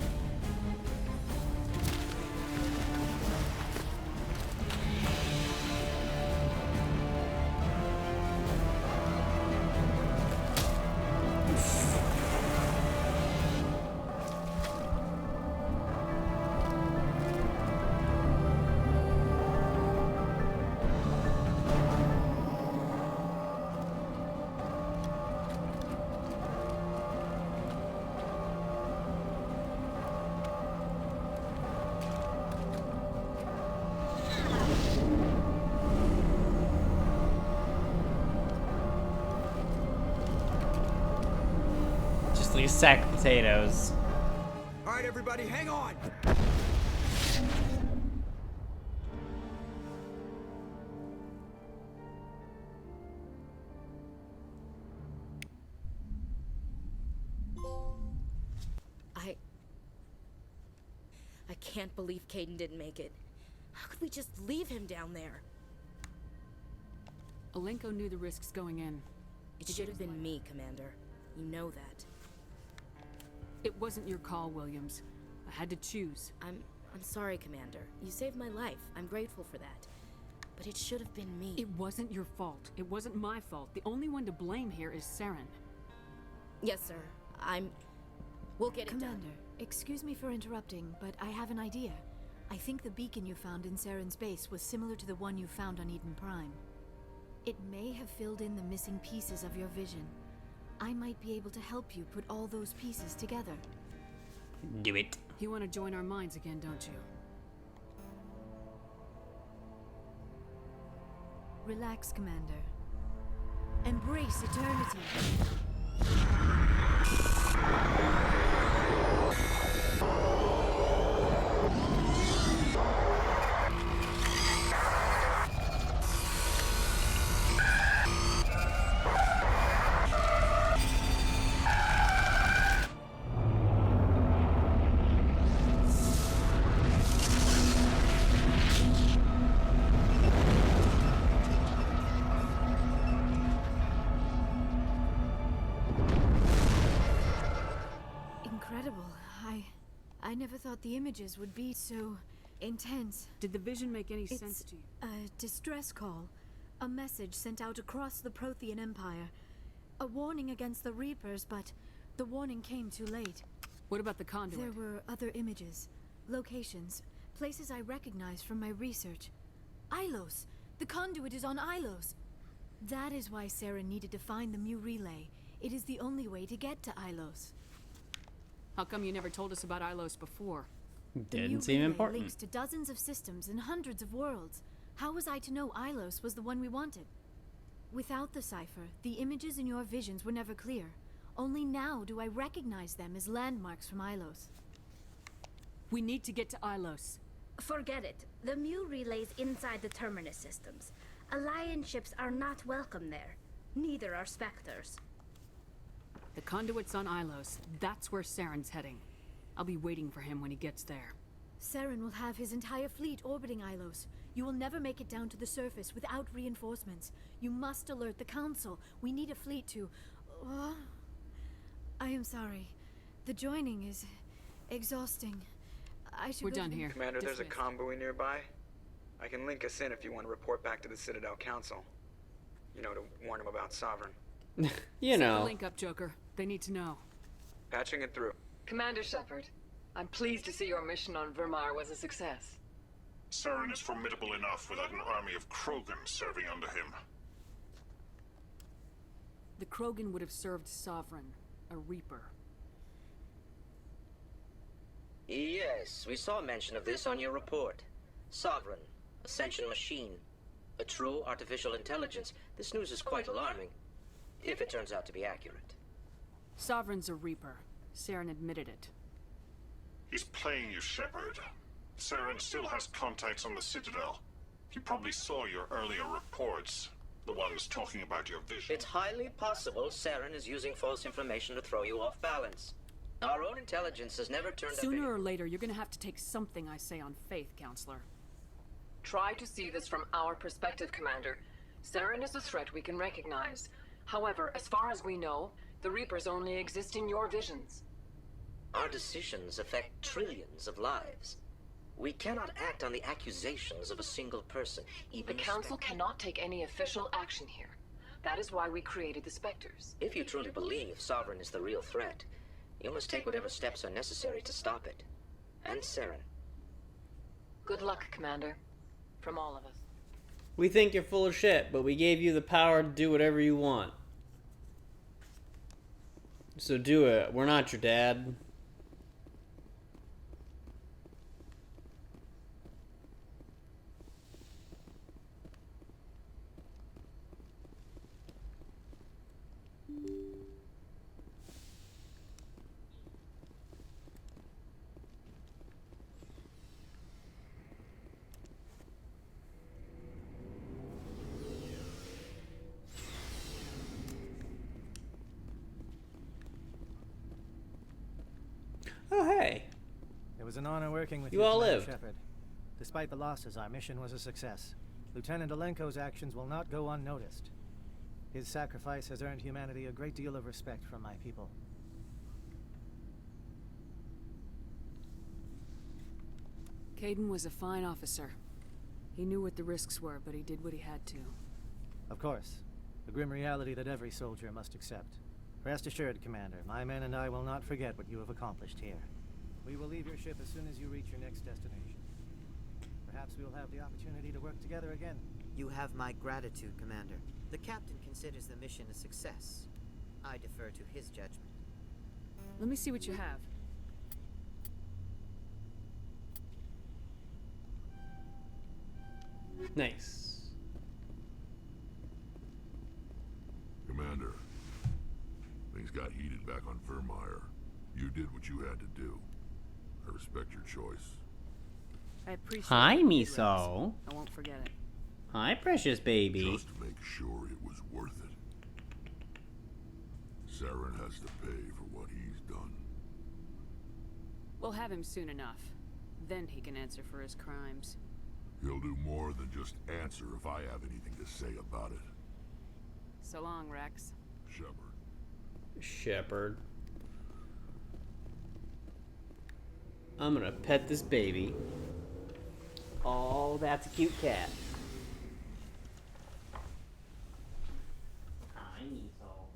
These sack potatoes. All right, everybody, hang on. I can't believe Caden didn't make it. How could we just leave him down there? Alenko knew the risks going in. It should have been me, Commander. You know that. It wasn't your call, Williams. I had to choose. I'm sorry, Commander. You saved my life. I'm grateful for that. But it should have been me. It wasn't your fault. It wasn't my fault. The only one to blame here is Saren. Yes, sir. We'll get it done. Commander, excuse me for interrupting, but I have an idea. I think the beacon you found in Saren's base was similar to the one you found on Eden Prime. It may have filled in the missing pieces of your vision. I might be able to help you put all those pieces together. Do it. You want to join our minds again, don't you? Relax, Commander. Embrace eternity. Incredible. I never thought the images would be so intense. Did the vision make any sense to you? A distress call. A message sent out across the Prothean Empire. A warning against the Reapers, but the warning came too late. What about the conduit? There were other images, locations, places I recognized from my research. Ilos! The conduit is on Ilos! That is why Saren needed to find the Mu relay. It is the only way to get to Ilos. How come you never told us about Ilos before? Didn't seem important. Links to dozens of systems and hundreds of worlds. How was I to know Ilos was the one we wanted? Without the cipher, the images in your visions were never clear. Only now do I recognize them as landmarks from Ilos. We need to get to Ilos. Forget it. The Mu relay's inside the Terminus systems. Alliance ships are not welcome there. Neither are Spectres. The conduit's on Ilos. That's where Saren's heading. I'll be waiting for him when he gets there. Saren will have his entire fleet orbiting Ilos. You will never make it down to the surface without reinforcements. You must alert the Council. We need a fleet to... I am sorry. The joining is exhausting. We're done here. Commander, there's a convoy nearby. I can link us in if you want to report back to the Citadel Council. You know, to warn them about Sovereign. You Set know. the link up, Joker. They need to know. Patching it through. Commander Shepard, I'm pleased to see your mission on Vermar was a success. Saren is formidable enough without an army of Krogan serving under him. The Krogan would have served Sovereign, a Reaper. Yes, we saw mention of this on your report. Sovereign, Ascension machine, a true artificial intelligence. This news is quite alarming, if it turns out to be accurate. Sovereign's a Reaper. Saren admitted it. He's playing you, Shepard. Saren still has contacts on the Citadel. He probably saw your earlier reports, the ones talking about your vision. It's highly possible Saren is using false information to throw you off balance. Our own intelligence has never turned up Sooner or later, you're gonna have to take something I say on faith, Counselor. Try to see this from our perspective, Commander. Saren is a threat we can recognize. However, as far as we know, the Reapers only exist in your visions. Our decisions affect trillions of lives. We cannot act on the accusations of a single person, even The Council cannot take any official action here. That is why we created the Spectres. If you truly believe Sovereign is the real threat, you must take whatever steps are necessary to stop it. And Saren. Good luck, Commander. From all of us. We think you're full of shit, but we gave you the power to do whatever you want. So do it. We're not your dad. Oh, hey. It was an honor working with You you, all Commander lived. Shepard. Despite the losses, our mission was a success. Lieutenant Alenko's actions will not go unnoticed. His sacrifice has earned humanity a great deal of respect from my people. Caden was a fine officer. He knew what the risks were, but he did what he had to. Of course. The grim reality that every soldier must accept. Rest assured, Commander, my men and I will not forget what you have accomplished here. We will leave your ship as soon as you reach your next destination. Perhaps we will have the opportunity to work together again. You have my gratitude, Commander. The captain considers the mission a success. I defer to his judgment. Let me see what you have. Nice. Commander, things got heated back on Vermeer. You did what you had to do. I respect your choice. I appreciate Hi, it, Miso. I won't forget it. Hi, precious baby. Just make sure it was worth it. Saren has to pay for what he's done. We'll have him soon enough. Then he can answer for his crimes. He'll do more than just answer if I have anything to say about it. So long, Rex. Shepard. I'm gonna pet this baby. Oh, that's a cute cat. Hi, Miso.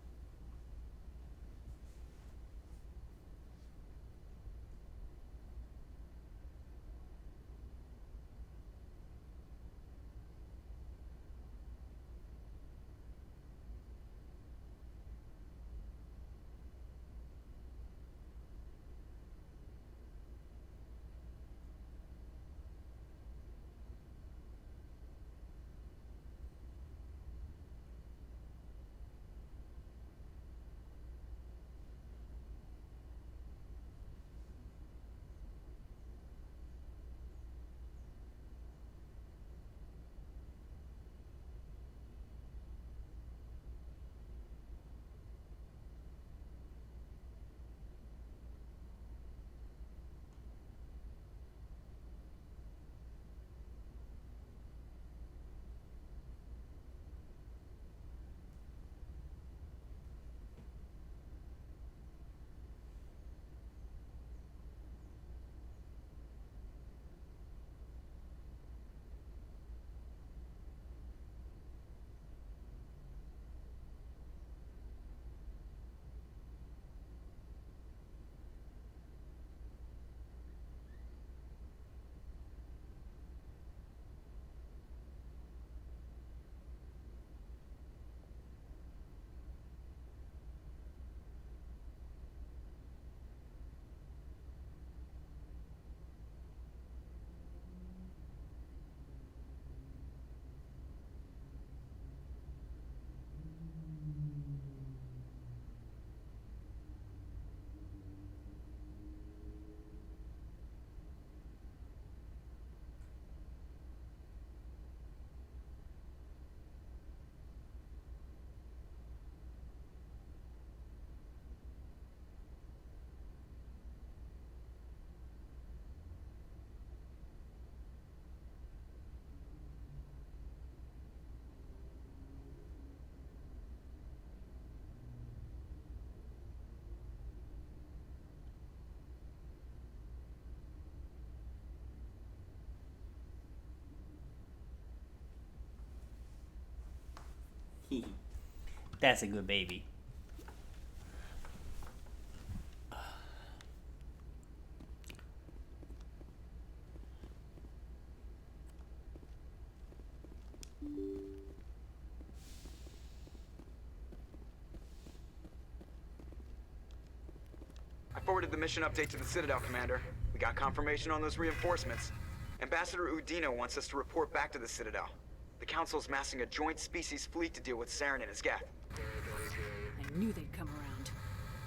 That's a good baby. I forwarded the mission update to the Citadel, Commander. We got confirmation on those reinforcements. Ambassador Udino wants us to report back to the Citadel. The Council's massing a joint species fleet to deal with Saren and his Geth. I knew they'd come around.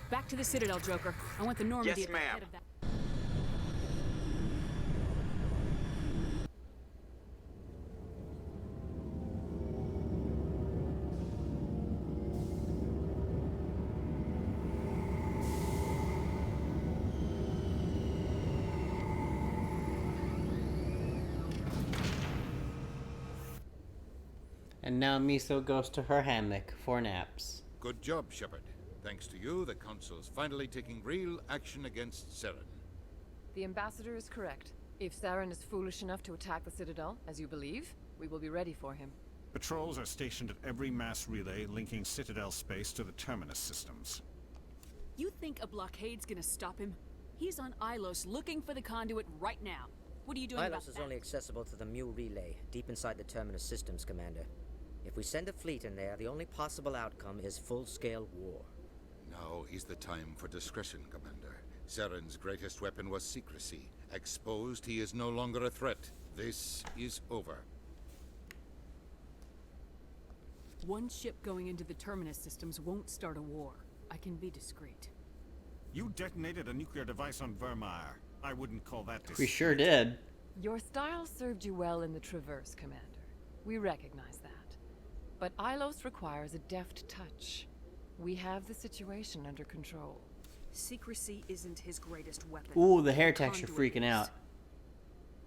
Back to the Citadel, Joker. I want the Normandy Yes, at the head ma'am. of that. And now Miso goes to her hammock for naps. Good job, Shepard. Thanks to you, the Council's finally taking real action against Saren. The Ambassador is correct. If Saren is foolish enough to attack the Citadel, as you believe, we will be ready for him. Patrols are stationed at every mass relay linking Citadel space to the Terminus systems. You think a blockade's gonna stop him? He's on Ilos looking for the conduit right now. What are you doing about Ilos is that? only accessible to the Mu relay, deep inside the Terminus systems, Commander. If we send a fleet in there, the only possible outcome is full-scale war. Now is the time for discretion, Commander. Saren's greatest weapon was secrecy. Exposed, he is no longer a threat. This is over. One ship going into the Terminus systems won't start a war. I can be discreet. You detonated a nuclear device on Vermeer. I wouldn't call that discreet. We sure did. Your style served you well in the Traverse, Commander. We recognize that. But Ilos requires a deft touch. We have the situation under control. Secrecy isn't his greatest weapon. Ooh, the hair texture freaking out.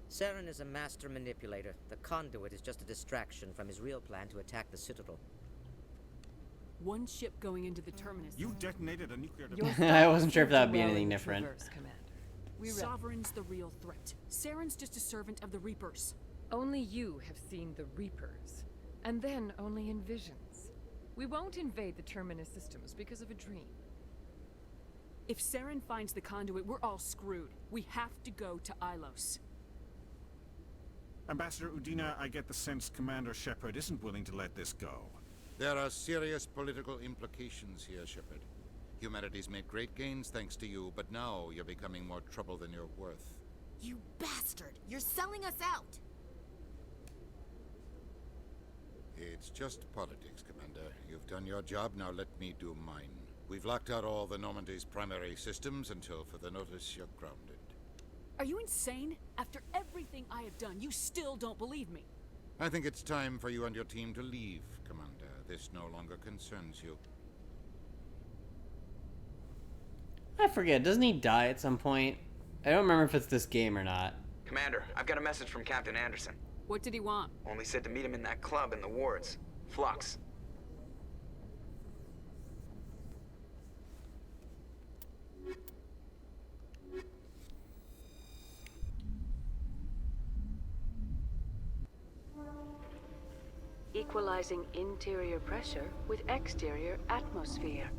Saren is a master manipulator. The conduit is just a distraction from his real plan to attack the Citadel. One ship going into the Terminus. You detonated a nuclear device. I wasn't sure if that would be anything different. Sovereign's the real threat. Saren's just a servant of the Reapers. Only you have seen the Reapers. And then only in visions. We won't invade the Terminus systems because of a dream. If Saren finds the conduit, we're all screwed. We have to go to Ilos. Ambassador Udina, I get the sense Commander Shepard isn't willing to let this go. There are serious political implications here, Shepard. Humanity's made great gains thanks to you, but now you're becoming more trouble than you're worth. You bastard! You're selling us out! It's just politics, Commander. You've done your job, now let me do mine. We've locked out all the Normandy's primary systems until further notice you're grounded. Are you insane? After everything I have done, you still don't believe me. I think it's time for you and your team to leave, Commander. This no longer concerns you. I forget, doesn't he die at some point? I don't remember if it's this game or not. Commander, I've got a message from Captain Anderson. What did he want? Only said to meet him in that club in the wards. Flux. Equalizing interior pressure with exterior atmosphere.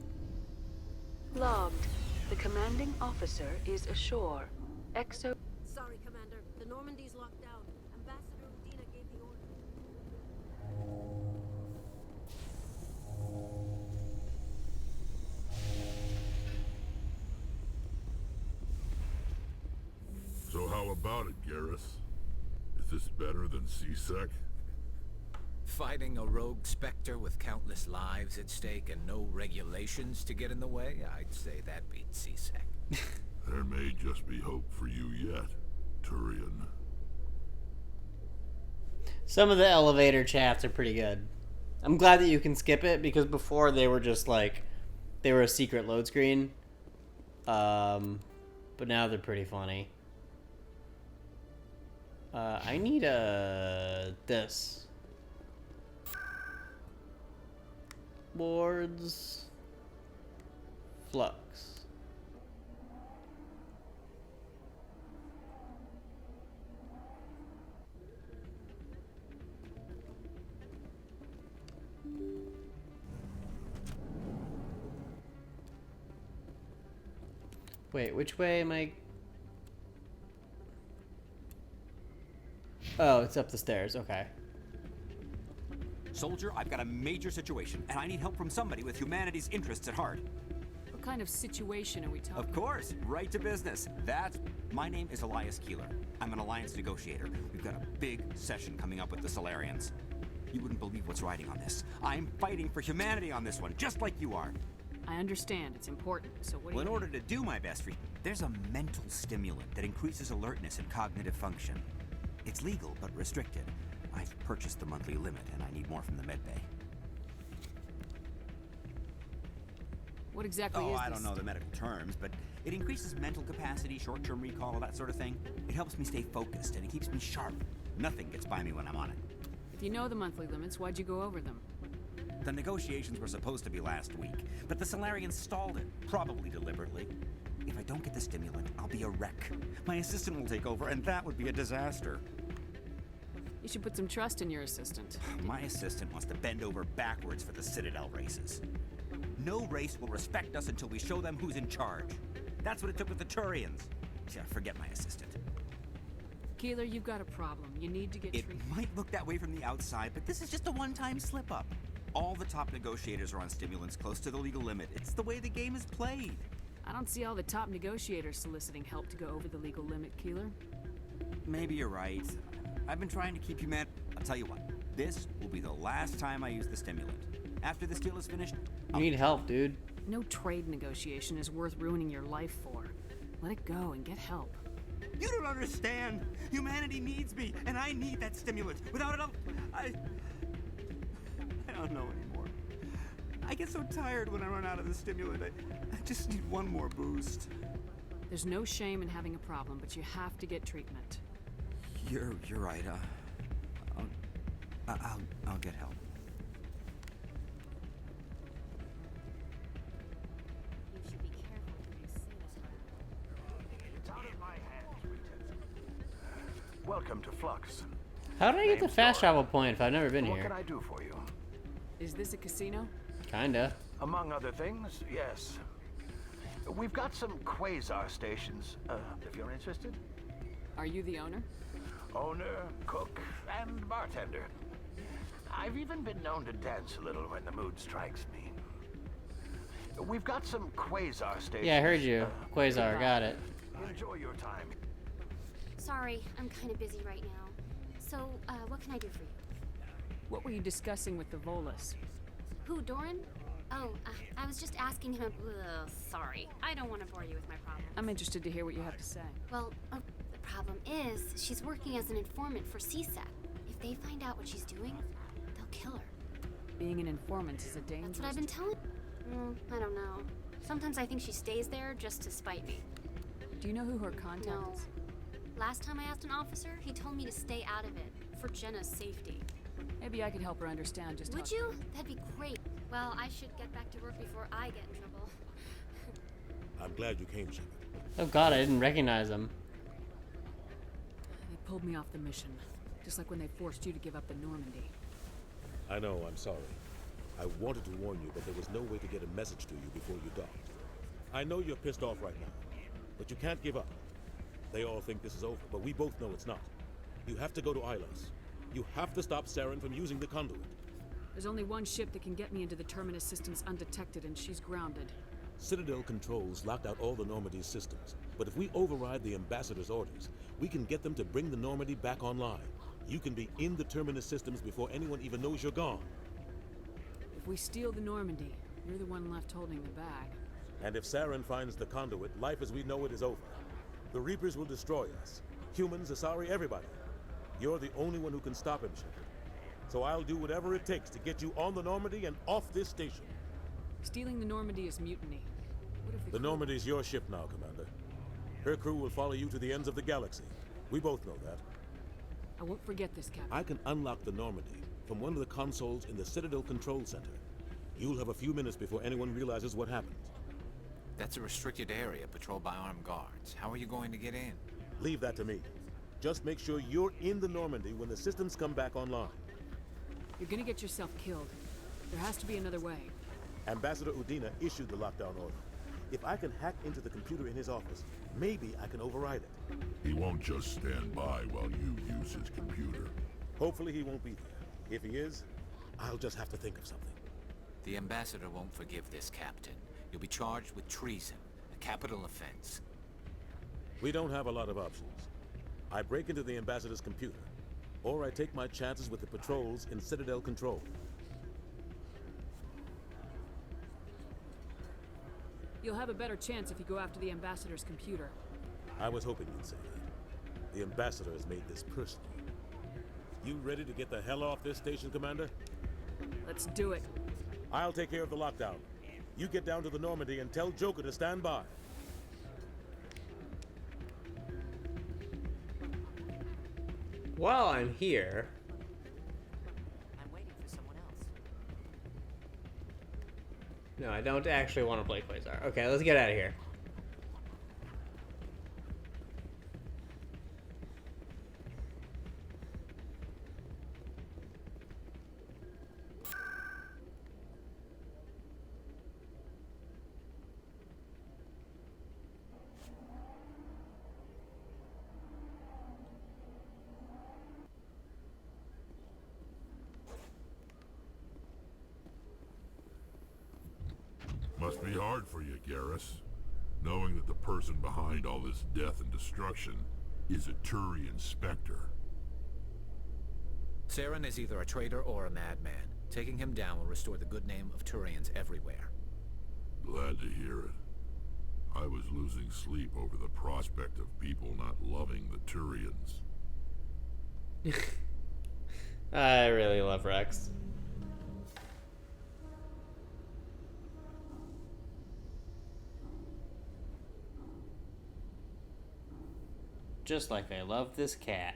Logged. The commanding officer is ashore. Sorry, Commander. The Normandy's locked down. Ambassador Udina gave the order. So how about it, Garrus? Is this better than C-Sec? Fighting a rogue Spectre with countless lives at stake and no regulations to get in the way? I'd say that beats C-Sec. There may just be hope for you yet, Turian. Some of the elevator chats are pretty good. I'm glad that you can skip it, because before they were just like, they were a secret load screen. But now they're pretty funny. I need this. Boards. Flux. Wait, which way am I? Oh, it's up the stairs. Okay. Soldier, I've got a major situation, and I need help from somebody with humanity's interests at heart. What kind of situation are we talking? Of course, right to business. My name is Elias Keeler. I'm an alliance negotiator. We've got a big session coming up with the Solarians. You wouldn't believe what's riding on this. I'm fighting for humanity on this one, just like you are. I understand. It's important. So what do Well, you in order to do my best for you, there's a mental stimulant that increases alertness and cognitive function. It's legal, but restricted. I've purchased the monthly limit, and I need more from the medbay. What exactly is this? I don't know the medical terms, but it increases mental capacity, short-term recall, that sort of thing. It helps me stay focused, and it keeps me sharp. Nothing gets by me when I'm on it. If you know the monthly limits, why'd you go over them? The negotiations were supposed to be last week, but the Solarians stalled it, probably deliberately. If I don't get the stimulant, I'll be a wreck. My assistant will take over, and that would be a disaster. You should put some trust in your assistant. My assistant wants to bend over backwards for the Citadel races. No race will respect us until we show them who's in charge. That's what it took with the Turians. Yeah, forget my assistant. Keeler, you've got a problem. You need to get It treated. might look that way from the outside, but this is just a one-time slip-up. All the top negotiators are on stimulants close to the legal limit. It's the way the game is played. I don't see all the top negotiators soliciting help to go over the legal limit, Keeler. Maybe you're right. I've been trying to keep you mad. I'll tell you what. This will be the last time I use the stimulant. After this deal is finished, You need help, dude. No trade negotiation is worth ruining your life for. Let it go and get help. You don't understand. Humanity needs me, and I need that stimulant. Without it, I don't know anymore. I get so tired when I run out of the stimulant. I just need one more boost. There's no shame in having a problem, but you have to get treatment. You're right. I'll get help. It's out of my hands, Lieutenant. Welcome to Flux. How did I get the fast travel point if I've never been What here? can I do for you? Is this a casino? Kinda. Among other things, yes. We've got some quasar stations, if you're interested. Are you the owner? Owner, cook, and bartender. I've even been known to dance a little when the mood strikes me. We've got some quasar stations. Yeah, I heard you. Quasar, got it. Enjoy your time. Sorry, I'm kind of busy right now. So, what can I do for you? What were you discussing with the Volus? Who, Doran? Oh, I was just asking him. Sorry, I don't want to bore you with my problem. I'm interested to hear what you have to say. Well, the problem is she's working as an informant for CSAT. If they find out what she's doing, they'll kill her. Being an informant is a dangerous... That's what I've been telling. I don't know. Sometimes I think she stays there just to spite me. Do you know who her contact No. is? Last time I asked an officer, he told me to stay out of it, for Jenna's safety. Maybe I could help her understand just Would how... you? That'd be great. Well, I should get back to work before I get in trouble. I'm glad you came, Shepard. Oh god, I didn't recognize him. They pulled me off the mission. Just like when they forced you to give up the Normandy. I know, I'm sorry. I wanted to warn you, but there was no way to get a message to you before you docked. I know you're pissed off right now, but you can't give up. They all think this is over, but we both know it's not. You have to go to Ilos. You have to stop Saren from using the conduit. There's only one ship that can get me into the Terminus systems undetected, and she's grounded. Citadel controls locked out all the Normandy's systems, but if we override the Ambassador's orders, we can get them to bring the Normandy back online. You can be in the Terminus systems before anyone even knows you're gone. If we steal the Normandy, you're the one left holding the bag. And if Saren finds the conduit, life as we know it is over. The Reapers will destroy us. Humans, Asari, everybody. You're the only one who can stop him, Shepard. So I'll do whatever it takes to get you on the Normandy and off this station. Stealing the Normandy is mutiny. What if The Normandy's your ship now, Commander. Her crew will follow you to the ends of the galaxy. We both know that. I won't forget this, Captain. I can unlock the Normandy from one of the consoles in the Citadel Control Center. You'll have a few minutes before anyone realizes what happened. That's a restricted area patrolled by armed guards. How are you going to get in? Leave that to me. Just make sure you're in the Normandy when the systems come back online. You're gonna get yourself killed. There has to be another way. Ambassador Udina issued the lockdown order. If I can hack into the computer in his office, maybe I can override it. He won't just stand by while you use his computer. Hopefully he won't be there. If he is, I'll just have to think of something. The Ambassador won't forgive this, Captain. You'll be charged with treason, a capital offense. We don't have a lot of options. I break into the Ambassador's computer, or I take my chances with the patrols in Citadel Control. You'll have a better chance if you go after the Ambassador's computer. I was hoping you'd say that. The Ambassador has made this personal. You ready to get the hell off this station, Commander? Let's do it. I'll take care of the lockdown. You get down to the Normandy and tell Joker to stand by. While I'm here, No, I don't actually want to play Quasar. Okay, let's get out of here. Must be hard for you, Garrus, knowing that the person behind all this death and destruction is a Turian Spectre. Saren is either a traitor or a madman. Taking him down will restore the good name of Turians everywhere. Glad to hear it. I was losing sleep over the prospect of people not loving the Turians. I really love Rex. Just like I love this cat.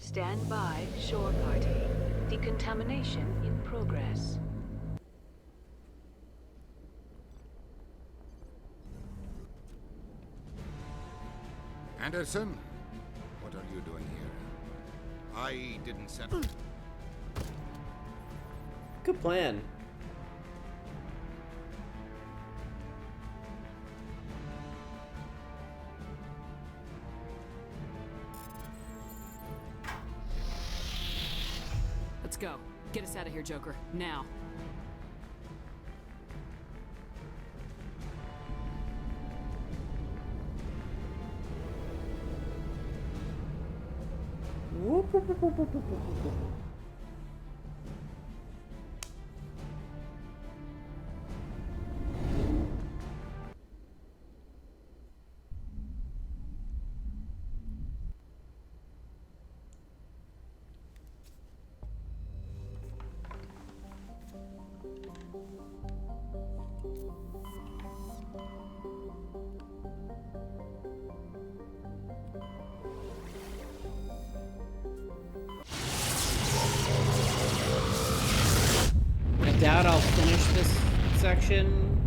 Stand by, shore party. Decontamination in progress. Anderson, what are you doing here? I didn't set... Good plan. Let's go. Get us out of here, Joker. Now. I doubt I'll finish this section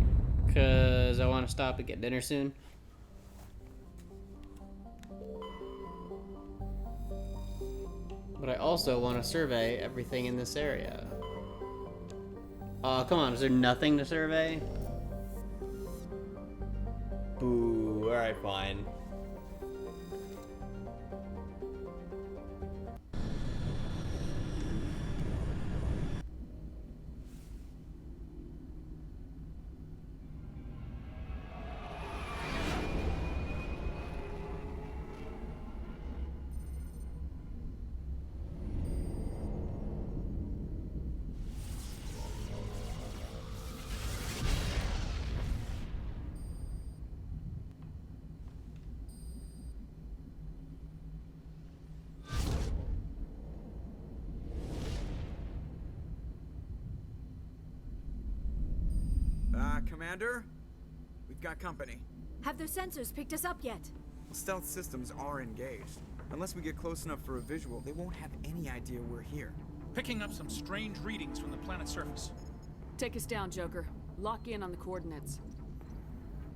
because I want to stop and get dinner soon. But I also want to survey everything in this area. Oh, come on, is there nothing to survey? Boo, alright, fine. Commander? We've got company. Have their sensors picked us up yet? Well, stealth systems are engaged. Unless we get close enough for a visual, they won't have any idea we're here. Picking up some strange readings from the planet's surface. Take us down, Joker. Lock in on the coordinates.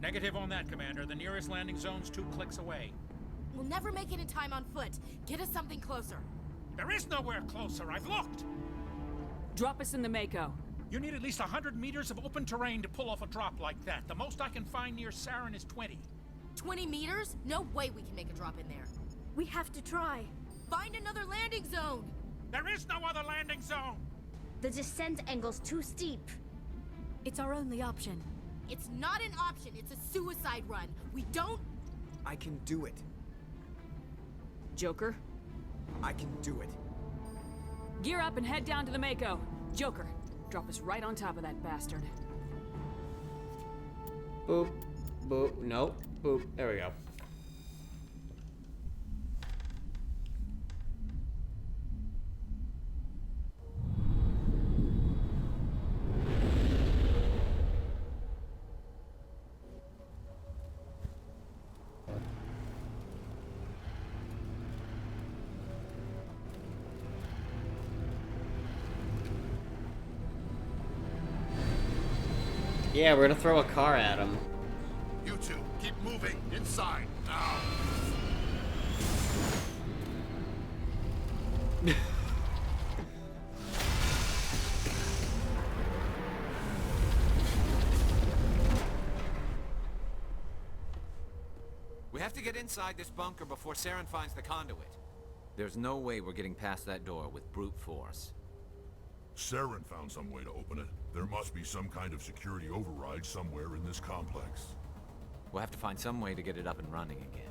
Negative on that, Commander. The nearest landing zone's 2 clicks away. We'll never make it in time on foot. Get us something closer. There is nowhere closer. I've looked. Drop us in the Mako. You need at least 100 meters of open terrain to pull off a drop like that. The most I can find near Saren is 20. 20 meters? No way we can make a drop in there. We have to try. Find another landing zone! There is no other landing zone! The descent angle's too steep. It's our only option. It's not an option, it's a suicide run. We don't... I can do it. Joker? I can do it. Gear up and head down to the Mako. Joker, drop us right on top of that bastard. Boop. Boop. Nope. Boop. There we go. Yeah, we're gonna throw a car at him. You two, keep moving inside now. We have to get inside this bunker before Saren finds the conduit. There's no way we're getting past that door with brute force. Saren found some way to open it. There must be some kind of security override somewhere in this complex. We'll have to find some way to get it up and running again.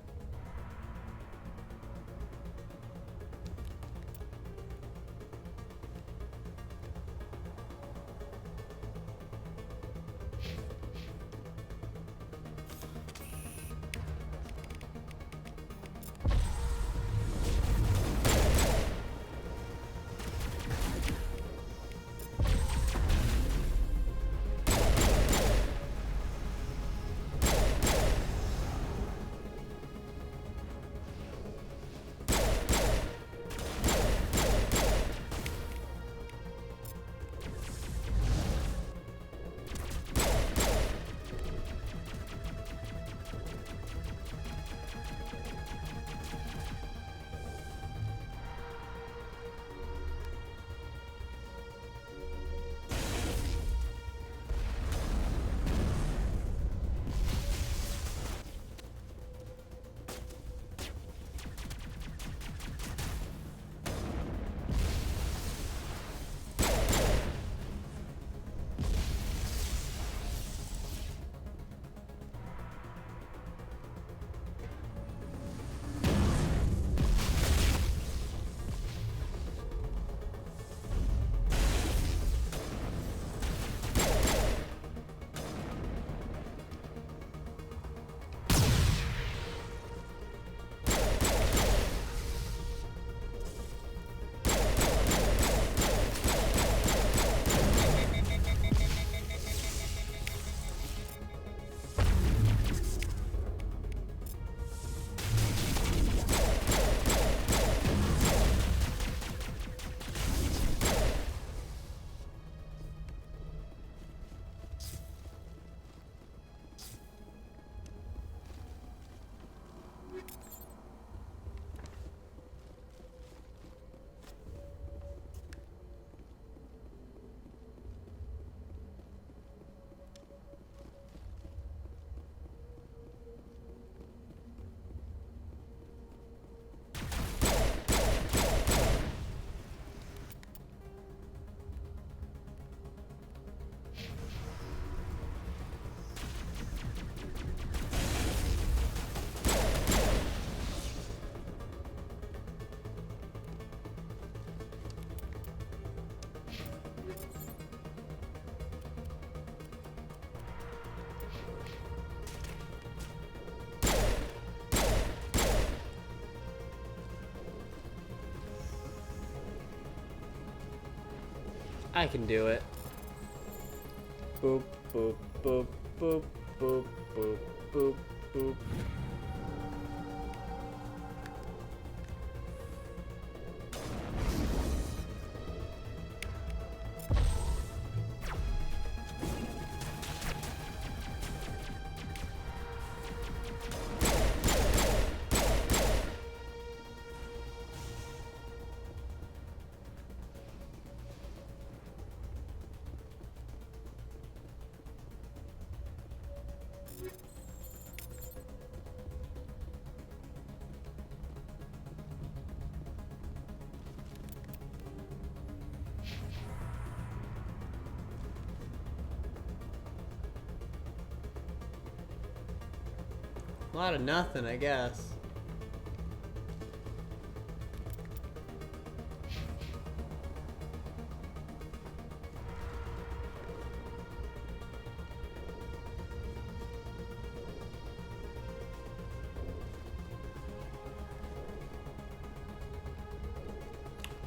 I can do it. Boop, boop, boop, boop, boop, boop, boop, boop. A lot of nothing, I guess.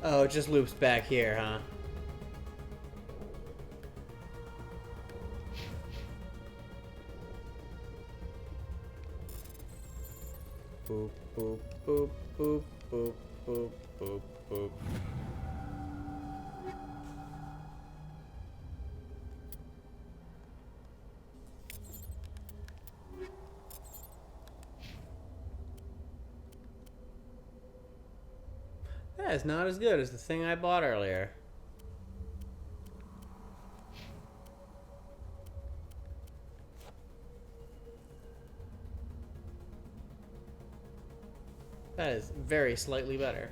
Oh, it just loops back here, huh? Boop, boop, boop, boop, boop, boop, boop, boop. That is not as good as the thing I bought earlier. That is very slightly better.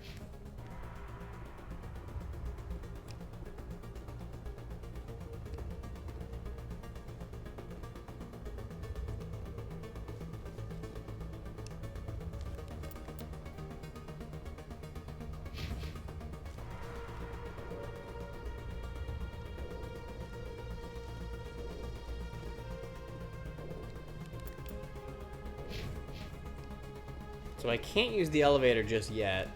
So I can't use the elevator just yet.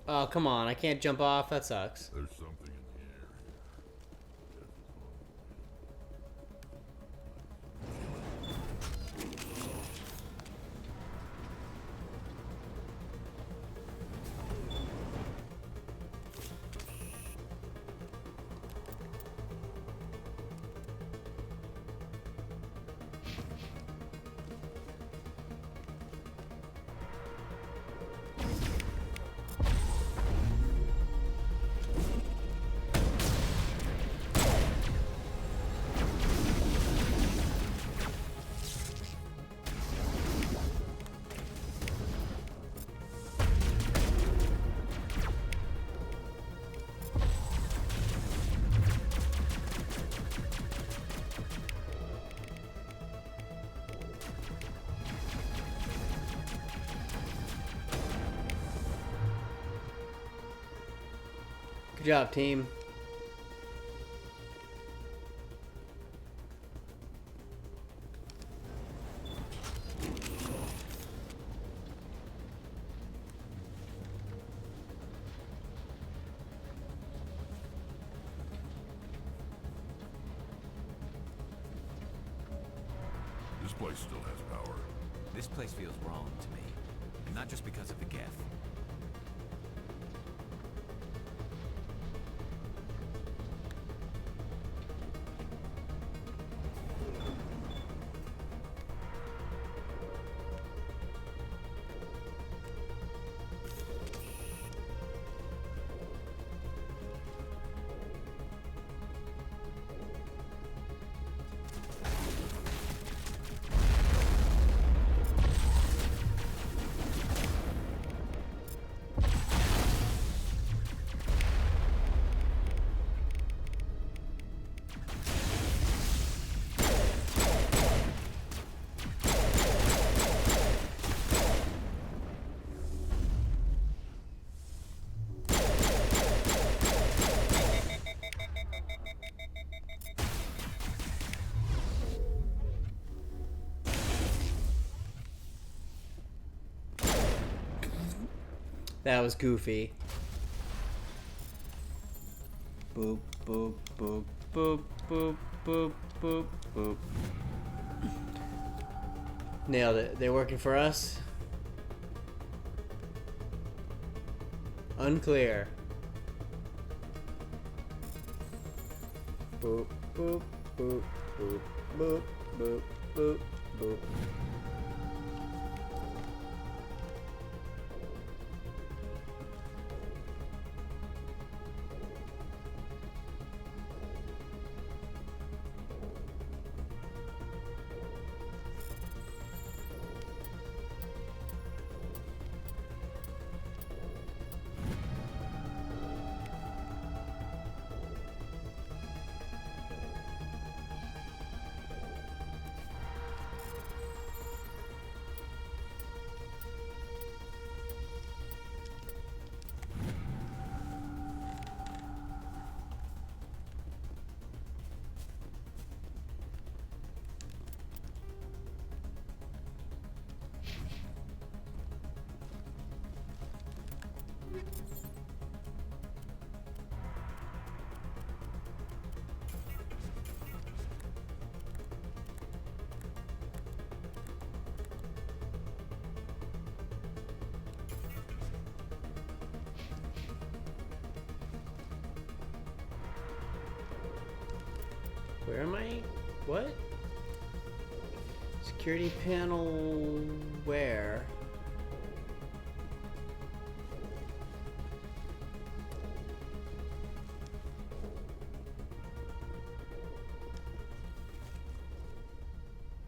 Oh, come on. I can't jump off. That sucks. There's something in the air Good job, team. This place still has power. This place feels wrong to me. Not just because of the Geth. That was goofy. Boop, boop, boop, boop, boop, boop, boop, boop. Nailed it. They're working for us? Unclear. Boop, boop, boop, boop, boop, boop, boop, boop. Where am I? What? Security panel where?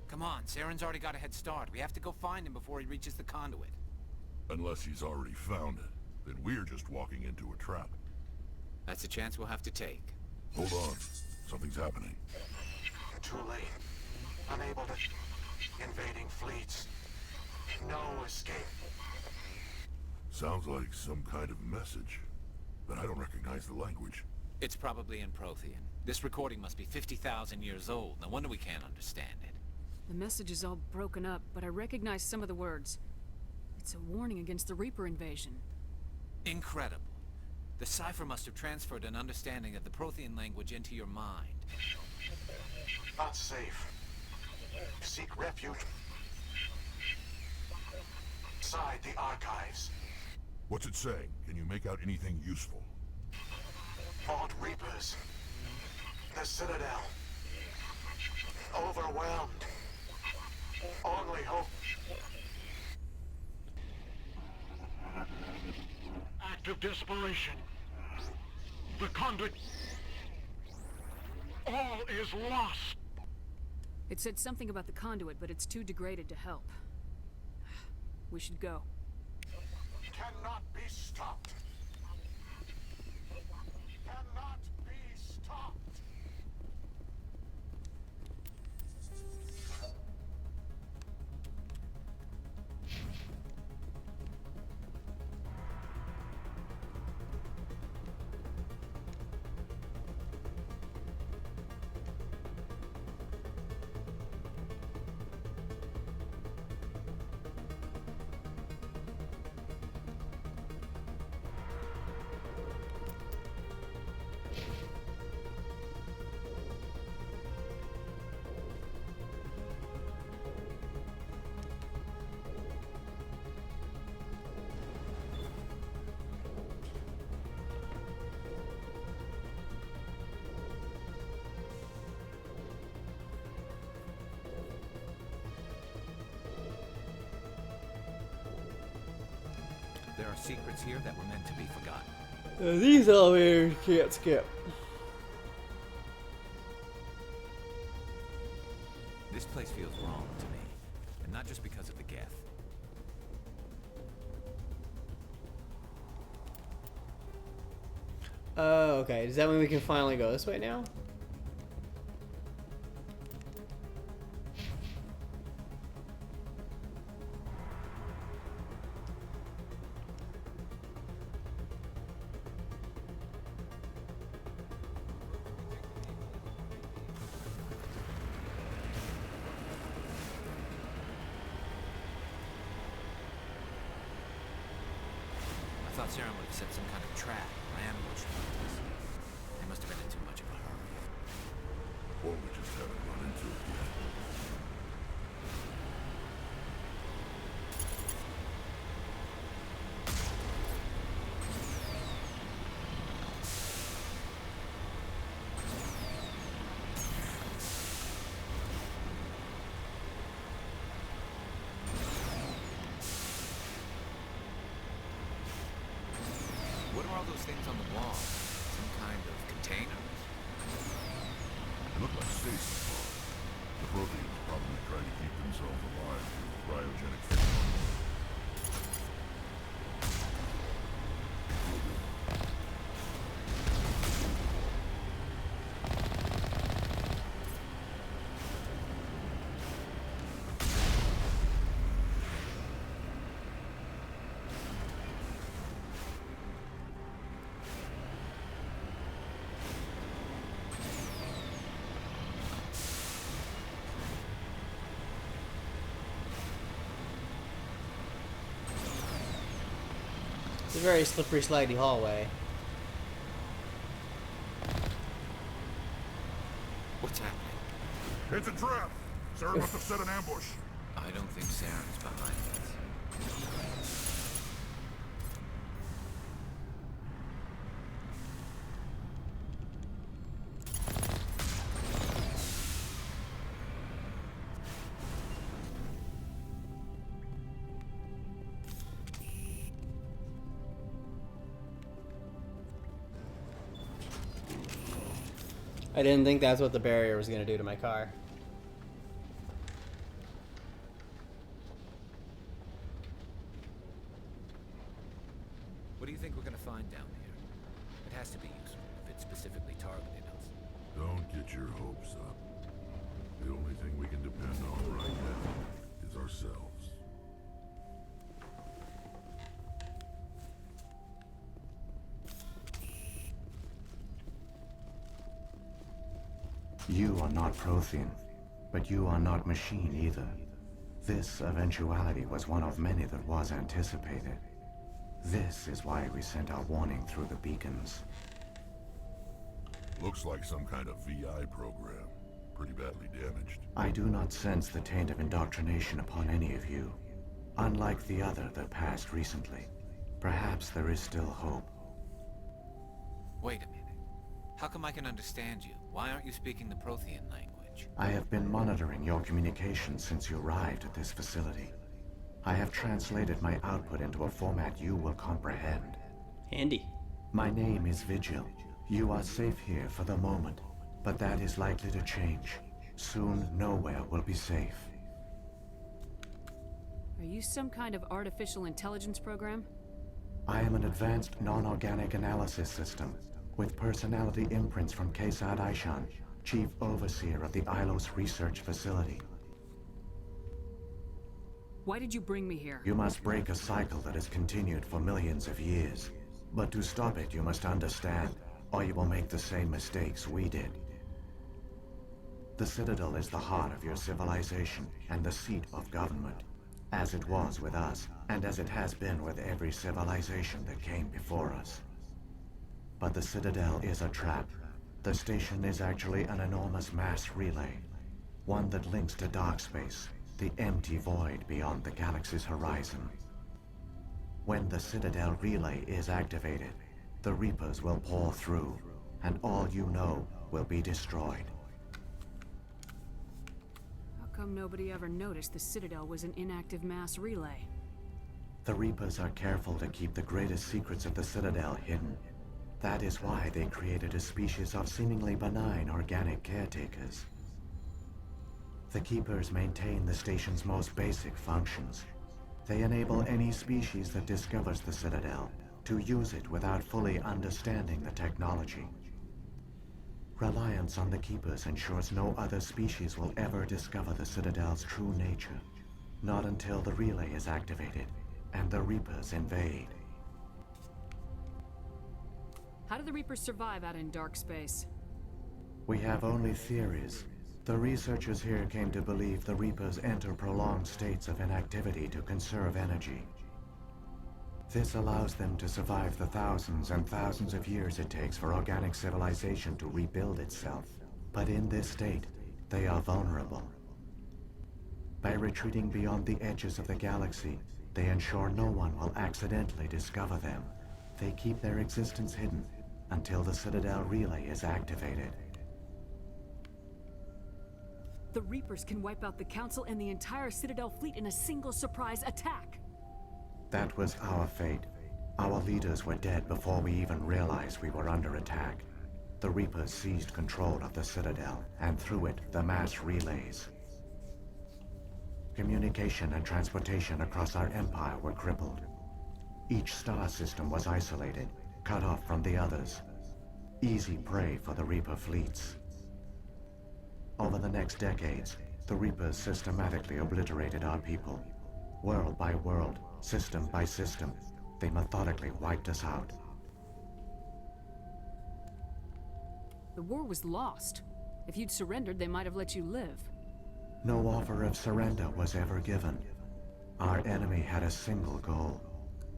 Come on, Saren's already got a head start. We have to go find him before he reaches the conduit. Unless he's already found it, then we're just walking into a trap. That's a chance we'll have to take. Hold on. Something's happening. Too late. Unable to... Invading fleets. No escape. Sounds like some kind of message, but I don't recognize the language. It's probably in Prothean. This recording must be 50,000 years old. No wonder we can't understand it. The message is all broken up, but I recognize some of the words. It's a warning against the Reaper invasion. Incredible. The cipher must have transferred an understanding of the Prothean language into your mind. Not safe. Seek refuge inside the archives. What's it saying? Can you make out anything useful? Vault Reapers. The Citadel. Overwhelmed. Only hope. Act of desperation. The conduit. All is lost. It said something about the conduit, but it's too degraded to help. We should go. Cannot be stopped. Cannot be stopped. There are secrets here that were meant to be forgotten. These elevators can't skip. This place feels wrong to me, and not just because of the Geth. Oh, okay. Does that mean we can finally go this way now? I thought Saren would have set some kind of trap or ambush. They must those things on the wall? Some kind of container? They look like stasis pods. The Protheans probably try to keep themselves alive through cryogenic phenomena. It's a very slippery, slidey hallway. What's happening? It's a trap! Saren must have set an ambush. I don't think Saren's behind this. I didn't think that's what the barrier was going to do to my car. What do you think we're going to find down here? It has to be useful if it specifically targeted us. Don't get your hopes up. The only thing we can depend on right now is ourselves. You are not Prothean, but you are not machine either. This eventuality was one of many that was anticipated. This is why we sent our warning through the beacons. Looks like some kind of VI program. Pretty badly damaged. I do not sense the taint of indoctrination upon any of you. Unlike the other that passed recently. Perhaps there is still hope. Wait a minute. How come I can understand you? Why aren't you speaking the Prothean language? I have been monitoring your communications since you arrived at this facility. I have translated my output into a format you will comprehend. Handy. My name is Vigil. You are safe here for the moment, but that is likely to change. Soon, nowhere will be safe. Are you some kind of artificial intelligence program? I am an advanced non-organic analysis system, with personality imprints from Kesad Aishan, Chief Overseer of the Ilos Research Facility. Why did you bring me here? You must break a cycle that has continued for millions of years. But to stop it, you must understand, or you will make the same mistakes we did. The Citadel is the heart of your civilization and the seat of government, as it was with us, and as it has been with every civilization that came before us. But the Citadel is a trap. The station is actually an enormous mass relay, one that links to dark space, the empty void beyond the galaxy's horizon. When the Citadel relay is activated, the Reapers will pour through, and all you know will be destroyed. How come nobody ever noticed the Citadel was an inactive mass relay? The Reapers are careful to keep the greatest secrets of the Citadel hidden. That is why they created a species of seemingly benign organic caretakers. The Keepers maintain the station's most basic functions. They enable any species that discovers the Citadel to use it without fully understanding the technology. Reliance on the Keepers ensures no other species will ever discover the Citadel's true nature. Not until the relay is activated and the Reapers invade. How do the Reapers survive out in dark space? We have only theories. The researchers here came to believe the Reapers enter prolonged states of inactivity to conserve energy. This allows them to survive the thousands and thousands of years it takes for organic civilization to rebuild itself. But in this state, they are vulnerable. By retreating beyond the edges of the galaxy, they ensure no one will accidentally discover them. They keep their existence hidden until the Citadel relay is activated. The Reapers can wipe out the Council and the entire Citadel fleet in a single surprise attack. That was our fate. Our leaders were dead before we even realized we were under attack. The Reapers seized control of the Citadel, and through it, the mass relays. Communication and transportation across our empire were crippled. Each star system was isolated, cut off from the others. Easy prey for the Reaper fleets. Over the next decades, the Reapers systematically obliterated our people. World by world, system by system, they methodically wiped us out. The war was lost. If you'd surrendered, they might have let you live. No offer of surrender was ever given. Our enemy had a single goal: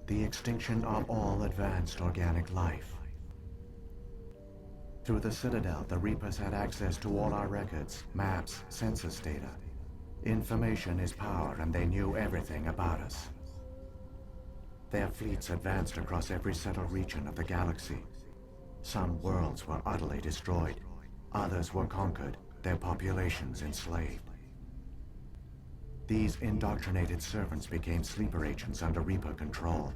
the extinction of all advanced organic life. Through the Citadel, the Reapers had access to all our records, maps, census data. Information is power, and they knew everything about us. Their fleets advanced across every settled region of the galaxy. Some worlds were utterly destroyed. Others were conquered, their populations enslaved. These indoctrinated servants became sleeper agents under Reaper control.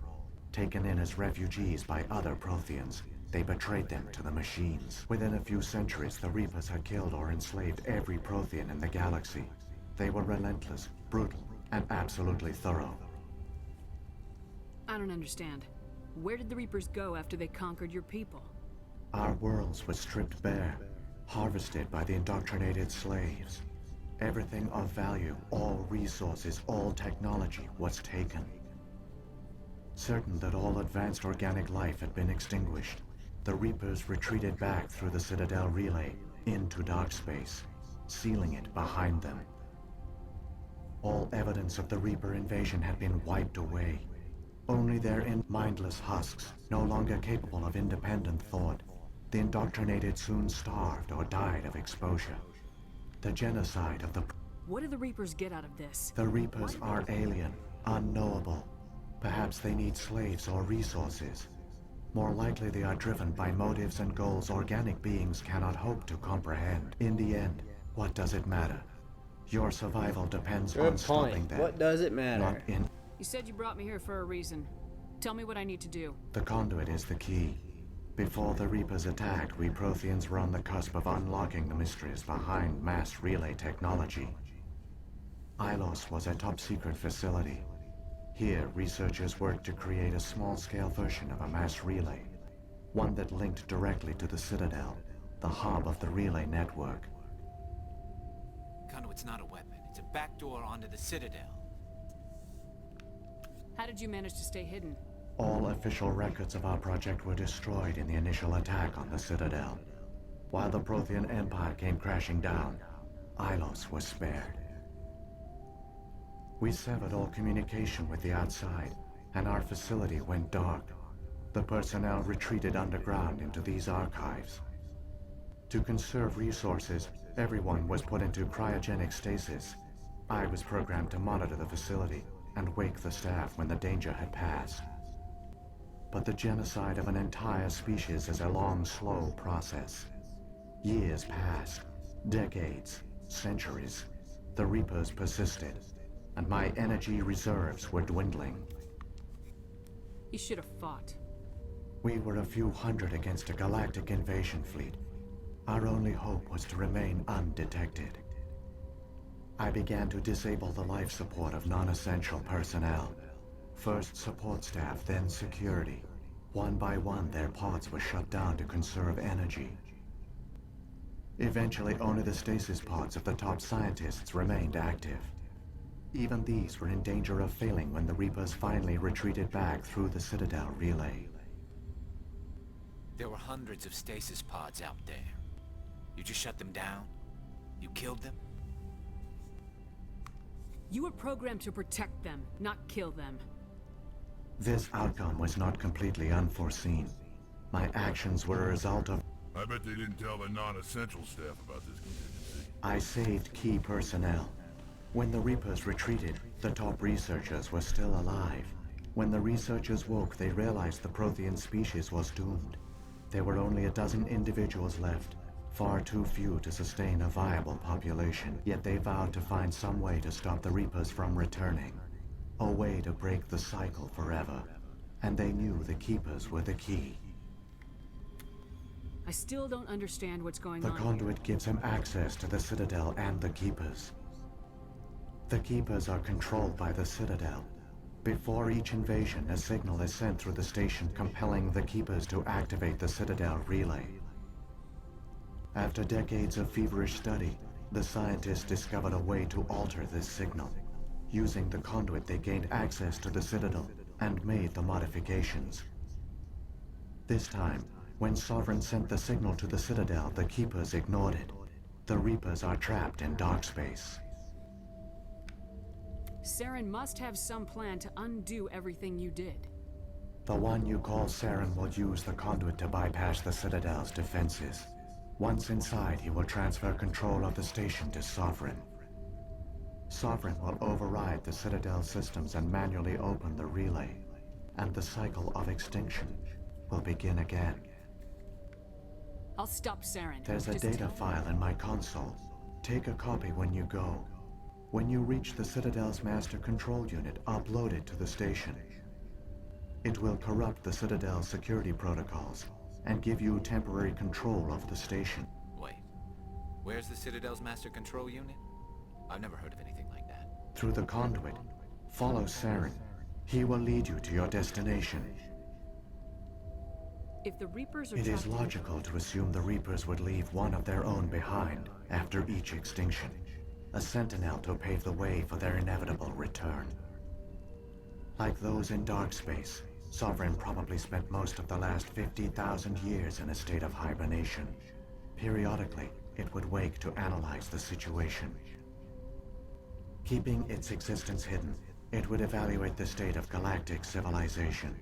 Taken in as refugees by other Protheans, they betrayed them to the machines. Within a few centuries, the Reapers had killed or enslaved every Prothean in the galaxy. They were relentless, brutal, and absolutely thorough. I don't understand. Where did the Reapers go after they conquered your people? Our worlds were stripped bare, harvested by the indoctrinated slaves. Everything of value, all resources, all technology was taken. Certain that all advanced organic life had been extinguished, the Reapers retreated back through the Citadel relay into dark space, sealing it behind them. All evidence of the Reaper invasion had been wiped away. Only their mindless husks, no longer capable of independent thought. The indoctrinated soon starved or died of exposure. The genocide of the... What do the Reapers get out of this? The Reapers are alien, unknowable. Perhaps they need slaves or resources. More likely they are driven by motives and goals organic beings cannot hope to comprehend. In the end, what does it matter? Your survival depends on stopping them. What does it matter? Not in... You said you brought me here for a reason. Tell me what I need to do. The conduit is the key. Before the Reapers attacked, we Protheans were on the cusp of unlocking the mysteries behind mass relay technology. Ilos was a top-secret facility. Here, researchers worked to create a small-scale version of a mass relay, one that linked directly to the Citadel, the hub of the relay network. Conduit's not a weapon. It's a backdoor onto the Citadel. How did you manage to stay hidden? All official records of our project were destroyed in the initial attack on the Citadel. While the Prothean Empire came crashing down, Ilos was spared. We severed all communication with the outside, and our facility went dark. The personnel retreated underground into these archives. To conserve resources, everyone was put into cryogenic stasis. I was programmed to monitor the facility and wake the staff when the danger had passed. But the genocide of an entire species is a long, slow process. Years passed, decades, centuries. The Reapers persisted, and my energy reserves were dwindling. You should have fought. We were a few hundred against a galactic invasion fleet. Our only hope was to remain undetected. I began to disable the life support of non-essential personnel. First support staff, then security. One by one, their pods were shut down to conserve energy. Eventually, only the stasis pods of the top scientists remained active. Even these were in danger of failing when the Reapers finally retreated back through the Citadel relay. There were hundreds of stasis pods out there. You just shut them down? You killed them? You were programmed to protect them, not kill them. This outcome was not completely unforeseen. My actions were a result of... I bet they didn't tell the non-essential staff about this contingency. I saved key personnel. When the Reapers retreated, the top researchers were still alive. When the researchers woke, they realized the Prothean species was doomed. There were only a dozen individuals left, far too few to sustain a viable population. Yet they vowed to find some way to stop the Reapers from returning. A way to break the cycle forever. and they knew the Keepers were the key. I still don't understand what's going The on. conduit gives him access to the Citadel and the Keepers. The Keepers are controlled by the Citadel. Before each invasion, a signal is sent through the station compelling the Keepers to activate the Citadel relay. After decades of feverish study, the scientists discovered a way to alter this signal. Using the conduit, they gained access to the Citadel and made the modifications. This time, when Sovereign sent the signal to the Citadel, the Keepers ignored it. The Reapers are trapped in dark space. Saren must have some plan to undo everything you did. The one you call Saren will use the conduit to bypass the Citadel's defenses. Once inside, he will transfer control of the station to Sovereign. Sovereign will override the Citadel systems and manually open the relay, and the cycle of extinction will begin again. I'll stop Saren. There's a Just data tell- file in my console. Take a copy when you go. When you reach the Citadel's master control unit, upload it to the station. It will corrupt the Citadel's security protocols and give you temporary control of the station. Wait. Where's the Citadel's master control unit? I've never heard of anything like that. Through the conduit, follow Saren. He will lead you to your destination. If the Reapers are It is trapped in- logical to assume the Reapers would leave one of their own behind after each extinction. A sentinel to pave the way for their inevitable return. Like those in dark space, Sovereign probably spent most of the last 50,000 years in a state of hibernation. Periodically, it would wake to analyze the situation. Keeping its existence hidden, it would evaluate the state of galactic civilization.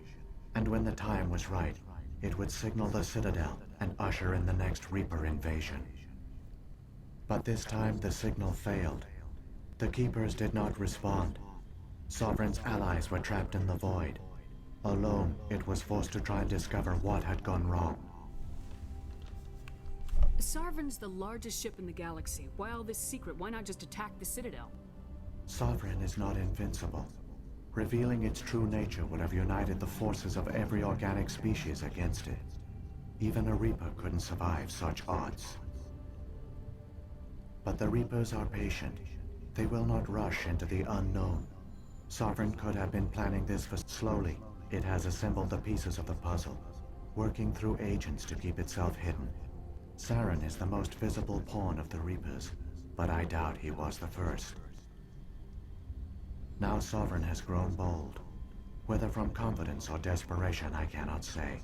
And when the time was right, it would signal the Citadel and usher in the next Reaper invasion. But this time the signal failed. The Keepers did not respond. Sovereign's allies were trapped in the void. Alone, it was forced to try and discover what had gone wrong. Sovereign's the largest ship in the galaxy. Why all this secret? Why not just attack the Citadel? Sovereign is not invincible. Revealing its true nature would have united the forces of every organic species against it. Even a Reaper couldn't survive such odds. But the Reapers are patient. They will not rush into the unknown. Sovereign could have been planning this for slowly. It has assembled the pieces of the puzzle, working through agents to keep itself hidden. Saren is the most visible pawn of the Reapers, but I doubt he was the first. Now Sovereign has grown bold. Whether from confidence or desperation, I cannot say.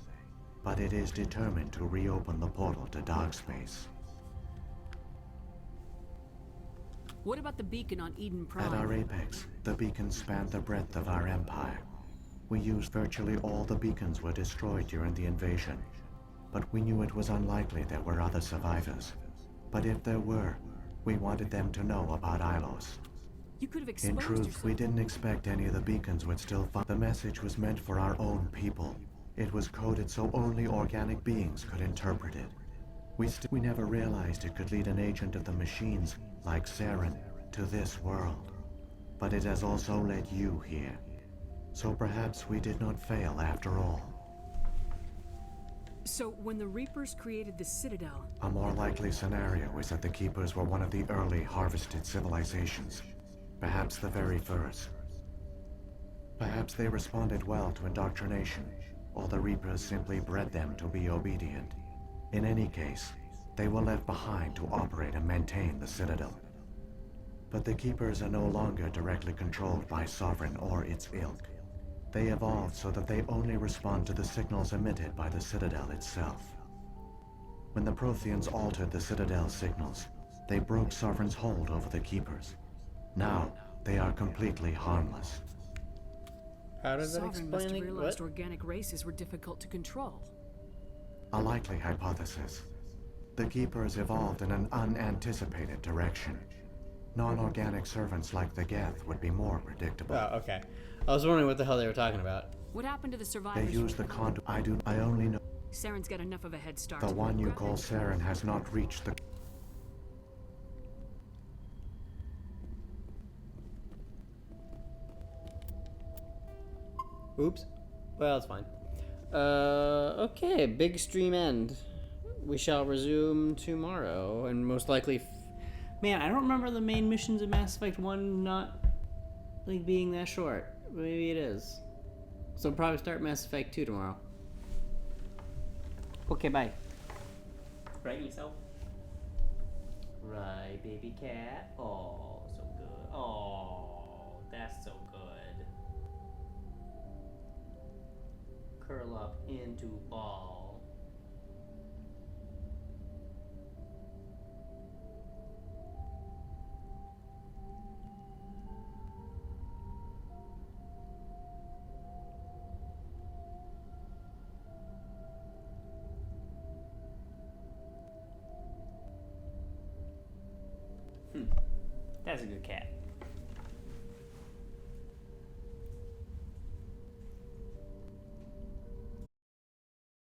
But it is determined to reopen the portal to dark space. What about the beacon on Eden Prime? At our apex, the beacons spanned the breadth of our empire. We used virtually all the beacons were destroyed during the invasion. But we knew it was unlikely there were other survivors. But if there were, we wanted them to know about Ilos. You could have In exposed truth, yourself. we didn't expect any of the beacons would still find. The message was meant for our own people. It was coded so only organic beings could interpret it. We never realized it could lead an agent of the machines, like Saren, to this world. But it has also led you here. So perhaps we did not fail after all. So, when the Reapers created the Citadel, A more likely scenario is that the Keepers were one of the early harvested civilizations. Perhaps the very first. Perhaps they responded well to indoctrination, or the Reapers simply bred them to be obedient. In any case, they were left behind to operate and maintain the Citadel. But the Keepers are no longer directly controlled by Sovereign or its ilk. They evolved so that they only respond to the signals emitted by the Citadel itself. When the Protheans altered the Citadel's signals, they broke Sovereign's hold over the Keepers. Now, they are completely harmless. How does that Sovereign must have explain it? realized What? organic races were difficult to control. A likely hypothesis. The Keepers evolved in an unanticipated direction. Non-organic servants like the Geth would be more predictable. Oh, okay. I was wondering what the hell they were talking about. What happened to the They survivors? use the conduit. I only know Saren's got enough of a head start. the one you call Saren has not reached the... Oops. Well, it's fine. Okay, big stream end. We shall resume tomorrow, and most likely... Man, I don't remember the main missions in Mass Effect 1 not, like, being that short. Maybe it is. So I'll probably start Mass Effect 2 tomorrow. Okay, bye. Right, yourself? Right, baby cat. Oh, so good. Oh, that's so good. Curl up into ball. That's a good cat.